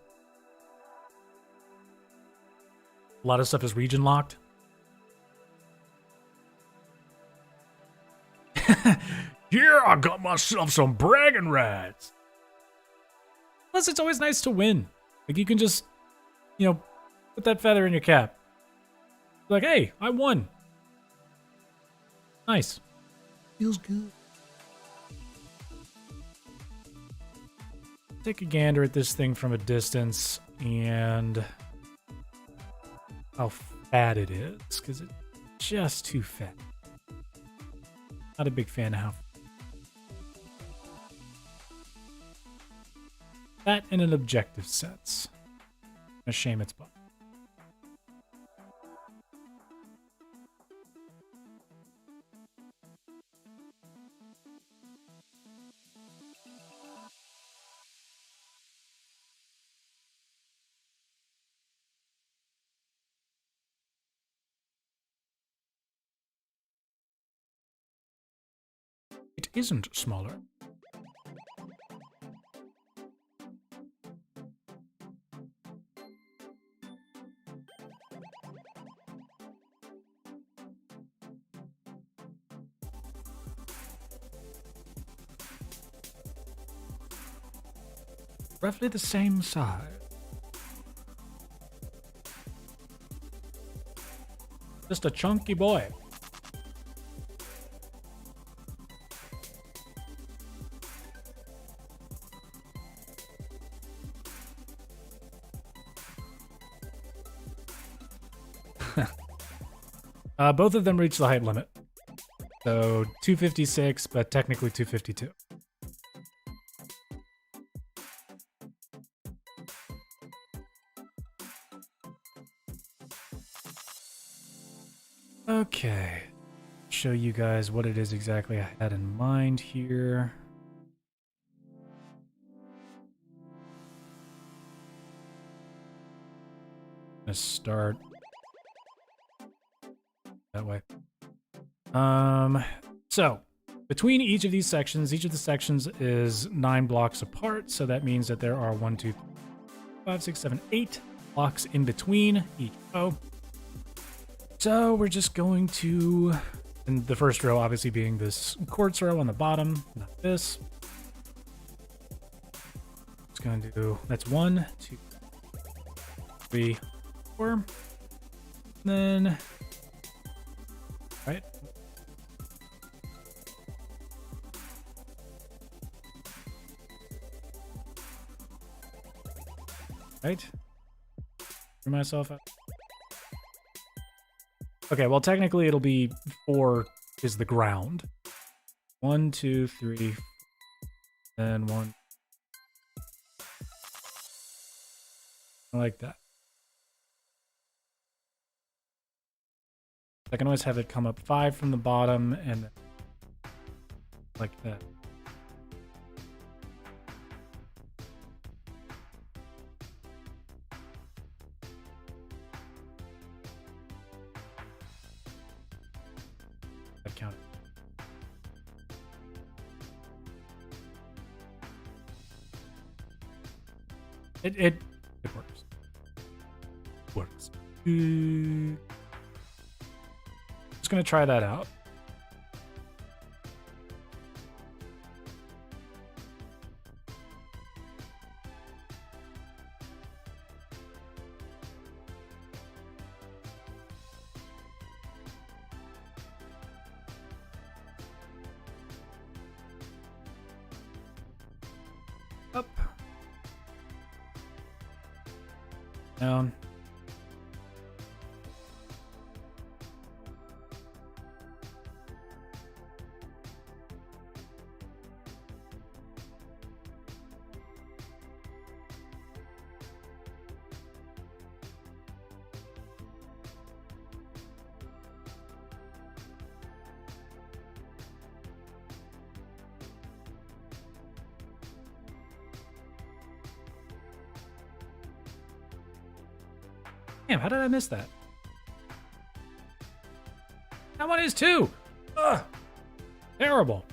A lot of stuff is region locked. Yeah, I got myself some bragging rights. Plus, it's always nice to win. Like, you can just, you know, put that feather in your cap. Like, hey, I won. Nice. Feels good. Take a gander at this thing from a distance and how fat it is, because it's just too fat. Not a big fan of how fat in an objective sense. A shame it's butt. isn't smaller. Roughly the same size. Just a chunky boy. Both of them reach the height limit. So 256, but technically 252. Okay. Show you guys what it is exactly I had in mind here. Let's start that way. So between each of the sections is 9 blocks apart, so that means that there are 1, 2, 3, 5, 6, 7, 8 blocks in between each row. So we're just going to, and the first row obviously being this quartz row on the bottom, not this. It's going to do, that's 1, 2, 3, 4. Then, right? Right? Screw myself out. Okay, well, technically it'll be 4 is the ground. 1, 2, 3, then 1. I like that. I can always have it come up 5 from the bottom and like that. That counted. It works. Works. Just gonna try that out. Up. Down. Damn, how did I miss that? That one is too! Ugh! Terrible.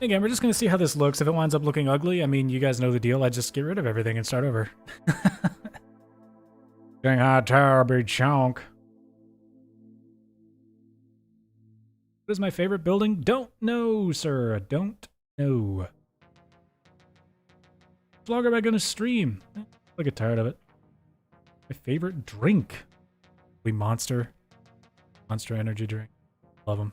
Again, we're just going to see how this looks. If it winds up looking ugly, I mean, you guys know the deal. I just get rid of everything and start over. Shanghai Tower, big chunk. What is my favorite building? Don't know, sir. Don't know. How long am I going to stream? I get tired of it. My favorite drink? Monster energy drink. Love them.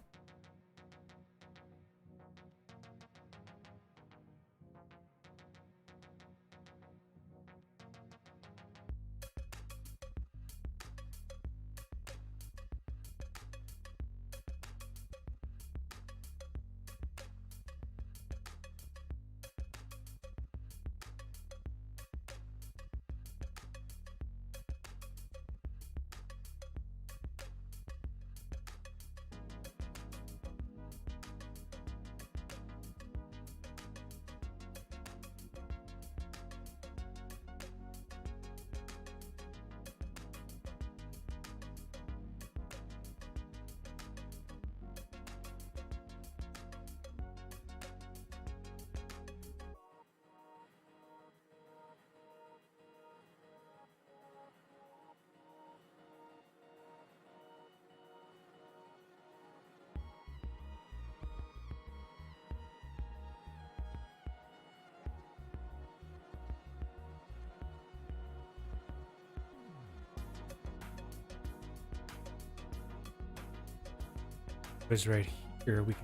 is right here. We can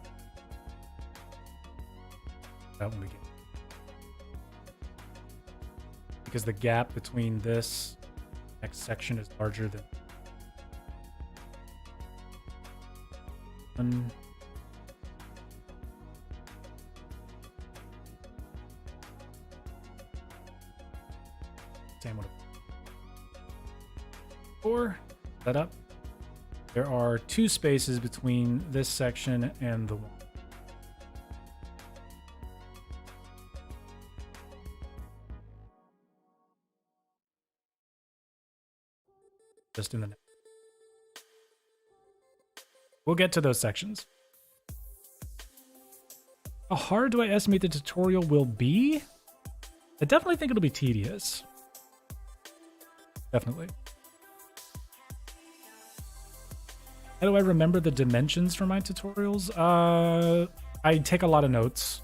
that one we get because the gap between this next section is larger than one. Same one. 4. Set up. There are 2 spaces between this section and the one. Just in the next. We'll get to those sections. How hard do I estimate the tutorial will be? I definitely think it'll be tedious. Definitely. How do I remember the dimensions for my tutorials? I take a lot of notes.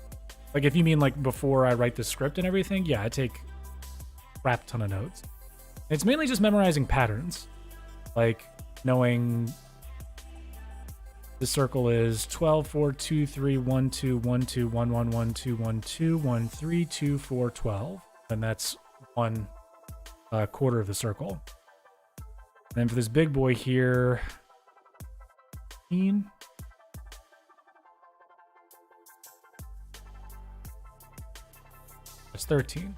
Like if you mean like before I write the script and everything, yeah, I take a crap ton of notes. It's mainly just memorizing patterns. Like knowing the circle is 12, 4, 2, 3, 1, 2, 1, 2, 1, 1, 1, 2, 1, 2, 1, 3, 2, 4, 12. And that's one quarter of the circle. And then for this big boy here, 15. That's 13.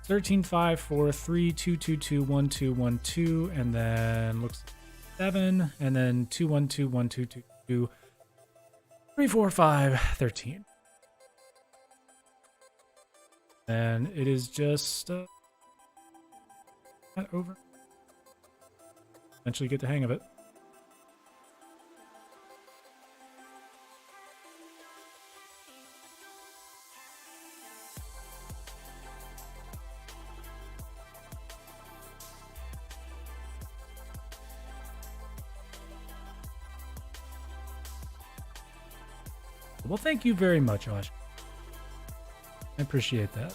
13, 5, 4, 3, 2, 2, 2, 1, 2, 1, 2, and then looks 7, and then 2, 1, 2, 1, 2, 2, 2, 3, 4, 5, 13. And it is just over. Eventually get the hang of it. Well, thank you very much, Osh. I appreciate that.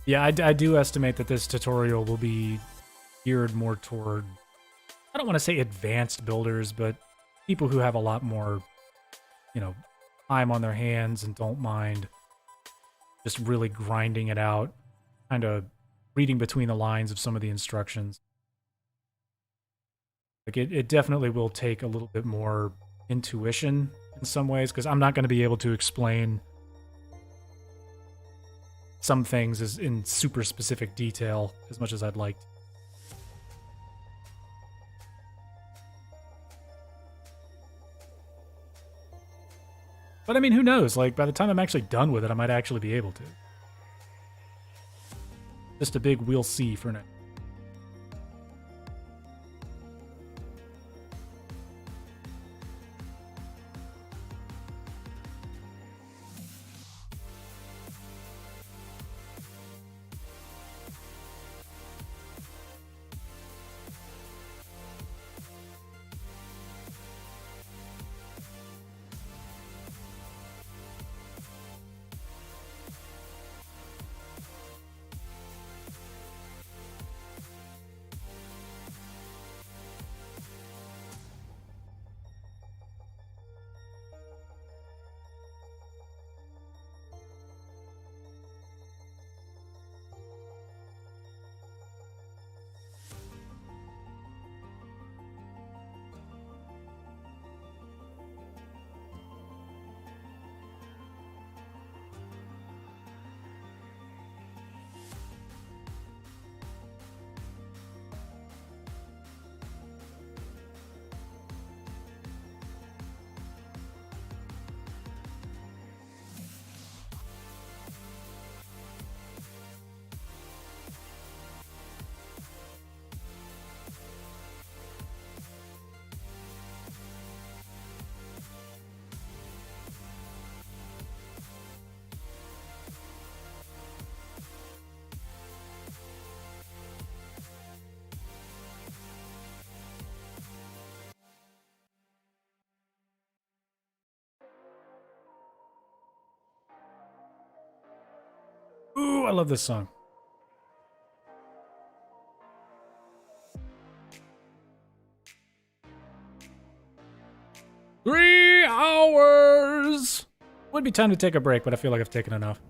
Yeah, I do estimate that this tutorial will be geared more toward, I don't want to say advanced builders, but people who have a lot more, you know, time on their hands and don't mind just really grinding it out, kind of reading between the lines of some of the instructions. Like it definitely will take a little bit more intuition in some ways, because I'm not going to be able to explain some things as in super specific detail as much as I'd like. But I mean, who knows? Like by the time I'm actually done with it, I might actually be able to. Just a big we'll see for now. Ooh, I love this song. Would be time to take a break, but I feel like I've taken enough.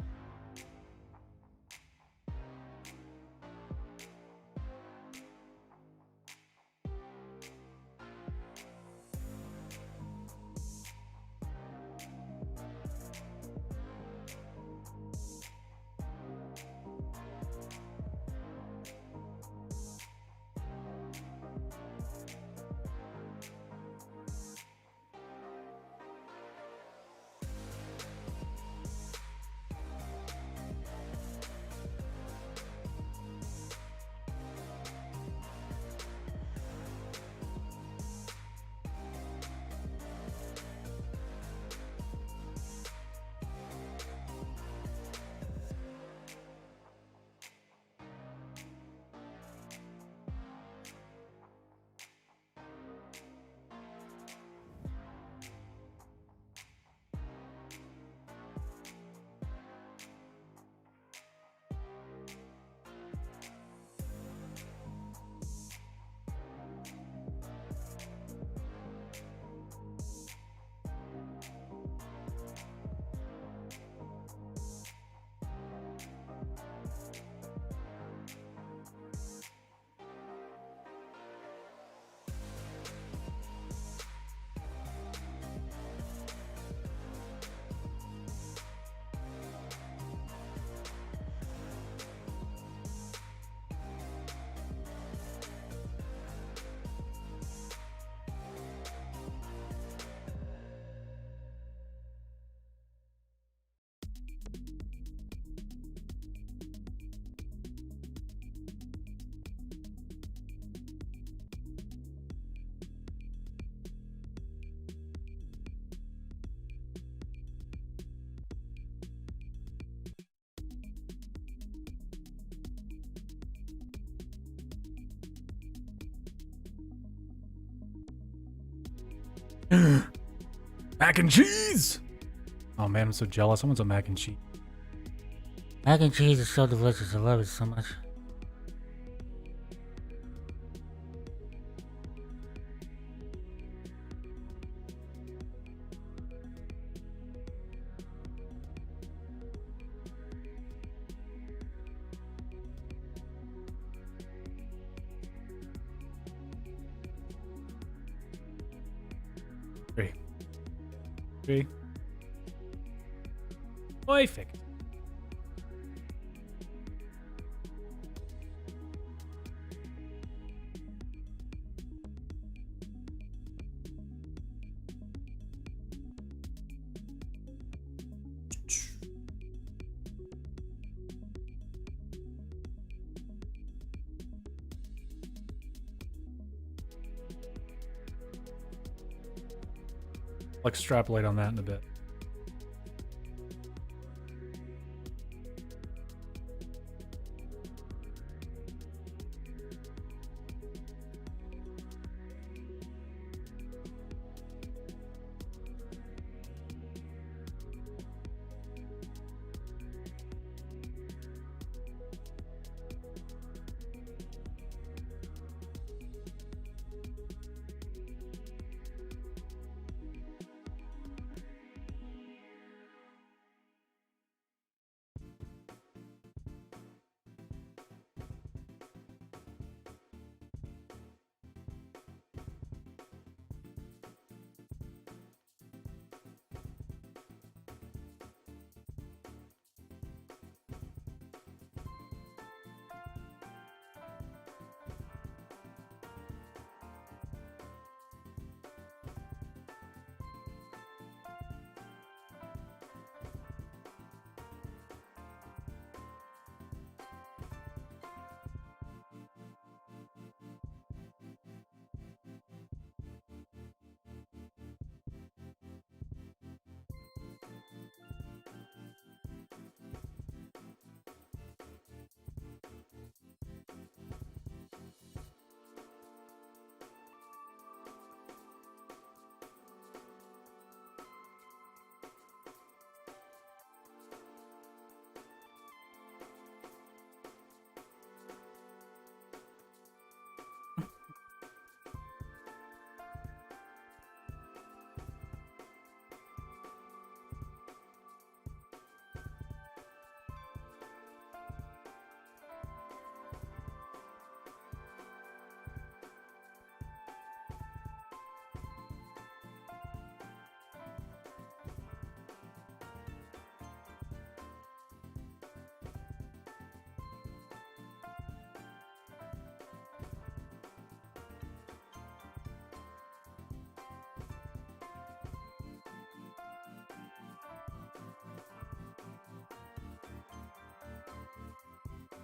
Mac and cheese! Oh man, I'm so jealous. I want some mac and cheese. Mac and cheese is so delicious. I love it so much. Three. Perfect. I'll extrapolate on that in a bit.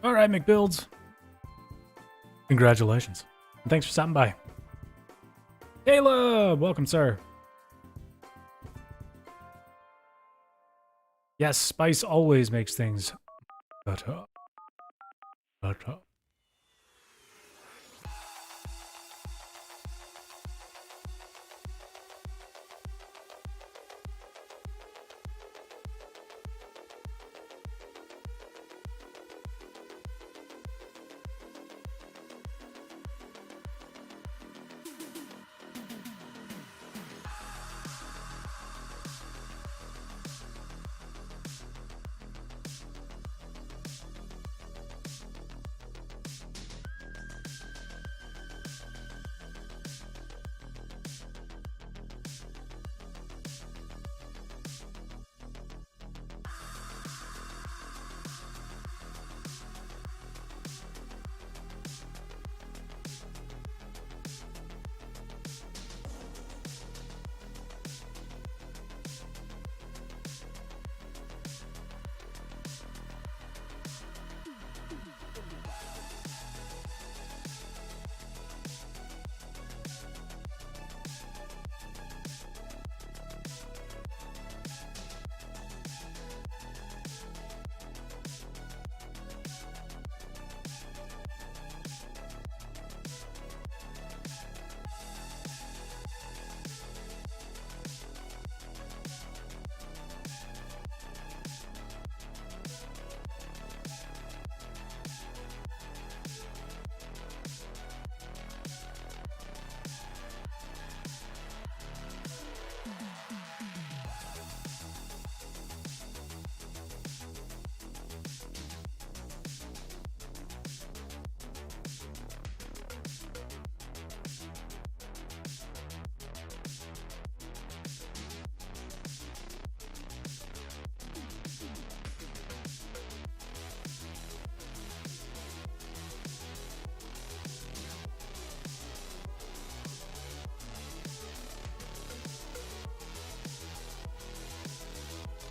All right, McBuilds. Congratulations. And thanks for stopping by. Caleb, welcome, sir. Yes, spice always makes things better. Better.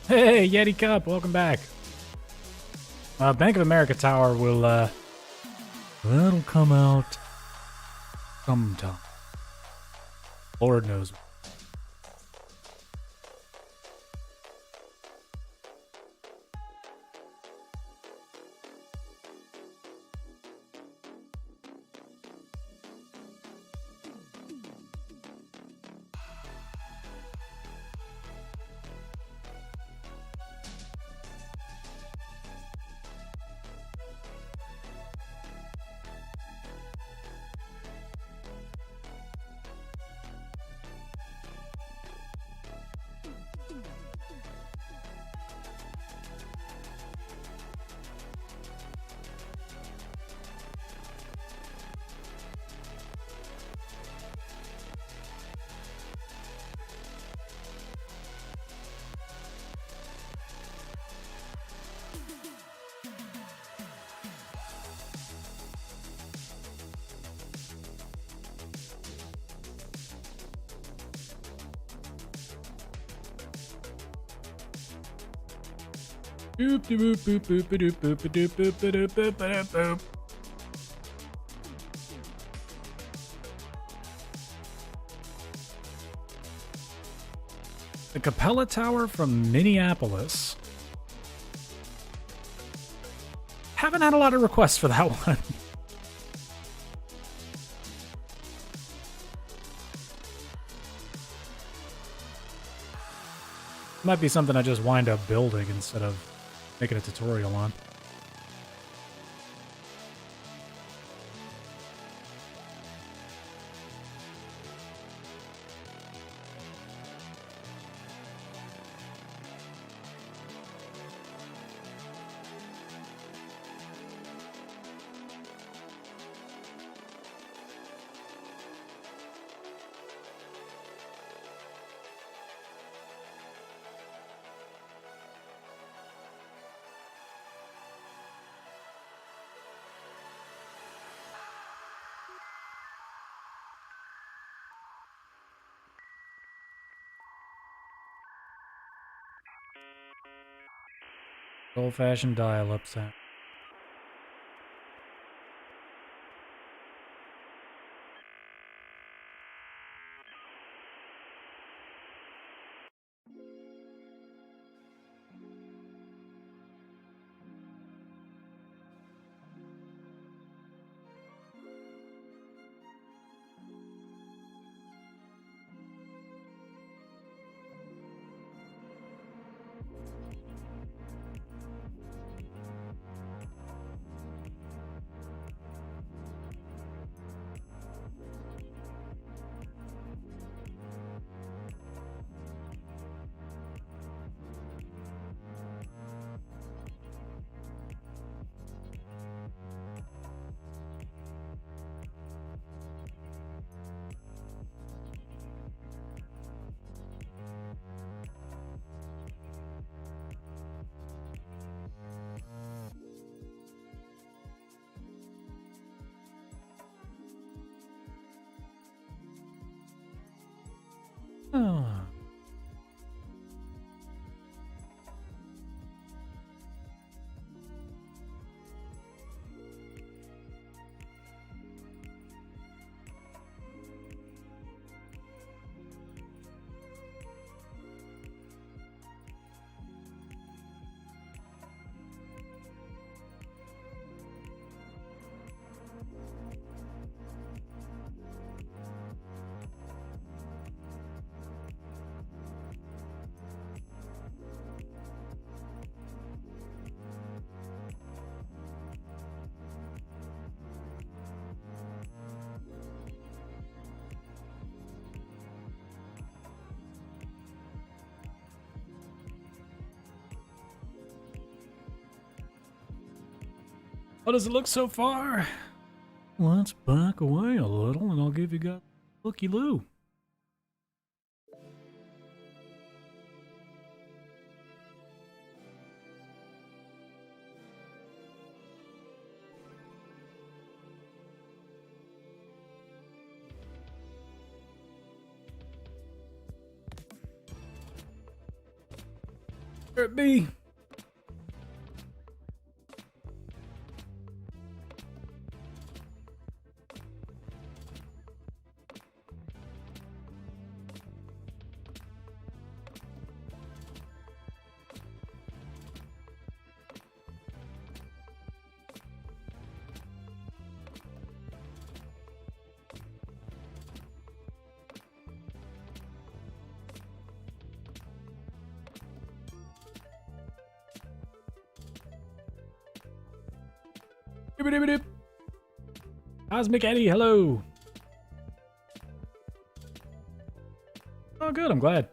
Hey, Yeti Cup, welcome back. Bank of America Tower will, that'll come out sometime. Lord knows. Boop boop boop boop boop boop boop boop boop boop boop boop. The Capella Tower from Minneapolis. Haven't had a lot of requests for that one. Might be something I just wind up building instead of making a tutorial on. Old-fashioned dial-up sound. How does it look so far? Let's back away a little and I'll give you guys a looky-loo. Here it be. Cosmic Eddie, hello. Oh, good, I'm glad.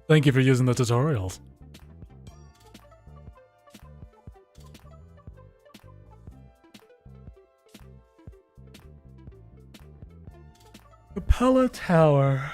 Thank you for using the tutorials. Capella Tower.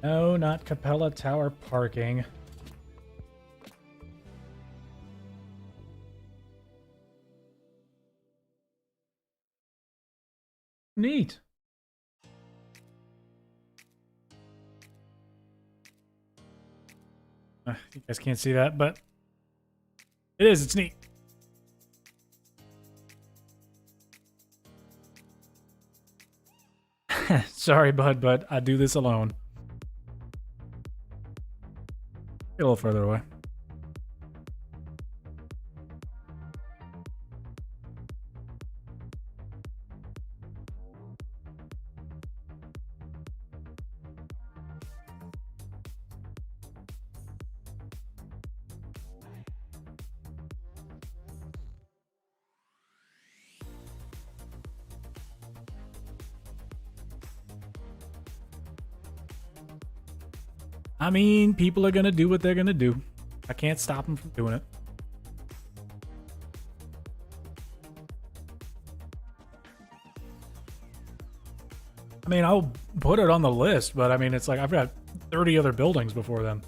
No, not Capella Tower parking. Neat. You guys can't see that, but it is. It's neat. Sorry, bud, but I do this alone. Get a little further away. I mean, people are gonna do what they're gonna do. I can't stop them from doing it. I mean, I'll put it on the list, but I mean, it's like I've got 30 other buildings before them.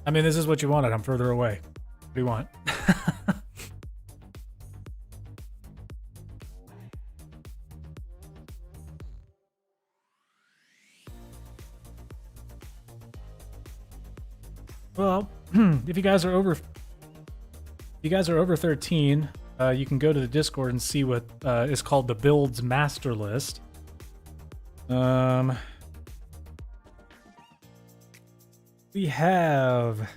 I mean, this is what you wanted. I'm further away. What do you want? Well, if you guys are over 13, you can go to the Discord and see what is called the builds master list. We have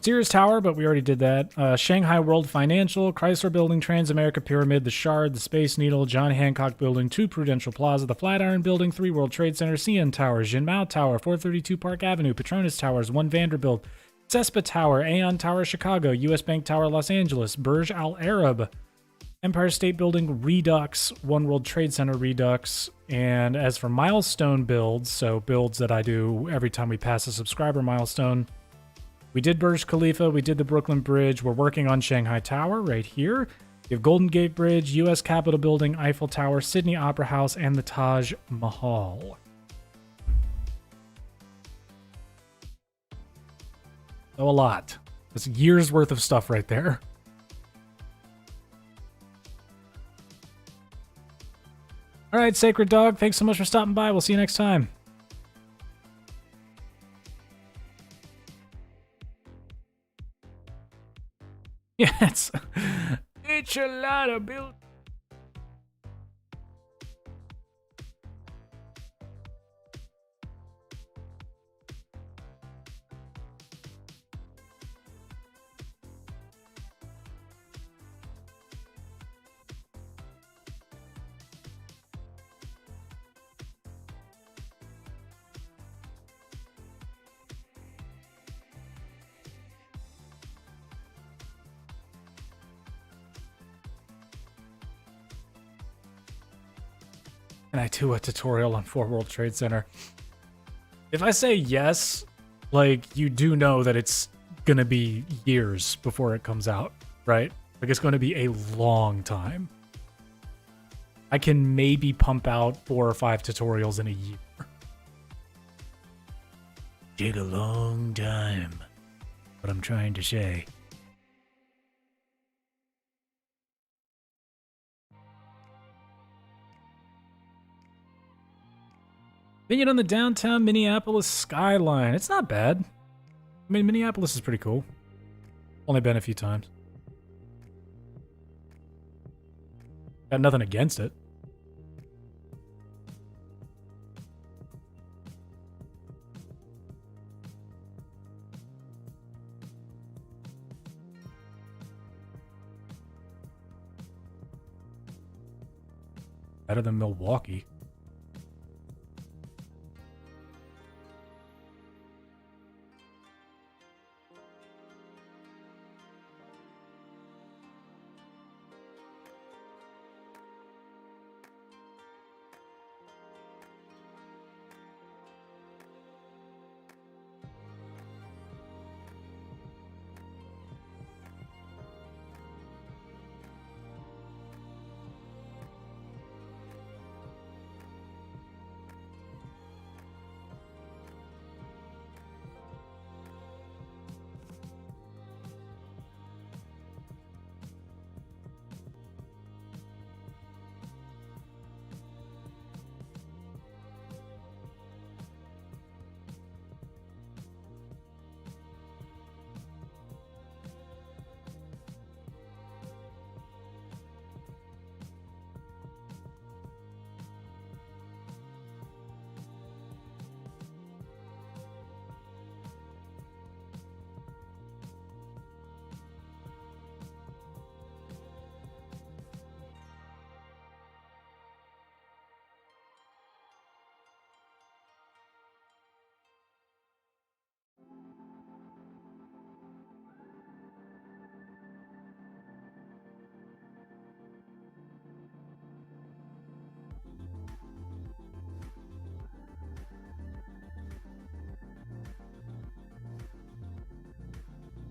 Sears Tower, but we already did that. Shanghai World Financial, Chrysler Building, Transamerica Pyramid, The Shard, The Space Needle, John Hancock Building, 2 Prudential Plaza, The Flatiron Building, 3 World Trade Center, CN Tower, Jinmao Tower, 432 Park Avenue, Petronas Towers, 1 Vanderbilt, Cespa Tower, Aeon Tower Chicago, US Bank Tower Los Angeles, Burj Al Arab, Empire State Building Redux, 1 World Trade Center Redux. And as for milestone builds, so builds that I do every time we pass a subscriber milestone, we did Burj Khalifa, we did the Brooklyn Bridge, we're working on Shanghai Tower right here. We have Golden Gate Bridge, US Capitol Building, Eiffel Tower, Sydney Opera House, and the Taj Mahal. So a lot. That's a year's worth of stuff right there. All right, Sacred Dog, thanks so much for stopping by. We'll see you next time. Yeah, it's a lot of build. Can I do a tutorial on 4 World Trade Center? If I say yes, like, you do know that it's gonna be years before it comes out, right? Like, it's gonna be a long time. I can maybe pump out 4 or 5 tutorials in a year. Take a long time. What I'm trying to say. Opinion on the downtown Minneapolis skyline. It's not bad. I mean, Minneapolis is pretty cool. Only been a few times. Got nothing against it. Better than Milwaukee.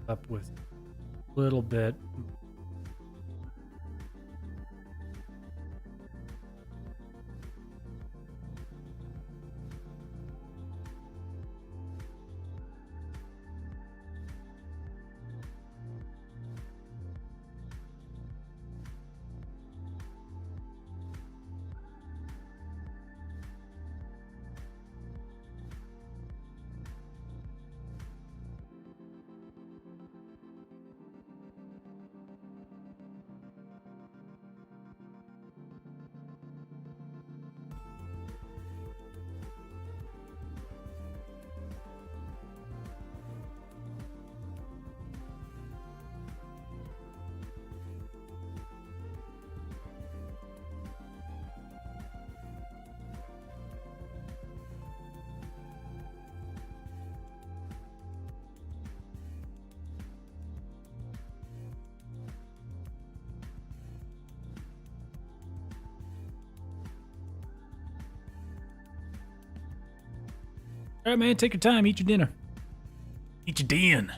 Up with a little bit. All right, man, take your time. Eat your dinner. Eat your din.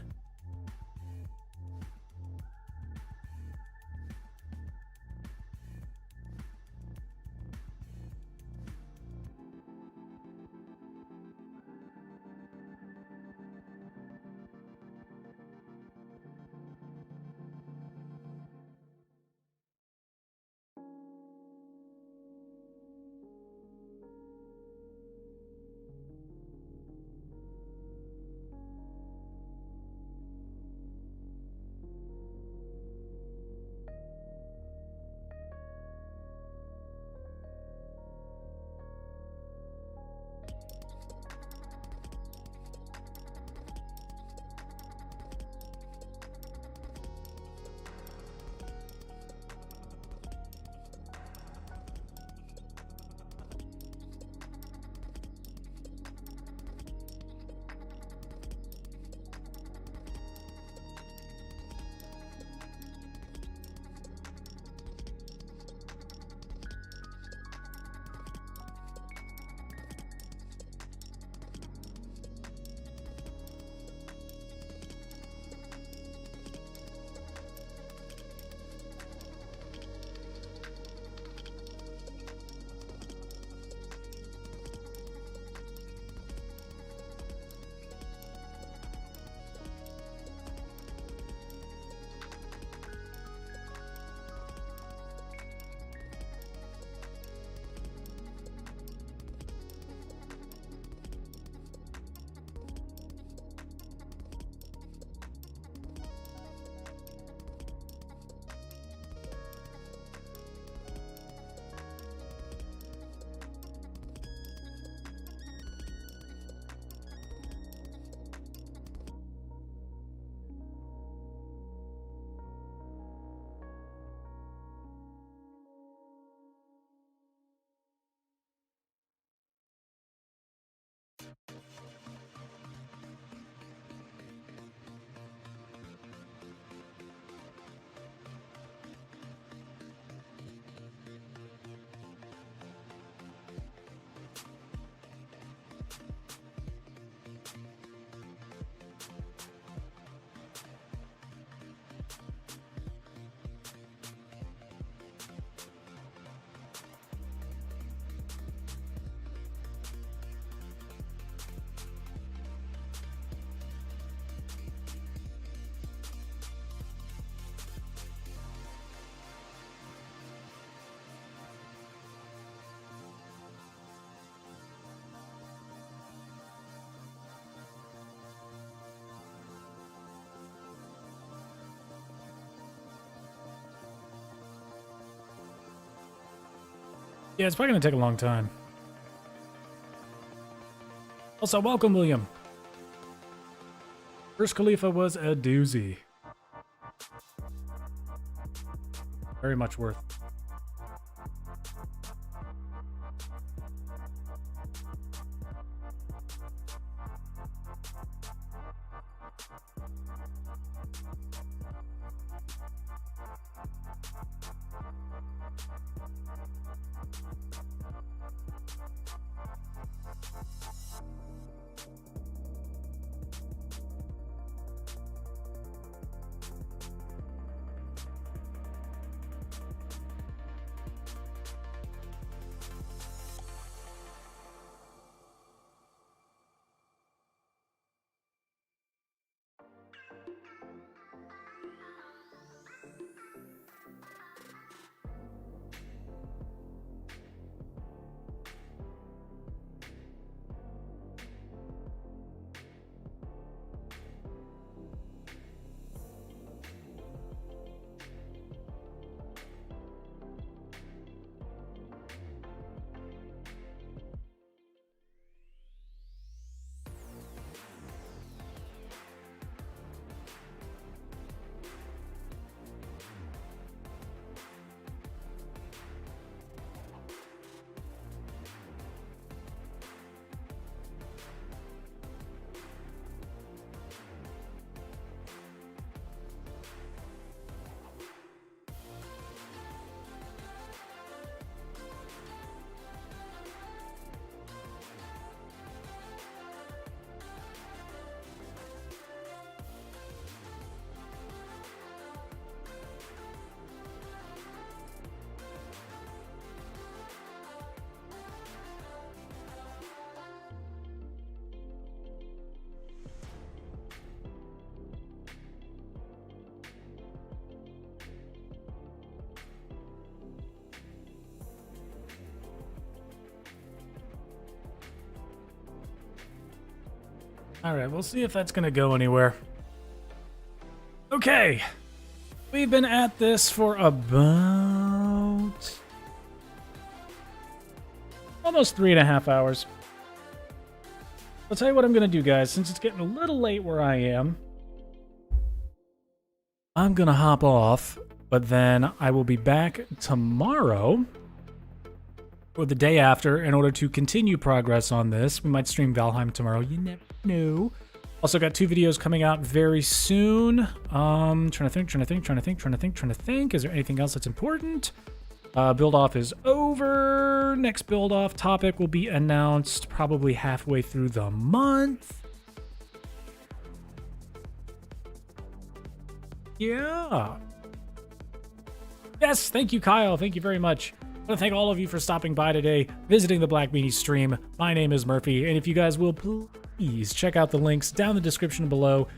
Yeah, it's probably going to take a long time. Also, welcome, William. First Khalifa was a doozy. Very much worth. All right, we'll see if that's going to go anywhere. Okay. We've been at this for about almost 3.5 hours. I'll tell you what I'm going to do, guys. Since it's getting a little late where I am, I'm going to hop off, but then I will be back tomorrow or the day after in order to continue progress on this. We might stream Valheim tomorrow. You never know. Also got 2 videos coming out very soon. Trying to think. Is there anything else that's important? Build off is over. Next build off topic will be announced probably halfway through the month. Yeah. Yes, thank you, Kyle. Thank you very much. I want to thank all of you for stopping by today, visiting the Black Meanie stream. My name is Murphy, and if you guys will please check out the links down in the description below.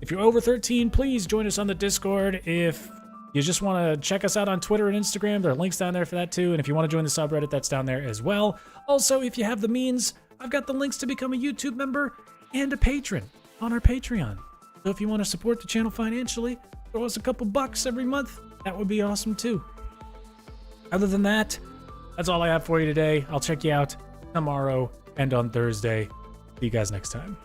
If you're over 13, please join us on the Discord. If you just want to check us out on Twitter and Instagram, there are links down there for that too. And if you want to join the subreddit, that's down there as well. Also, if you have the means, I've got the links to become a YouTube member and a patron on our Patreon. So if you want to support the channel financially, throw us a couple bucks every month. That would be awesome too. Other than that, that's all I have for you today. I'll check you out tomorrow and on Thursday. See you guys next time.